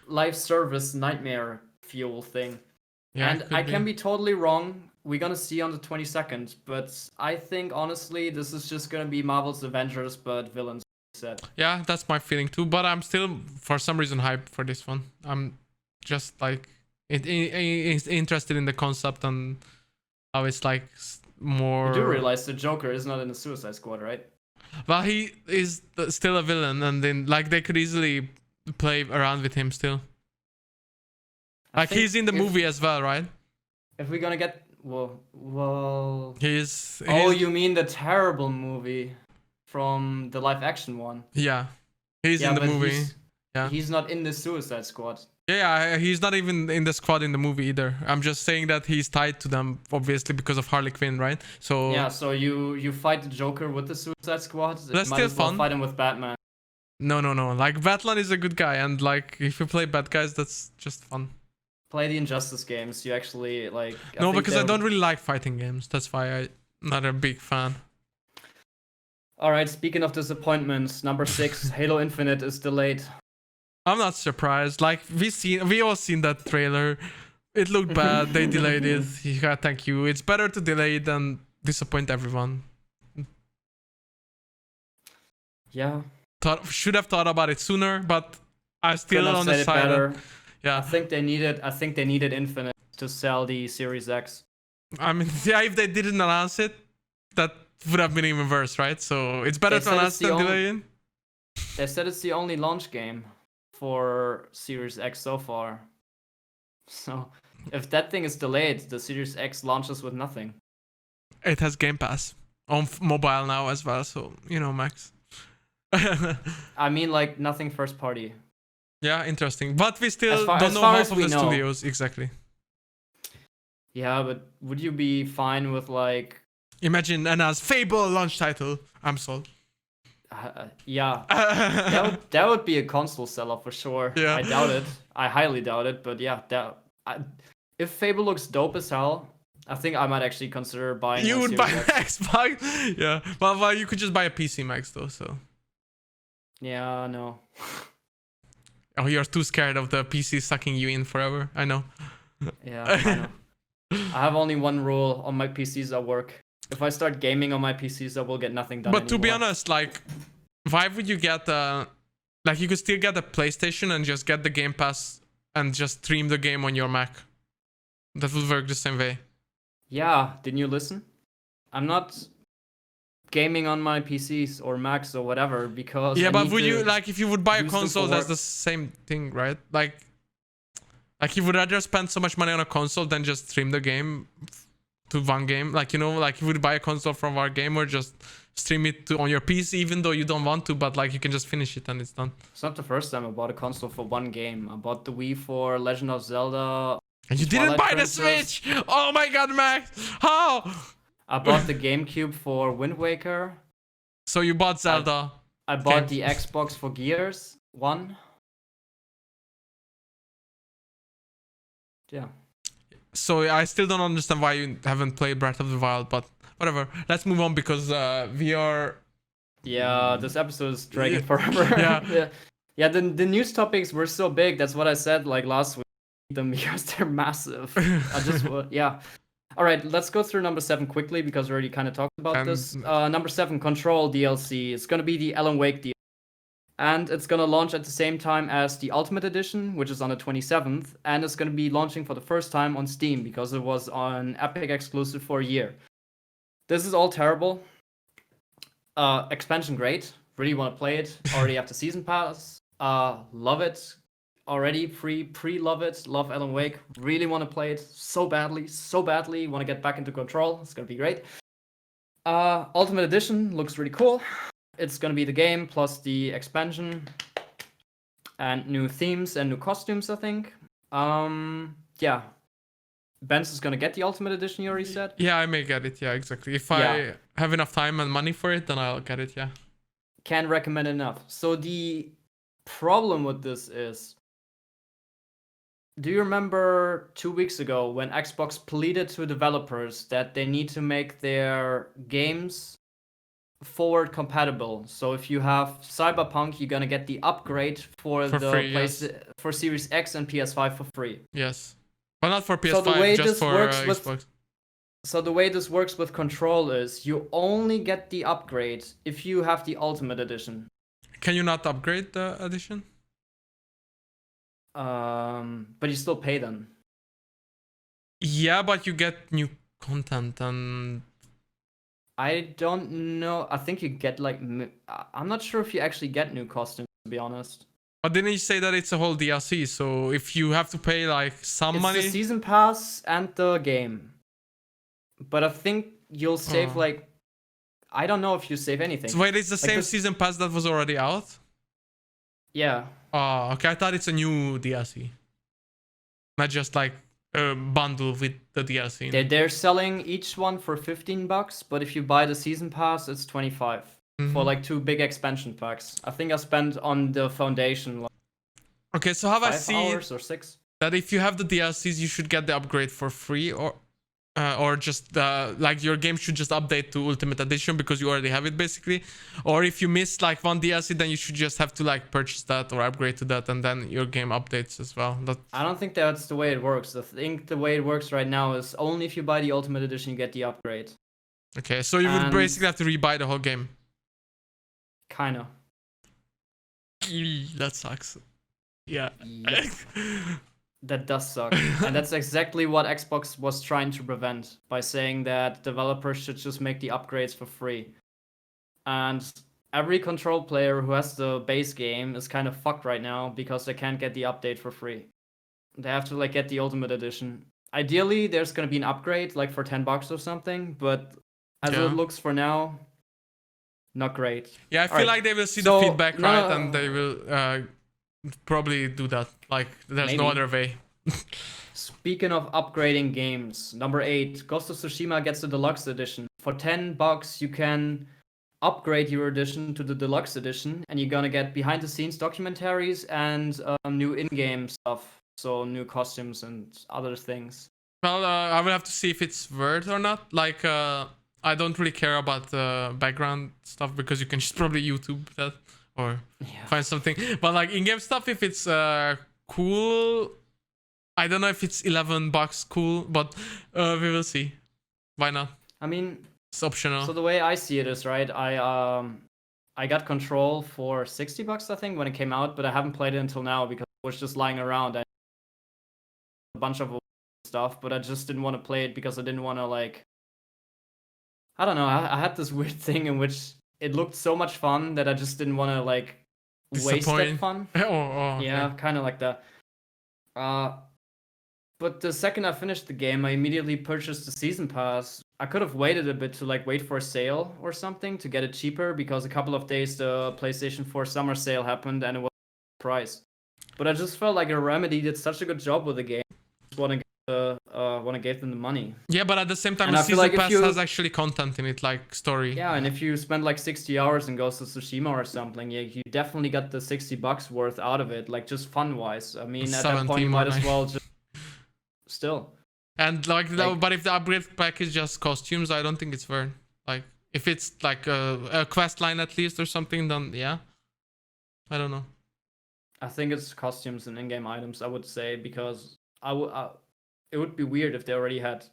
live service nightmare fuel thing. Yeah, and I can be totally wrong. We're gonna see on the 22nd, but I think honestly this is just gonna be Marvel's Avengers, but villains. Yeah, that's my feeling too, but I'm still for some reason hyped for this one. I'm just like interested in the concept and how it's like more... You do realize the Joker is not in the Suicide Squad, right? Well, he is still a villain, and then like they could easily play around with him still. Like he's in the movie as well, right? If we're gonna get well he's oh, you mean the terrible movie from the live action one? Yeah, he's in the movie. He's not in the Suicide Squad. Yeah, he's not even in the squad in the movie either. I'm just saying that he's tied to them, obviously, because of Harley Quinn, right? So yeah, so you fight the Joker with the Suicide Squad. That's still fun. Fight him with Batman. No. Like Batman is a good guy, and like if you play bad guys, that's just fun. Play the Injustice games. You actually like. Because I don't really like fighting games. That's why I'm not a big fan. All right. Speaking of disappointments, number 6, Halo Infinite is delayed. I'm not surprised. Like we all seen that trailer. It looked bad. They delayed it. Yeah, thank you. It's better to delay it than disappoint everyone. Yeah. Should have thought about it sooner, but I still on the side. Yeah. I think they needed Infinite to sell the Series X. I mean, yeah, if they didn't announce it, that would have been even worse, right? So it's better to announce than delay it. They said it's the only launch game for Series X so far. So if that thing is delayed, the Series X launches with nothing. It has Game Pass on mobile now as well, so you know, Max. I mean, like nothing first party. Yeah, interesting. But we still don't know half of the studios exactly. Yeah, but would you be fine with like... Imagine announce Fable launch title. I'm sold. Yeah. that would be a console seller for sure. Yeah. I doubt it. I highly doubt it. But yeah, if Fable looks dope as hell, I think I might actually consider buying. You would buy an Xbox? Yeah. Well, you could just buy a PC Max though, so... Yeah, no. Oh, you're too scared of the PC sucking you in forever. I know. Yeah, I know. I have only one rule on my PCs at work. If I start gaming on my PCs, I will get nothing done. But to be honest, like, why would you get like you could still get a PlayStation and just get the Game Pass and just stream the game on your Mac. That would work the same way. Yeah, didn't you listen? I'm not gaming on my PCs or Macs or whatever because yeah, but would you like if you would buy a console? That's the same thing, right? Like Like, you would rather spend so much money on a console than just stream the game to one game. Like, you know, like you would buy a console from our game or just stream it on your PC, even though you don't want to, but like you can just finish it and it's done. It's not the first time I bought a console for one game. I bought the Wii for Legend of Zelda. And you didn't buy the Switch! Oh my god, Max! How? I bought the GameCube for Wind Waker. So you bought Zelda. I bought the Xbox for Gears 1. Yeah. So I still don't understand why you haven't played Breath of the Wild, but whatever. Let's move on because we are... Yeah, this episode is dragging forever. Yeah. Yeah, the news topics were so big. That's what I said like last week. Them because they're massive. Yeah. All right, let's go through number 7 quickly because we already kind of talked about this. Number 7, Control DLC. It's gonna be the Alan Wake DLC, and it's gonna launch at the same time as the Ultimate Edition, which is on the 27th, and it's gonna be launching for the first time on Steam because it was on Epic exclusive for a year. This is all terrible. Expansion great. Really want to play it. Already have the season pass. Love it. Already pre-love it. Love Alan Wake. Really want to play it so badly. Want to get back into Control. It's gonna be great. Ultimate Edition looks really cool. It's gonna be the game plus the expansion and new themes and new costumes, I think. Yeah. Bence is gonna get the Ultimate Edition, you already said? Yeah, I may get it. Yeah, exactly. If I have enough time and money for it, then I'll get it. Yeah. Can't recommend enough. So the problem with this is, do you remember 2 weeks ago when Xbox pleaded to developers that they need to make their games forward compatible? So if you have Cyberpunk, you're gonna get the upgrade for for Series X and PS5 for free. Yes. Well, not for PS5, just for Xbox. So the way this works with Control is you only get the upgrade if you have the Ultimate Edition. Can you not upgrade the edition? But you still pay them. Yeah, but you get new content and... I don't know. I think you get like... I'm not sure if you actually get new costumes, to be honest. But didn't you say that it's a whole DLC? So if you have to pay like some money... It's the season pass and the game. But I think you'll save like... I don't know if you save anything. So wait, it's the same season pass that was already out? Yeah. Oh, okay. I thought it's a new DLC. Not just like a bundle with the DLC. They're selling each one for $15, but if you buy the season pass, it's $25 for like 2 big expansion packs. I think I spent on the Foundation like okay, so have I 5 seen hours or 6? That if you have the DLCs, you should get the upgrade for free, or just like your game should just update to Ultimate Edition because you already have it basically. Or if you miss like one DLC, then you should just have to like purchase that or upgrade to that, and then your game updates as well. I don't think that's the way it works. I think the way it works right now is only if you buy the Ultimate Edition you get the upgrade. Okay, so you would basically have to rebuy the whole game. Kinda. That sucks. Yeah. Yep. That does suck. And that's exactly what Xbox was trying to prevent by saying that developers should just make the upgrades for free. And every Control player who has the base game is kind of fucked right now because they can't get the update for free. They have to like get the Ultimate Edition. Ideally, there's gonna be an upgrade like for $10 or something, but as it looks for now, not great. Yeah, I feel like they will see the feedback, right? And they will probably do that. Like, there's no other way. Speaking of upgrading games, number 8, Ghost of Tsushima gets the Deluxe Edition. For $10, you can upgrade your edition to the Deluxe Edition, and you're gonna get behind-the-scenes documentaries and new in-game stuff. So new costumes and other things. Well, I will have to see if it's worth or not. Like, I don't really care about the background stuff because you can just probably YouTube that or find something. But like in-game stuff, if it's cool, I don't know if it's $11 cool, but we will see. Why not? I mean, it's optional. So the way I see it is, right, I got Control for $60 I think when it came out, but I haven't played it until now because it was just lying around. I had a bunch of stuff, but I just didn't want to play it because I didn't want to like, I don't know, I had this weird thing in which it looked so much fun that I just didn't want to like waste that fun. Yeah, kind of like that. But the second I finished the game, I immediately purchased the season pass. I could have waited a bit to like wait for a sale or something to get it cheaper because a couple of days the PlayStation 4 summer sale happened and it was price. But I just felt like Remedy did such a good job with the game. I just want to give them the money. Yeah, but at the same time, And the I feel season like if pass you- has actually content in it, like story. Yeah, and if you spend like 60 hours in Ghost of Tsushima or something, yeah, you definitely got the $60 worth out of it, like just fun-wise. I mean, at that point, you might as well just still. And like, but if the upgrade pack is just costumes, I don't think it's worth. Like, if it's like a quest line at least or something, then yeah. I don't know. I think it's costumes and in-game items, I would say, because it would be weird if they already had.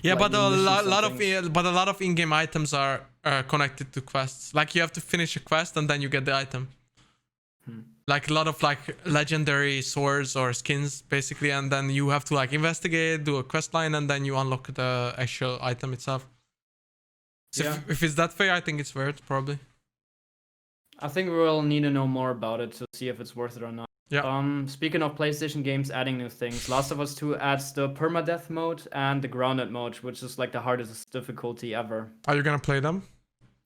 Yeah, like, but new missions and a lot of in-game items are connected to quests. Like you have to finish a quest and then you get the item. Like a lot of like legendary swords or skins basically, and then you have to like investigate, do a quest line, and then you unlock the actual item itself. So Yeah. if it's that way, I think it's worth probably. I think we'll need to know more about it to see if it's worth it or not. Yeah. Speaking of PlayStation games adding new things, Last of Us 2 adds the permadeath mode and the grounded mode, which is like the hardest difficulty ever. Are you gonna play them?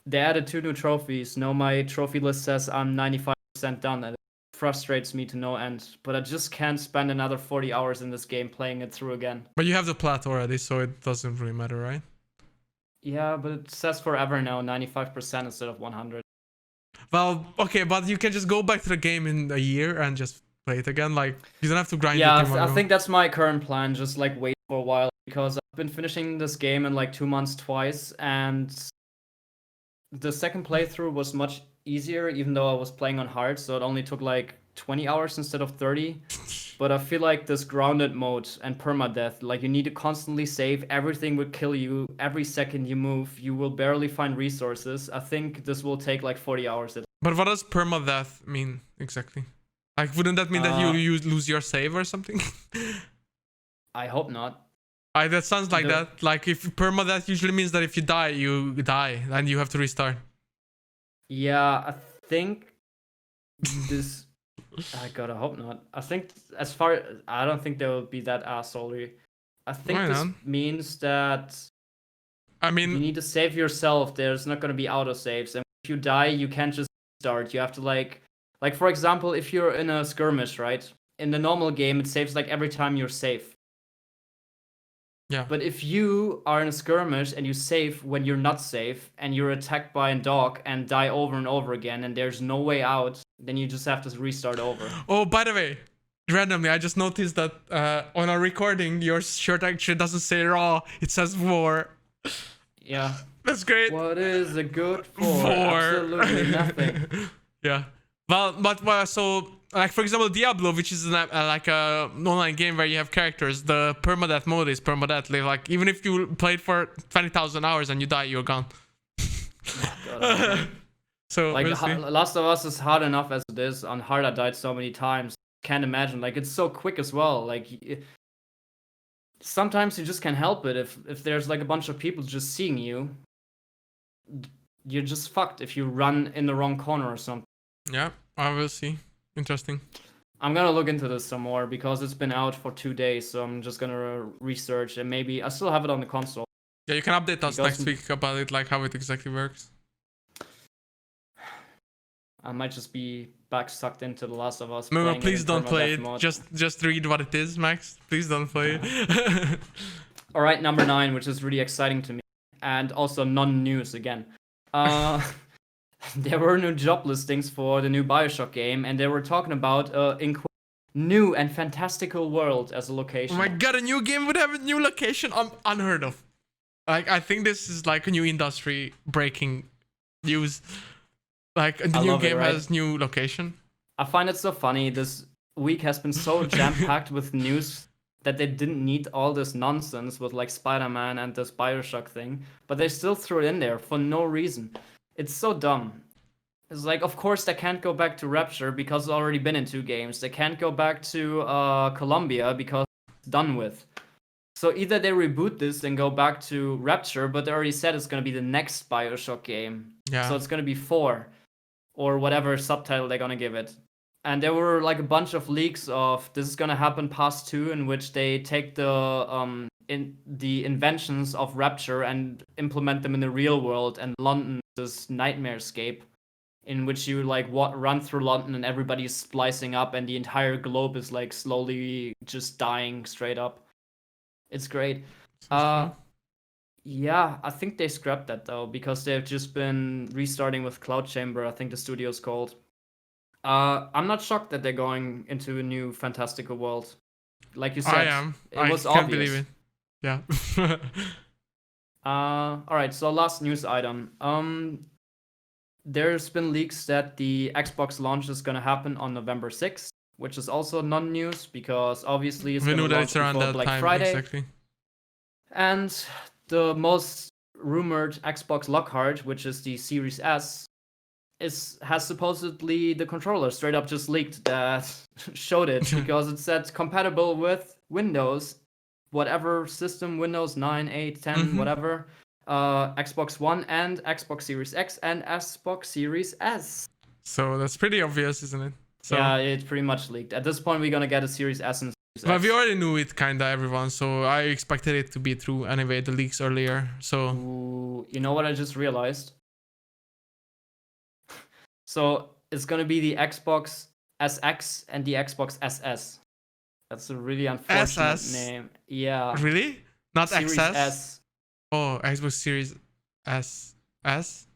They added 2 new trophies. Now my trophy list says I'm 95% done, and it frustrates me to no end. But I just can't spend another 40 hours in this game playing it through again. But you have the plat already, so it doesn't really matter, right? Yeah, but it says forever now, 95% instead of 100. Well, okay, but you can just go back to the game in a year and just play it again. Like, you don't have to grind Yeah, it. I think that's my current plan. Just like wait for a while because I've been finishing this game in like 2 months twice, and the second playthrough was much easier, even though I was playing on hard, so it only took like 20 hours instead of 30. But I feel like this grounded mode and permadeath, like you need to constantly save. Everything would kill you every second you move. You will barely find resources. I think this will take like 40 hours. But what does permadeath mean exactly? Like, wouldn't that mean that you lose your save or something? I hope not. That sounds like that. Like, if permadeath usually means that if you die, and you have to restart. Yeah, I think this. I gotta hope not. I think I don't think they will be that assholery. I think this means that. I mean, you need to save yourself. There's not gonna be auto saves, and if you die, you can't just start. You have to like for example, if you're in a skirmish, right? In the normal game, it saves like every time you're safe. Yeah. But if you are in a skirmish and you save when you're not safe and you're attacked by a dog and die over and over again and there's no way out, then you just have to restart over. Oh, by the way, randomly, I just noticed that on our recording, your shirt actually doesn't say raw, it says war. Yeah. That's great. What is it good for? Absolutely nothing. Yeah. Well, but so, like, for example, Diablo, which is like an online game where you have characters, the permadeath mode is permadeath. Like, even if you played for 20,000 hours and you die, you're gone. God, so, like, we'll Last of Us is hard enough as it is. On hard, I died so many times. Can't imagine. Like, it's so quick as well. Like, sometimes you just can't help it. If there's like a bunch of people just seeing you, you're just fucked if you run in the wrong corner or something. Yeah, I will see. Interesting. I'm gonna look into this some more because it's been out for 2 days, so I'm just gonna research and maybe I still have it on the console. Yeah, you can update us next week about it, like how it exactly works. I might just be back sucked into The Last of Us. No, please don't play it. Mode. Just read what it is, Max. Please don't play it. All right, number 9, which is really exciting to me, and also non-news again. There were new job listings for the new BioShock game, and they were talking about new and fantastical world as a location. Oh my god, a new game would have a new location? Unheard of. Like, I think this is like a new industry breaking news. Like, the new game has new location. I find it so funny. This week has been so jam-packed with news that they didn't need all this nonsense with like Spider-Man and this BioShock thing, but they still threw it in there for no reason. It's so dumb. It's like, of course, they can't go back to Rapture because it's already been in 2 games. They can't go back to Columbia because it's done with. So either they reboot this and go back to Rapture, but they already said it's going to be the next BioShock game. Yeah. So it's going to be 4 or whatever subtitle they're going to give it. And there were like a bunch of leaks of this is gonna happen past 2, in which they take the inventions of Rapture and implement them in the real world, and London this nightmarescape in which you like run through London and everybody's splicing up and the entire globe is like slowly just dying straight up. It's great. Yeah, I think they scrapped that though because they've just been restarting with Cloud Chamber. I think the studio's called. I'm not shocked that they're going into a new fantastical world. Like you said, I am. It was can't obvious. believe it. Yeah. All right. So last news item. There's been leaks that the Xbox launch is gonna happen on November 6th, which is also non-news because obviously it's We gonna knew that launch it's around before that Black time. Friday. Exactly. And the most rumored Xbox Lockhart, which is the Series S, has supposedly the controller straight up just leaked that showed it because it said compatible with Windows, whatever system, Windows 9, 8, 10, whatever, Xbox One and Xbox Series X and Xbox Series S. So that's pretty obvious, isn't it? So, yeah, it's pretty much leaked. At this point, we're gonna get a Series S and Series but X. we already knew it, kinda, everyone. So I expected it to be true anyway. The leaks earlier. So Ooh, you know what I just realized? So it's gonna be the Xbox SX and the Xbox SS. That's a really unfortunate SS? name. Yeah. Really? Not Series XS? S. Oh, Xbox Series S. S?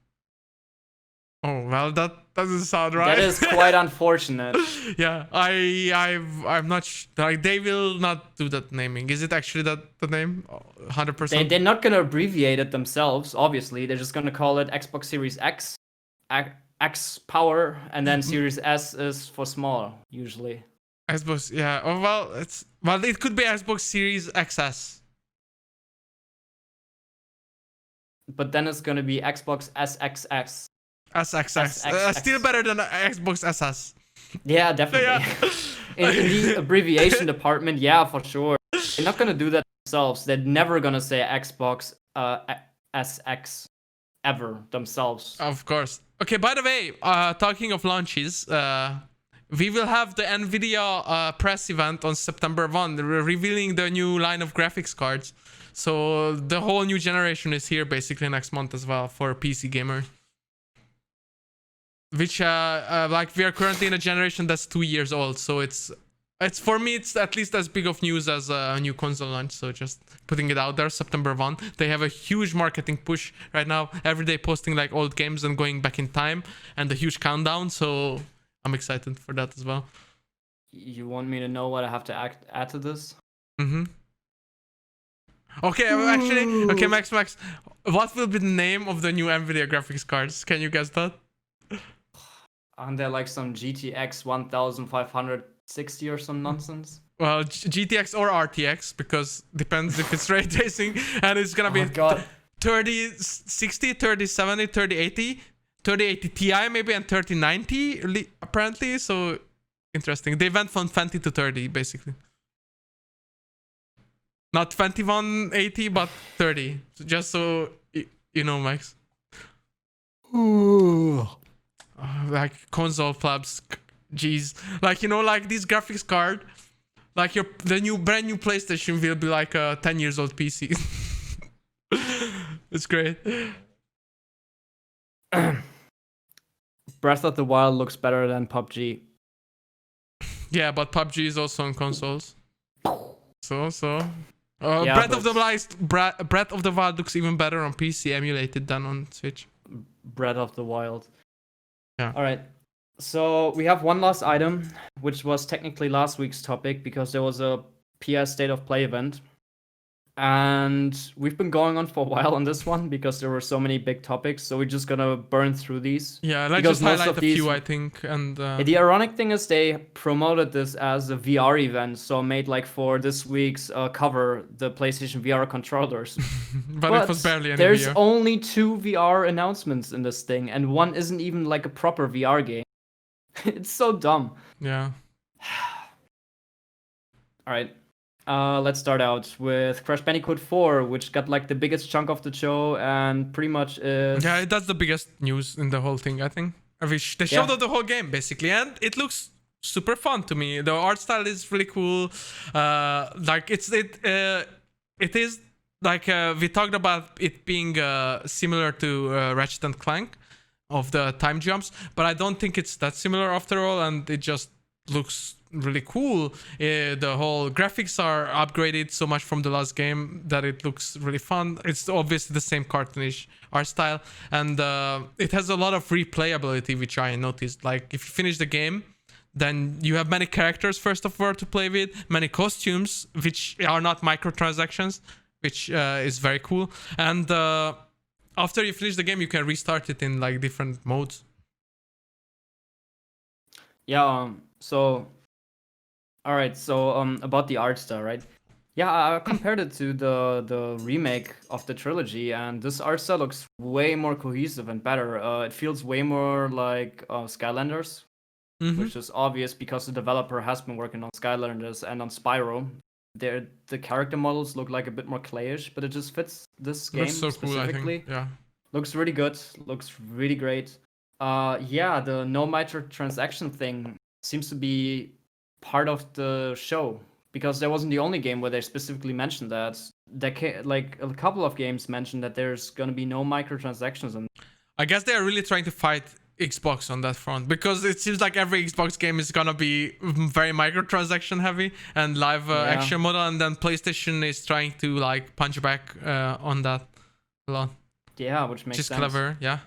Oh, well, that doesn't sound right. That is quite unfortunate. Yeah, I'm not like they will not do that naming. Is it actually the name? 100%. They're not gonna abbreviate it themselves. Obviously, they're just gonna call it Xbox Series X, X Power, and then Series S is for small usually. Xbox, yeah. Oh well, it could be Xbox Series XS. But then it's gonna be Xbox SXX. SXX. Still better than Xbox SS. Yeah, definitely. Yeah. in the abbreviation department, yeah, for sure. They're not gonna do that themselves. They're never gonna say Xbox SX ever themselves. Of course. Okay, by the way, talking of launches, we will have the Nvidia press event on September 1, revealing the new line of graphics cards. So the whole new generation is here basically next month as well for PC gamers. Which like we are currently in a generation that's 2 years old, so it's for me it's at least as big of news as a new console launch. So just putting it out there, September 1. They have a huge marketing push right now, every day posting like old games and going back in time, and a huge countdown. So I'm excited for that as well. You want me to know what I have to add to this? Okay, actually, okay, Max, what will be the name of the new Nvidia graphics cards? Can you guess that? Aren't there like some GTX 1560 or some nonsense? Well, GTX or RTX, because depends if it's ray tracing, and it's gonna be 3060, 3070, 3080, 3080 Ti maybe, and 3090 apparently. So interesting. They went from 20 to 30 basically. Not 2180, but 30. Just so you know, Max. Ooh. Like console flaps, jeez. Like, you know, like this graphics card, like the brand new PlayStation will be like a 10 years old PC. It's great. Breath of the Wild looks better than PUBG. Yeah, but PUBG is also on consoles. So. Yeah, Breath of the Wild looks even better on PC emulated than on Switch. Breath of the Wild. Yeah. All right. So we have one last item, which was technically last week's topic because there was a PS State of Play event. And we've been going on for a while on this one because there were so many big topics. So we're just gonna burn through these. Yeah, let's just highlight a few, I think. And the ironic thing is they promoted this as a VR event, so made like for this week's cover the PlayStation VR controllers. but it was barely any there's VR. only 2 VR announcements in this thing, and one isn't even like a proper VR game. It's so dumb. Yeah. All right. Let's start out with Crash Bandicoot 4, which got like the biggest chunk of the show and pretty much is... Yeah, that's the biggest news in the whole thing, I think. They showed out the whole game basically, and it looks super fun to me. The art style is really cool. Like it is like we talked about it being similar to Ratchet and Clank of the time jumps, but I don't think it's that similar after all, and it just looks really cool. The whole graphics are upgraded so much from the last game that it looks really fun. It's obviously the same cartoonish art style, and it has a lot of replayability, which I noticed. Like if you finish the game, then you have many characters first of all to play with, many costumes which are not microtransactions, which is very cool. And after you finish the game, you can restart it in like different modes. Yeah. So, all right. So, about the art style, right? Yeah, I compared it to the remake of the trilogy, and this art style looks way more cohesive and better. It feels way more like Skylanders, which is obvious because the developer has been working on Skylanders and on Spyro. The character models look like a bit more clayish, but it just fits this game Looks so specifically. cool, I think. Yeah. Looks really good. Looks really great. Yeah, the no microtransaction thing seems to be part of the show because there wasn't the only game where they specifically mentioned that. Like a couple of games mentioned that there's gonna be no microtransactions. And I guess they are really trying to fight Xbox on that front because it seems like every Xbox game is gonna be very microtransaction heavy and live action model, and then PlayStation is trying to like punch back on that a lot. Yeah, which makes sense. Clever, yeah.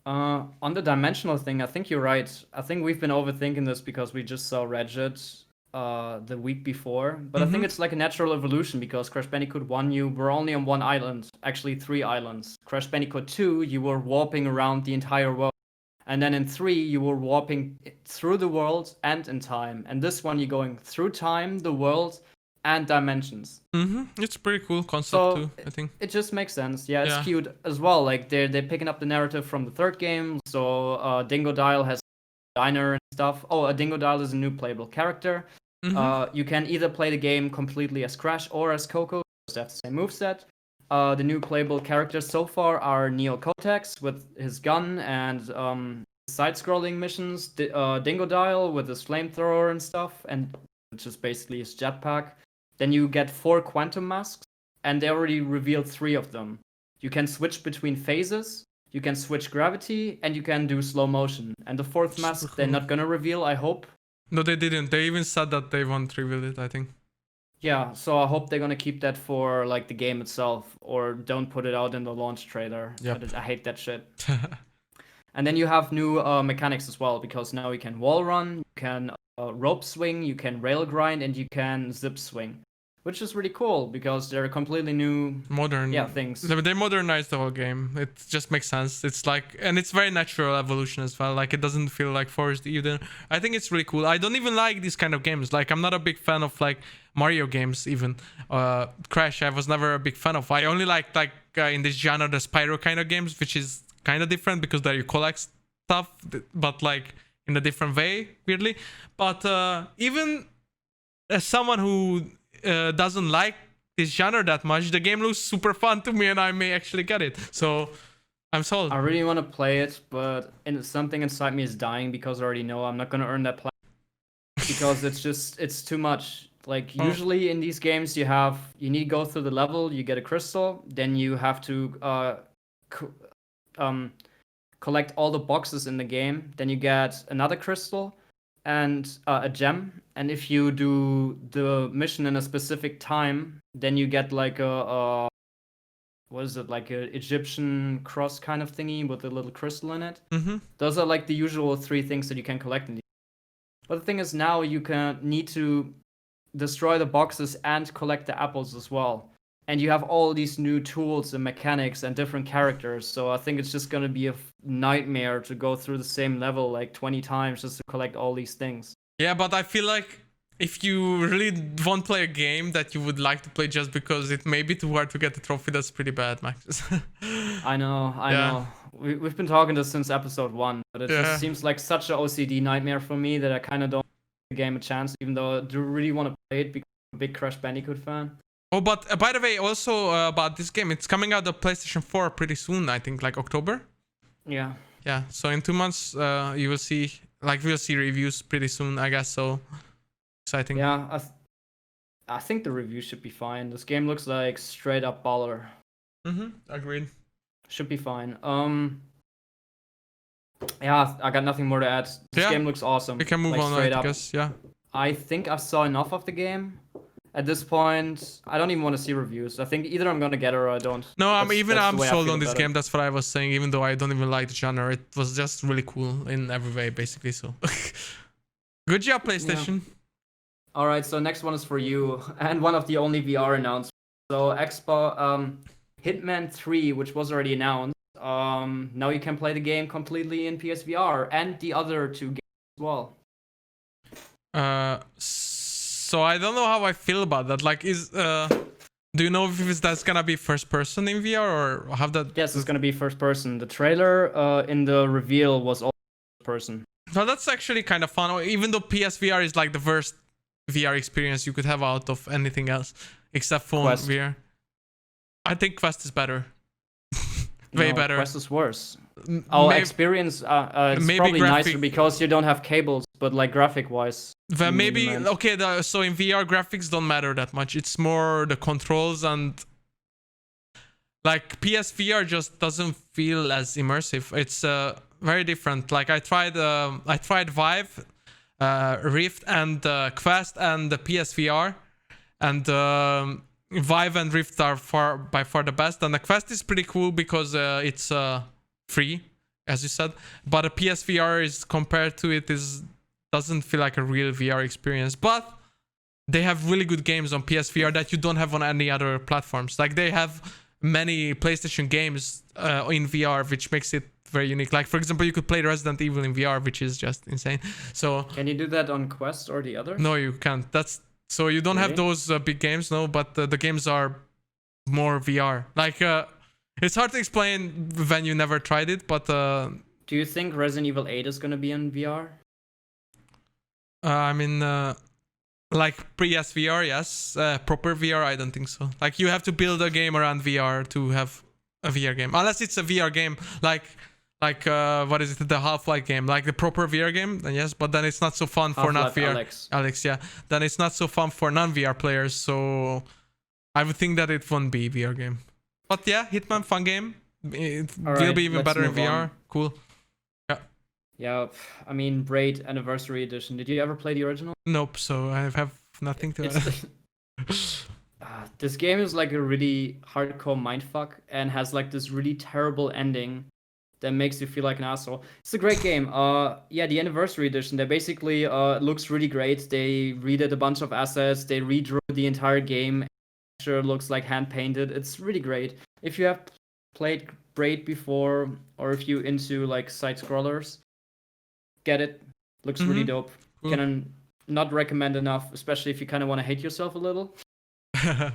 On the dimensional thing, I think you're right. I think we've been overthinking this because we just saw Ratchet the week before. But I think it's like a natural evolution because Crash Bandicoot 1, you were only on one island, actually 3 islands. Crash Bandicoot 2, you were warping around the entire world. And then in 3, you were warping through the world and in time. And this one, you're going through time, the world, and dimensions. It's a pretty cool concept too, I think. It just makes sense. Yeah, it's cute as well. Like they're picking up the narrative from the 3rd game. So Dingo Dial has a diner and stuff. Oh, a Dingo Dial is a new playable character. You can either play the game completely as Crash or as Coco. They have the same moveset. The new playable characters so far are Neo Cortex with his gun and side-scrolling missions. Dingo Dial with his flamethrower and stuff, and which is basically his jetpack. Then you get 4 quantum masks, and they already revealed 3 of them. You can switch between phases, you can switch gravity, and you can do slow motion. And the 4th mask they're not gonna reveal, I hope. No, they didn't. They even said that they won't reveal it, I think. Yeah, so I hope they're gonna keep that for like the game itself, or don't put it out in the launch trailer. Yep. I hate that shit. And then you have new mechanics as well, because now you can wall run, you can rope swing, you can rail grind, and you can zip swing, which is really cool because they're completely new modern things. They modernized the whole game. It just makes sense. It's like, and it's very natural evolution as well. Like it doesn't feel like forced either. I think it's really cool. I don't even like these kind of games. Like I'm not a big fan of like Mario games even. Crash I was never a big fan of. I only like in this genre the Spyro kind of games, which is kind of different because there you collect stuff, but like in a different way, weirdly. But even as someone who doesn't like this genre that much, the game looks super fun to me and I may actually get it. So I'm sold. I really want to play it, but something inside me is dying because I already know I'm not going to earn that platinum because it's too much. Like usually in these games you need to go through the level, you get a crystal, then you have to collect all the boxes in the game, then you get another crystal and a gem, and if you do the mission in a specific time, then you get like a what is it, like a Egyptian cross kind of thingy with a little crystal in it. Those are like the usual 3 things that you can collect in these. But the thing is, now you need to destroy the boxes and collect the apples as well. And you have all these new tools and mechanics and different characters. So I think it's just going to be a nightmare to go through the same level like 20 times just to collect all these things. Yeah, but I feel like if you really won't play a game that you would like to play just because it may be too hard to get the trophy, that's pretty bad, Max. I know. We've been talking this since episode 1, but it just seems like such an OCD nightmare for me that I kind of don't give the game a chance, even though I do really want to play it because I'm a big Crash Bandicoot fan. Oh, but by the way, also about this game, it's coming out on PlayStation 4 pretty soon, I think, like October. Yeah. Yeah, so in 2 months, you will see like we'll see reviews pretty soon, I guess. So exciting. Yeah, I think the review should be fine. This game looks like straight up baller. Agreed. Should be fine. Yeah, I got nothing more to add. This game looks awesome. We can move like, on, straight I up. guess. Yeah. I think I saw enough of the game. At this point, I don't even want to see reviews. I think either I'm gonna get it or I don't. No, I'm sold on this about game. That's what I was saying. Even though I don't even like the genre, it was just really cool in every way, basically. So, good job, PlayStation. Yeah. All right, so next one is for you, and one of the only VR announcements. So, Hitman 3, which was already announced. Now you can play the game completely in PSVR and the other two games as well. So I don't know how I feel about that. Like, do you know if that's gonna be first person in VR or have that? Yes, it's gonna be first person. The trailer in the reveal was all first person. Well, that's actually kind of fun. Even though PSVR is like the worst VR experience you could have out of anything else except phone Quest. VR. I think Quest is better. Way better. Quest is worse. Experience it's probably nicer because you don't have cables, but like graphic wise. So in VR graphics don't matter that much. It's more the controls, and like PSVR just doesn't feel as immersive. It's very different. Like I tried Vive, Rift, and Quest, and the PSVR, and Vive and Rift are by far the best. And the Quest is pretty cool because it's free, as you said. But the PSVR is compared to it doesn't feel like a real VR experience. But they have really good games on PSVR that you don't have on any other platforms. Like they have many PlayStation games in VR, which makes it very unique. Like for example, you could play Resident Evil in VR, which is just insane. So can you do that on Quest or the other? No, you can't. So you don't have those big games, no, but the games are more VR. Like, it's hard to explain when you never tried it, but... Do you think Resident Evil 8 is gonna be in VR? I mean, like PSVR, yes. Proper VR, I don't think so. Like, you have to build a game around VR to have a VR game. Unless it's a VR game, like what is it, the Half-Life game, like the proper VR game, then yes, but then it's not so fun for not VR. Alex, yeah. Then it's not so fun for non-VR players, so I would think that it won't be a VR game. But yeah, Hitman, fun game. It will be even better in VR. On. Cool. Yeah. Yeah, I mean, Braid Anniversary Edition. Did you ever play the original? Nope, so I have nothing to add. This game is like a really hardcore mindfuck and has like this really terrible ending that makes you feel like an asshole. It's a great game. Yeah, the Anniversary Edition, they basically looks really great. They redid a bunch of assets. They redrew the entire game. Sure, looks like hand painted. It's really great. If you have played Braid before, or if you into like side scrollers, get it. Looks really dope. Cool. Can not recommend enough, especially if you kind of want to hate yourself a little. Yeah.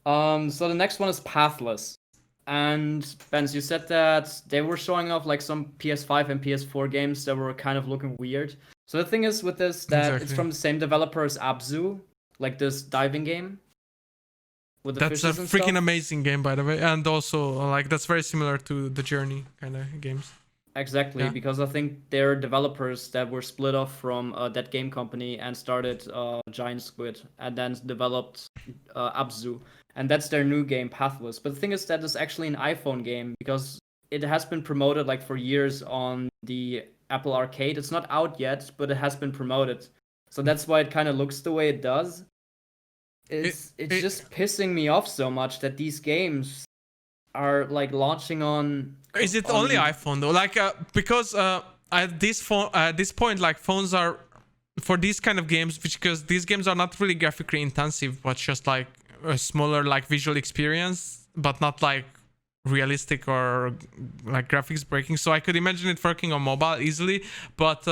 So the next one is Pathless. And Bence, you said that they were showing off like some PS5 and PS4 games that were kind of looking weird. So the thing is with this that It's from the same developer as Abzu, like this diving game. With the that's a freaking amazing game, by the way, and also like that's very similar to the Journey kind of games. Exactly, yeah. Because I think they're developers that were split off from that game company and started Giant Squid and then developed Abzu. And that's their new game, Pathless. But the thing is that it's actually an iPhone game because it has been promoted like for years on the Apple Arcade. It's not out yet, but it has been promoted. So that's why it kind of looks the way it does. It's just pissing me off so much that these games are like launching on... Is it only iPhone though? Like because at this point, like phones are for these kind of games, because these games are not really graphically intensive, but just like a smaller like visual experience, but not like realistic or like graphics breaking. So I could imagine it working on mobile easily, but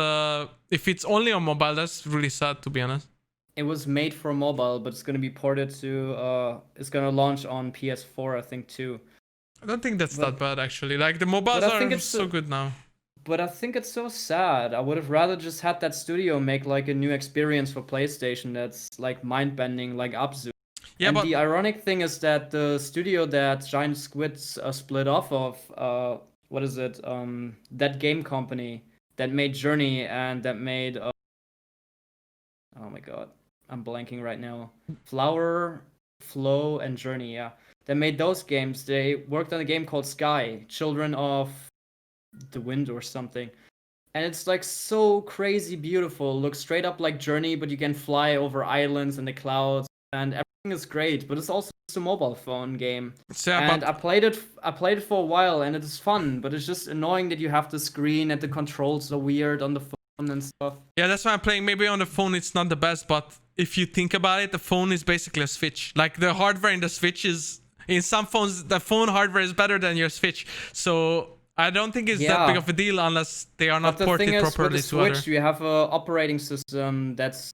if it's only on mobile, that's really sad, to be honest. It was made for mobile, but it's going to be ported to it's going to launch on PS4, I think, too. I don't think that's that bad, actually. Like the mobiles are so good now. But I think it's so sad. I would have rather just had that studio make like a new experience for PlayStation that's like mind-bending, like Abzu. Yeah, and the ironic thing is that the studio that Giant Squid split off of what is it? That game company that made Journey and that made oh my god, I'm blanking right now. Flower, Flow, and Journey. Yeah, they made those games. They worked on a game called Sky, Children of the Wind or something. And it's like so crazy beautiful. Looks straight up like Journey, but you can fly over islands and the clouds, and everything is great. But it's also just a mobile phone game. So, yeah, And but I played it for a while, and it is fun. But it's just annoying that you have the screen and the controls are weird on the phone and stuff. yeah, that's why I'm playing. Maybe on the phone it's not the best, but if you think about it, the phone is basically a Switch. Like the hardware in the Switch is in some phones, the phone hardware is better than your Switch. So I don't think it's that big of a deal unless they are not ported properly with the to other. Switch, you have a operating system that's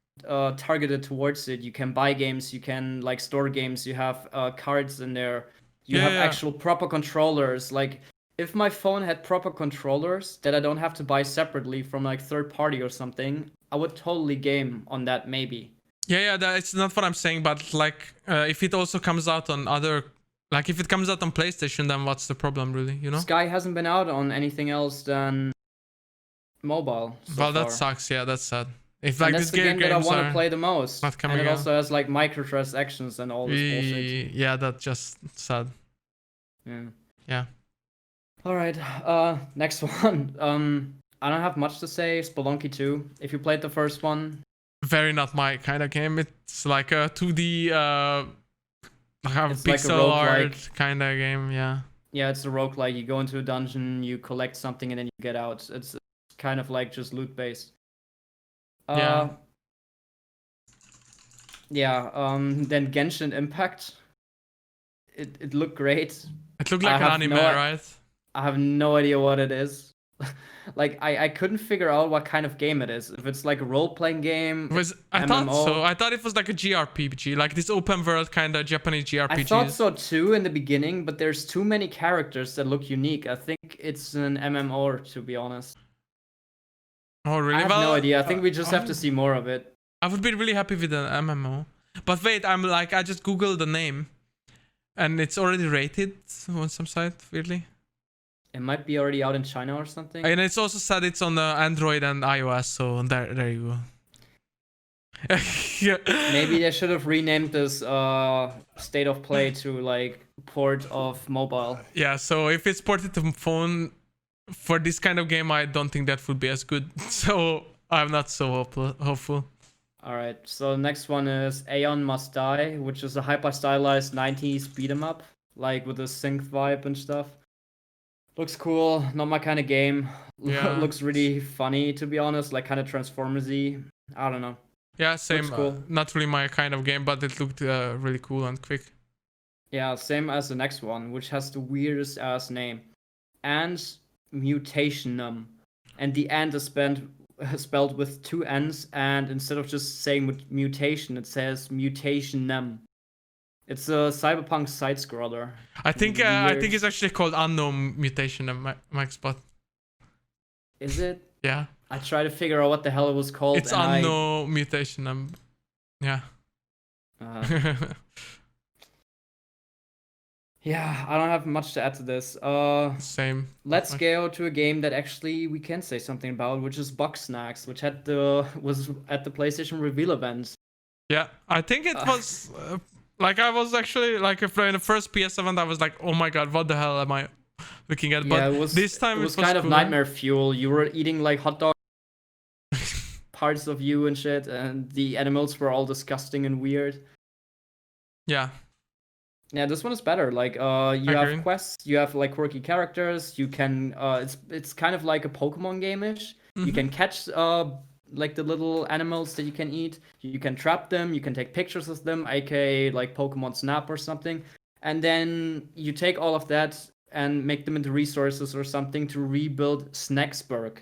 targeted towards it. You can buy games, you can like store games. You have cards in there. You have actual proper controllers. Like if my phone had proper controllers that I don't have to buy separately from like third party or something, I would totally game on that maybe. Yeah, that's not what I'm saying. But like, if it also comes out on other. Like, if it comes out on PlayStation, then what's the problem, really, you know? Sky hasn't been out on anything else than mobile so well, that far. sucks. Yeah, that's sad. If like that's this the game that I games want are to play the most. not coming And it out. also has like microtransactions and all this bullshit. Yeah, that's just sad. Yeah. All right. Next one. I don't have much to say. Spelunky 2. If you played the first one, Very not my kind of game. It's like a 2D It's like a pixel art roguelike. kind of game. Yeah. yeah, it's a roguelike. You go into a dungeon, you collect something, and then you get out. It's kind of like just loot based. Yeah. Yeah. Then Genshin Impact. It looked great. It looked like an anime, right? I have no idea what it is. Like I couldn't figure out what kind of game it is. If it's like a role-playing game, I thought MMO. so. I thought it was like a JRPG, like this open world kind of Japanese JRPG. I thought so too in the beginning, but there's too many characters that look unique. I think it's an MMO, to be honest. Oh, really? I have no idea. I think we just have to see more of it. I would be really happy with an MMO. But wait, I just googled the name, and it's already rated on some site, weirdly. It might be already out in China or something. And it's also said it's on Android and iOS, so there you go. Yeah. Maybe they should have renamed this State of Play to like port of mobile. Yeah, so if it's ported to phone for this kind of game, I don't think that would be as good. So I'm not so hopeful. All right, so the next one is Aeon Must Die, which is a hyper stylized 90s beat 'em up, like with a synth vibe and stuff. Looks cool, not my kind of game. Yeah. Looks really funny, to be honest, like kind of Transformers-y. I don't know. Yeah, same. Cool. Not really my kind of game, but it looked really cool and quick. Yeah, same as the next one, which has the weirdest ass name. And Mutationum. And the and is spelled with two N's, and instead of just saying mutation, it says Mutationum. It's a cyberpunk side-scroller. I think it's actually called Unknown Mutation, Max, but... Is it? Yeah. I tried to figure out what the hell it was called. It's Unknown Mutation, yeah. Yeah, I don't have much to add to this. Same. Let's go to a game that actually we can say something about, which is Bugsnax, which was at the PlayStation reveal event. Yeah, I think it was... like, I was actually, like, if in the first PS event, I was like, oh my god, what the hell am I looking at? Yeah, but this time it was kind of nightmare fuel. You were eating, like, hot dog parts of you and shit, and the animals were all disgusting and weird. Yeah. Yeah, this one is better. Like, you have quests, you have, like, quirky characters, you can, it's kind of like a Pokemon game-ish. Mm-hmm. You can catch, like the little animals that you can eat. You can trap them, you can take pictures of them, aka like Pokemon Snap or something. And then you take all of that and make them into resources or something to rebuild Snacksburg.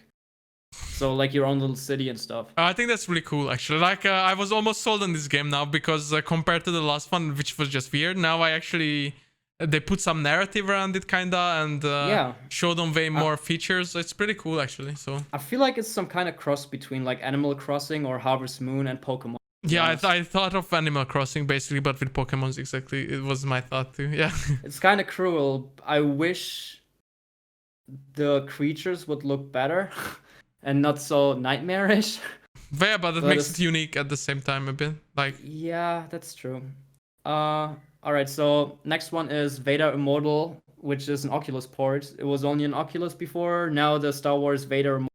So like your own little city and stuff. I think that's really cool, actually. Like, I was almost sold on this game now because compared to the last one, which was just weird, now I actually... They put some narrative around it, kinda, and show them way more features. It's pretty cool, actually. So I feel like it's some kind of cross between like Animal Crossing or Harvest Moon and Pokemon. Yeah, I thought of Animal Crossing basically, but with Pokemon exactly. It was my thought too. Yeah. It's kind of cruel. I wish the creatures would look better and not so nightmarish. Yeah, but it But makes it it's, unique at the same time a bit. Like, yeah, that's true. All right. So next one is Vader Immortal, which is an Oculus port. It was only an Oculus before. Now the Star Wars Vader Immortal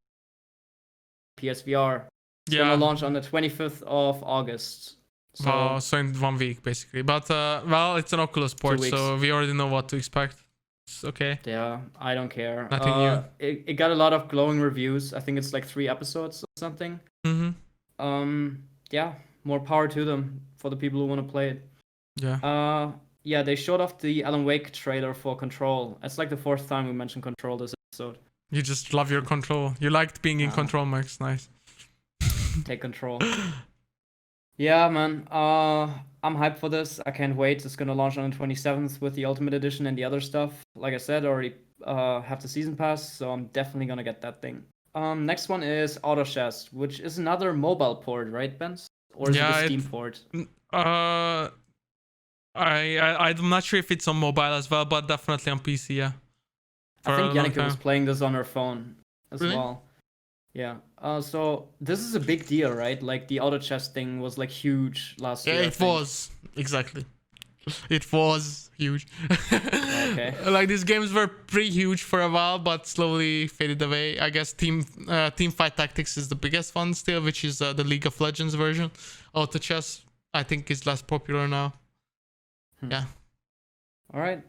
PSVR. It's gonna yeah. launch on the 25th of August. So So in 1 week basically. But well, it's an Oculus port, weeks. so we already know what to expect. It's okay. yeah, I don't care. Nothing new. It got a lot of glowing reviews. I think it's like 3 episodes or something. Mm-hmm. Yeah, more power to them for the people who want to play it. Yeah. Yeah, they showed off the Alan Wake trailer for Control. It's like the 4th time we mentioned Control this episode. You just love your control. You liked being in Ah. control, Max. Nice. Take control. Yeah, man. I'm hyped for this. I can't wait. It's gonna launch on the 27th with the Ultimate Edition and the other stuff. Like I said, I already have the season pass, so I'm definitely gonna get that thing. Next one is Auto Chest, which is another mobile port, right, Bence? Or is it a Steam port? I'm not sure if it's on mobile as well, but definitely on PC. Yeah. I think For a long Yannicka was time. playing this on her phone as Really? well. Yeah. So this is a big deal, right? Like the auto chess thing was like huge last year. Yeah, I it think. was exactly. It was huge. Okay. Like these games were pretty huge for a while, but slowly faded away. I guess Team Fight Tactics is the biggest one still, which is the League of Legends version. Auto chess, I think, is less popular now. Yeah. All right.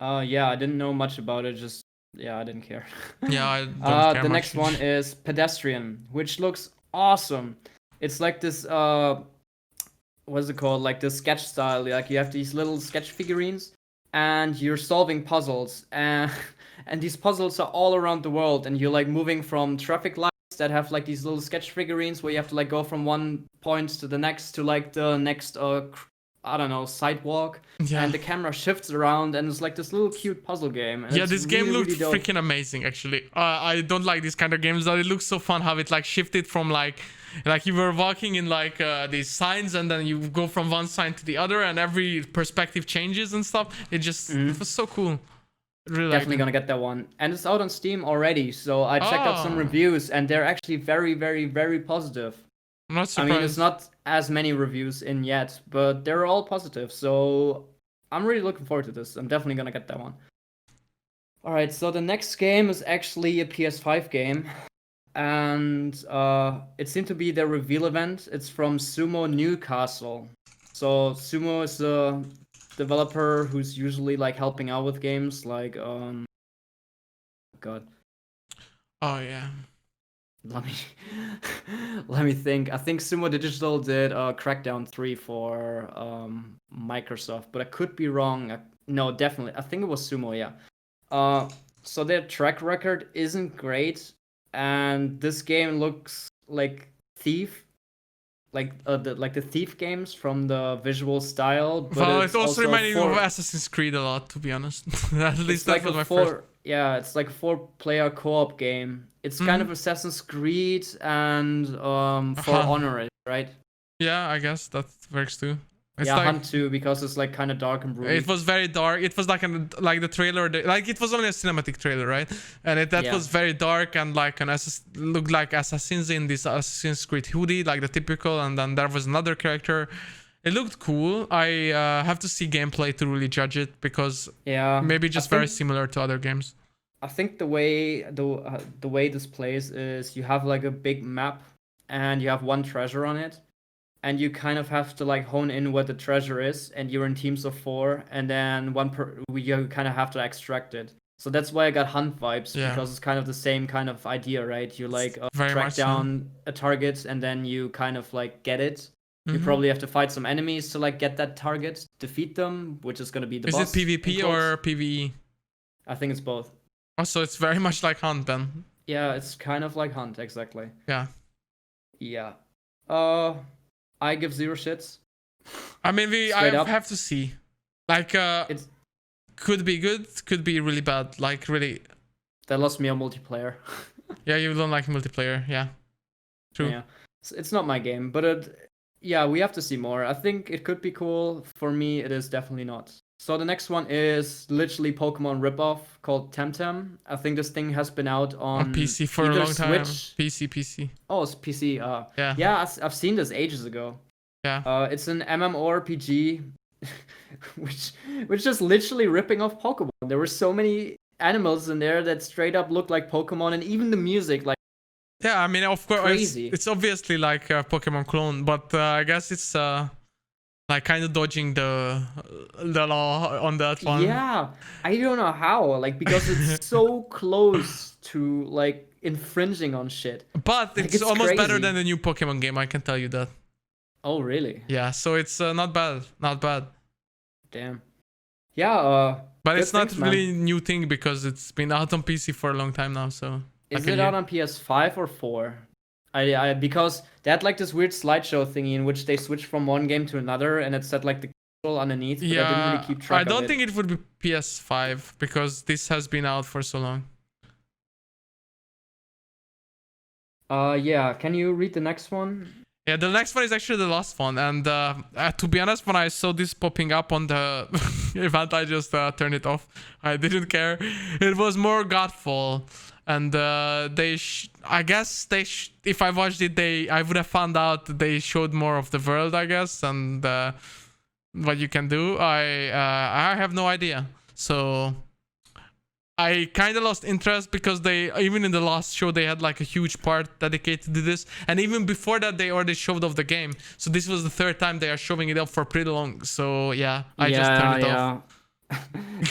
Yeah, I didn't know much about it. Just I didn't care. Yeah, I don't care The much. next one is Pedestrian, which looks awesome. It's like this what is it called? Like this sketch style. Like you have these little sketch figurines, and you're solving puzzles, and and these puzzles are all around the world, and you're like moving from traffic lights that have like these little sketch figurines where you have to like go from one point to the next to like the next I don't know, sidewalk, Yeah. and the camera shifts around, and it's like this little cute puzzle game. And Yeah, it's this game really, looked really dope. freaking amazing. Actually, I don't like these kind of games, but it looks so fun how it like shifted from like you were walking in like these signs, and then you go from one sign to the other, and every perspective changes and stuff. It just it was so cool. Really Definitely gonna get that one, and it's out on Steam already. So I checked out some Oh. reviews, and they're actually very, very, very positive. I'm not I surprised. mean, it's not as many reviews in yet, but they're all positive. So I'm really looking forward to this. I'm definitely gonna get that one. All right, so the next game is actually a PS5 game, and it seemed to be their reveal event. It's from Sumo Newcastle. So Sumo is a developer who's usually like helping out with games like God. Oh yeah. Let me let me think. I think Sumo Digital did Crackdown 3 for Microsoft, but I could be wrong. No, definitely. I think it was Sumo, yeah. So their track record isn't great, and this game looks like Thief, like the Thief games from the visual style. But Well, it's it also reminded me four- of Assassin's Creed a lot, to be honest. At least it's that like was a my four, first. yeah, it's like a 4-player co-op game. It's kind of Assassin's Creed and For Honor, right? Yeah, I guess that works too. It's Yeah, like, Hunt too, because it's like kind of dark and broody. it was very dark. It was like like the trailer, like it was only a cinematic trailer, right? And that Yeah. was very dark and like looked like assassins in this Assassin's Creed hoodie, like the typical. And then there was another character. It looked cool. I have to see gameplay to really judge it because Yeah, maybe just very similar to other games. I think the way this plays is you have like a big map and you have one treasure on it, and you kind of have to like hone in what the treasure is, and you're in teams of 4, and then you kind of have to extract it. So that's why I got Hunt vibes, Yeah. because it's kind of the same kind of idea, right? You like Very track much so. down a target, and then you kind of like get it. You Mhm. probably have to fight some enemies to like get that target, defeat them, which is gonna be the Is boss. it PvP in or quotes. PvE? I think it's both. Also, it's very much like Hunt then. Yeah, it's kind of like Hunt, exactly. Yeah. Yeah. I give 0 shits. I mean, Straight up. have to see. Like, It's could be good, could be really bad. Like, really. That lost me on multiplayer. Yeah, you don't like multiplayer. Yeah. True. Yeah. It's not my game, but yeah, we have to see more. I think it could be cool. For me, it is definitely not. So the next one is literally Pokemon ripoff called Temtem. I think this thing has been out On on PC for a either long time. Switch. PC. Oh, it's PC. Yeah. Yeah, I've seen this ages ago. Yeah. It's an MMORPG, which is literally ripping off Pokemon. There were so many animals in there that straight up looked like Pokemon, and even the music, like. Yeah, I mean, of course, Crazy. it's obviously like a Pokemon clone, but I guess it's like kind of dodging the law on that one. Yeah, I don't know how, like, because it's so close to like infringing on shit. But Like, it's almost better crazy. than the new Pokemon game, I can tell you that. Oh, really? Yeah, so it's not bad, not bad. Damn. Yeah. But good it's not things, really a man. new thing because it's been out on PC for a long time now. So Is like a it year. out on PS5 or 4? I because they had like this weird slideshow thingy in which they switched from one game to another, and it said like the console underneath. But I didn't really keep track I don't of think it would be PS5 because this has been out for so long. Yeah. Can you read the next one? Yeah, the next one is actually the last one, and to be honest, when I saw this popping up on the event, I just turned it off. I didn't care. It was more Godfall, and I guess if I watched it, I would have found out they showed more of the world, I guess, and what you can do. I have no idea. So I kind of lost interest because even in the last show they had like a huge part dedicated to this, and even before that they already showed off the game. So this was the third time they are showing it off for pretty long. So yeah, I just turned it off.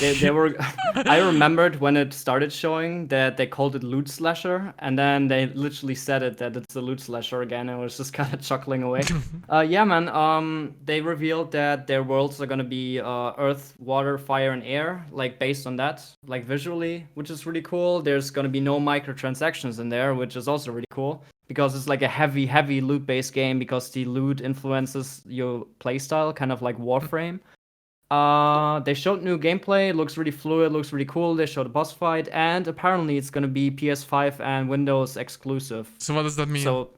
they were. I remembered when it started showing that they called it loot slasher, and then they literally said it that it's a loot slasher again. And I was just kind of chuckling away. Yeah, man. They revealed that their worlds are gonna be earth, water, fire, and air, like based on that, like visually, which is really cool. There's gonna be no microtransactions in there, which is also really cool because it's like a heavy loot-based game because the loot influences your playstyle, kind of like Warframe. They showed new gameplay. It looks really fluid, looks really cool. They showed a boss fight, and apparently it's gonna be PS5 and Windows exclusive. So what does that mean? So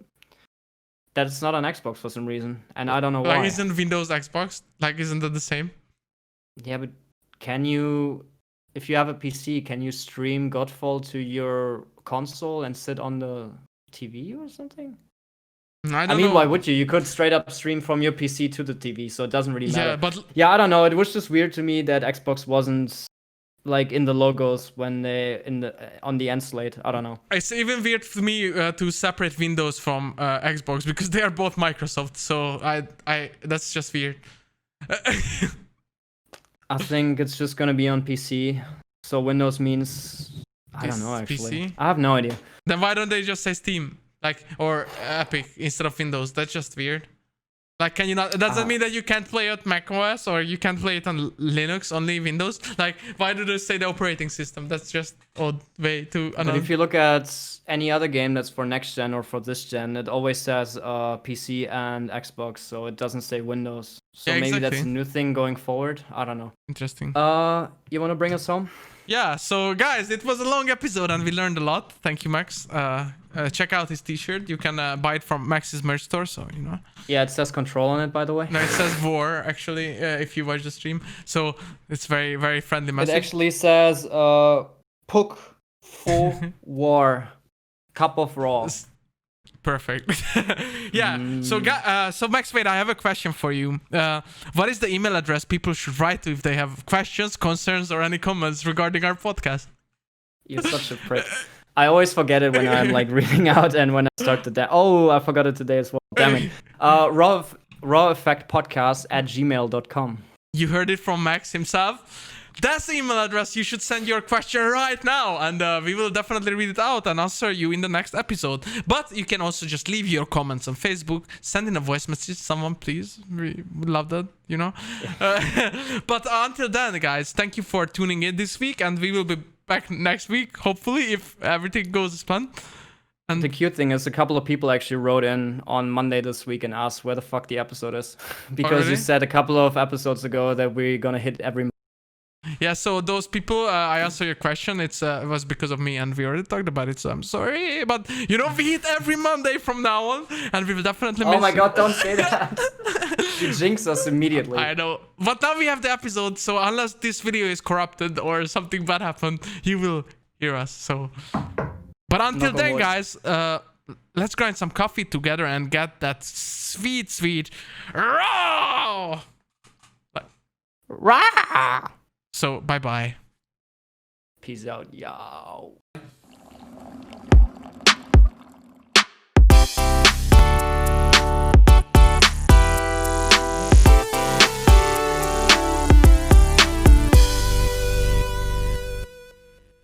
that it's not on Xbox for some reason, and I don't know why. Like, isn't Windows Xbox? Like, isn't that the same? Yeah, but can you, if you have a PC, can you stream Godfall to your console and sit on the TV or something? I mean, know. why would you? You could straight up stream from your PC to the TV, so it doesn't really matter. Yeah, but yeah, I don't know. It was just weird to me that Xbox wasn't like in the logos when they on the end slate. I don't know. It's even weird for me to separate Windows from Xbox because they are both Microsoft. So I that's just weird. I think it's just gonna be on PC. So Windows means I don't know actually. PC? I have no idea. Then why don't they just say Steam? Like, or Epic instead of Windows? That's just weird. Like, can you not? Does that mean that you can't play it Mac OS or you can't play it on Linux, only Windows? Like, why do they say the operating system? That's just odd way to. But if you look at any other game that's for next gen or for this gen, it always says PC and Xbox, so it doesn't say Windows. So Yeah, maybe that's exactly. a new thing going forward. I don't know. Interesting. You want to bring us home? Yeah, so guys, it was a long episode and we learned a lot. Thank you, Max. Check out his t-shirt. You can buy it from Max's merch store, so you know. Yeah, it says control on it, by the way. No, it says war, actually, if you watch the stream. So it's very, very friendly message. It actually says Puk Fo War Cup of Raw. Perfect. Yeah. So Max, wait, I have a question for you. What is the email address people should write to if they have questions, concerns, or any comments regarding our podcast? You're such a prick. I always forget it when I'm like reading out and when I start the I forgot it today as well. Damn it. raweffectpodcast at gmail.com. You heard it from Max himself. That's the email address you should send your question right now, and we will definitely read it out and answer you in the next episode. But you can also just leave your comments on Facebook, send in a voice message to someone, please. We would love that, you know. But until then, guys, thank you for tuning in this week, and we will be back next week, hopefully, if everything goes as planned. And the cute thing is a couple of people actually wrote in on Monday this week and asked where the fuck the episode is. Because really? you said a couple of episodes ago that we're gonna hit every month. Yeah, so those people, I answer your question. It was because of me, and we already talked about it, so I'm sorry. But, you know, we hit every Monday from now on, and we will definitely miss Oh my god, don't say that. She jinxed us immediately. I know. But now we have the episode, so unless this video is corrupted or something bad happened, you will hear us. So, but until then, guys, let's grind some coffee together and get that sweet raw. Rah! So, bye-bye. Peace out, y'all.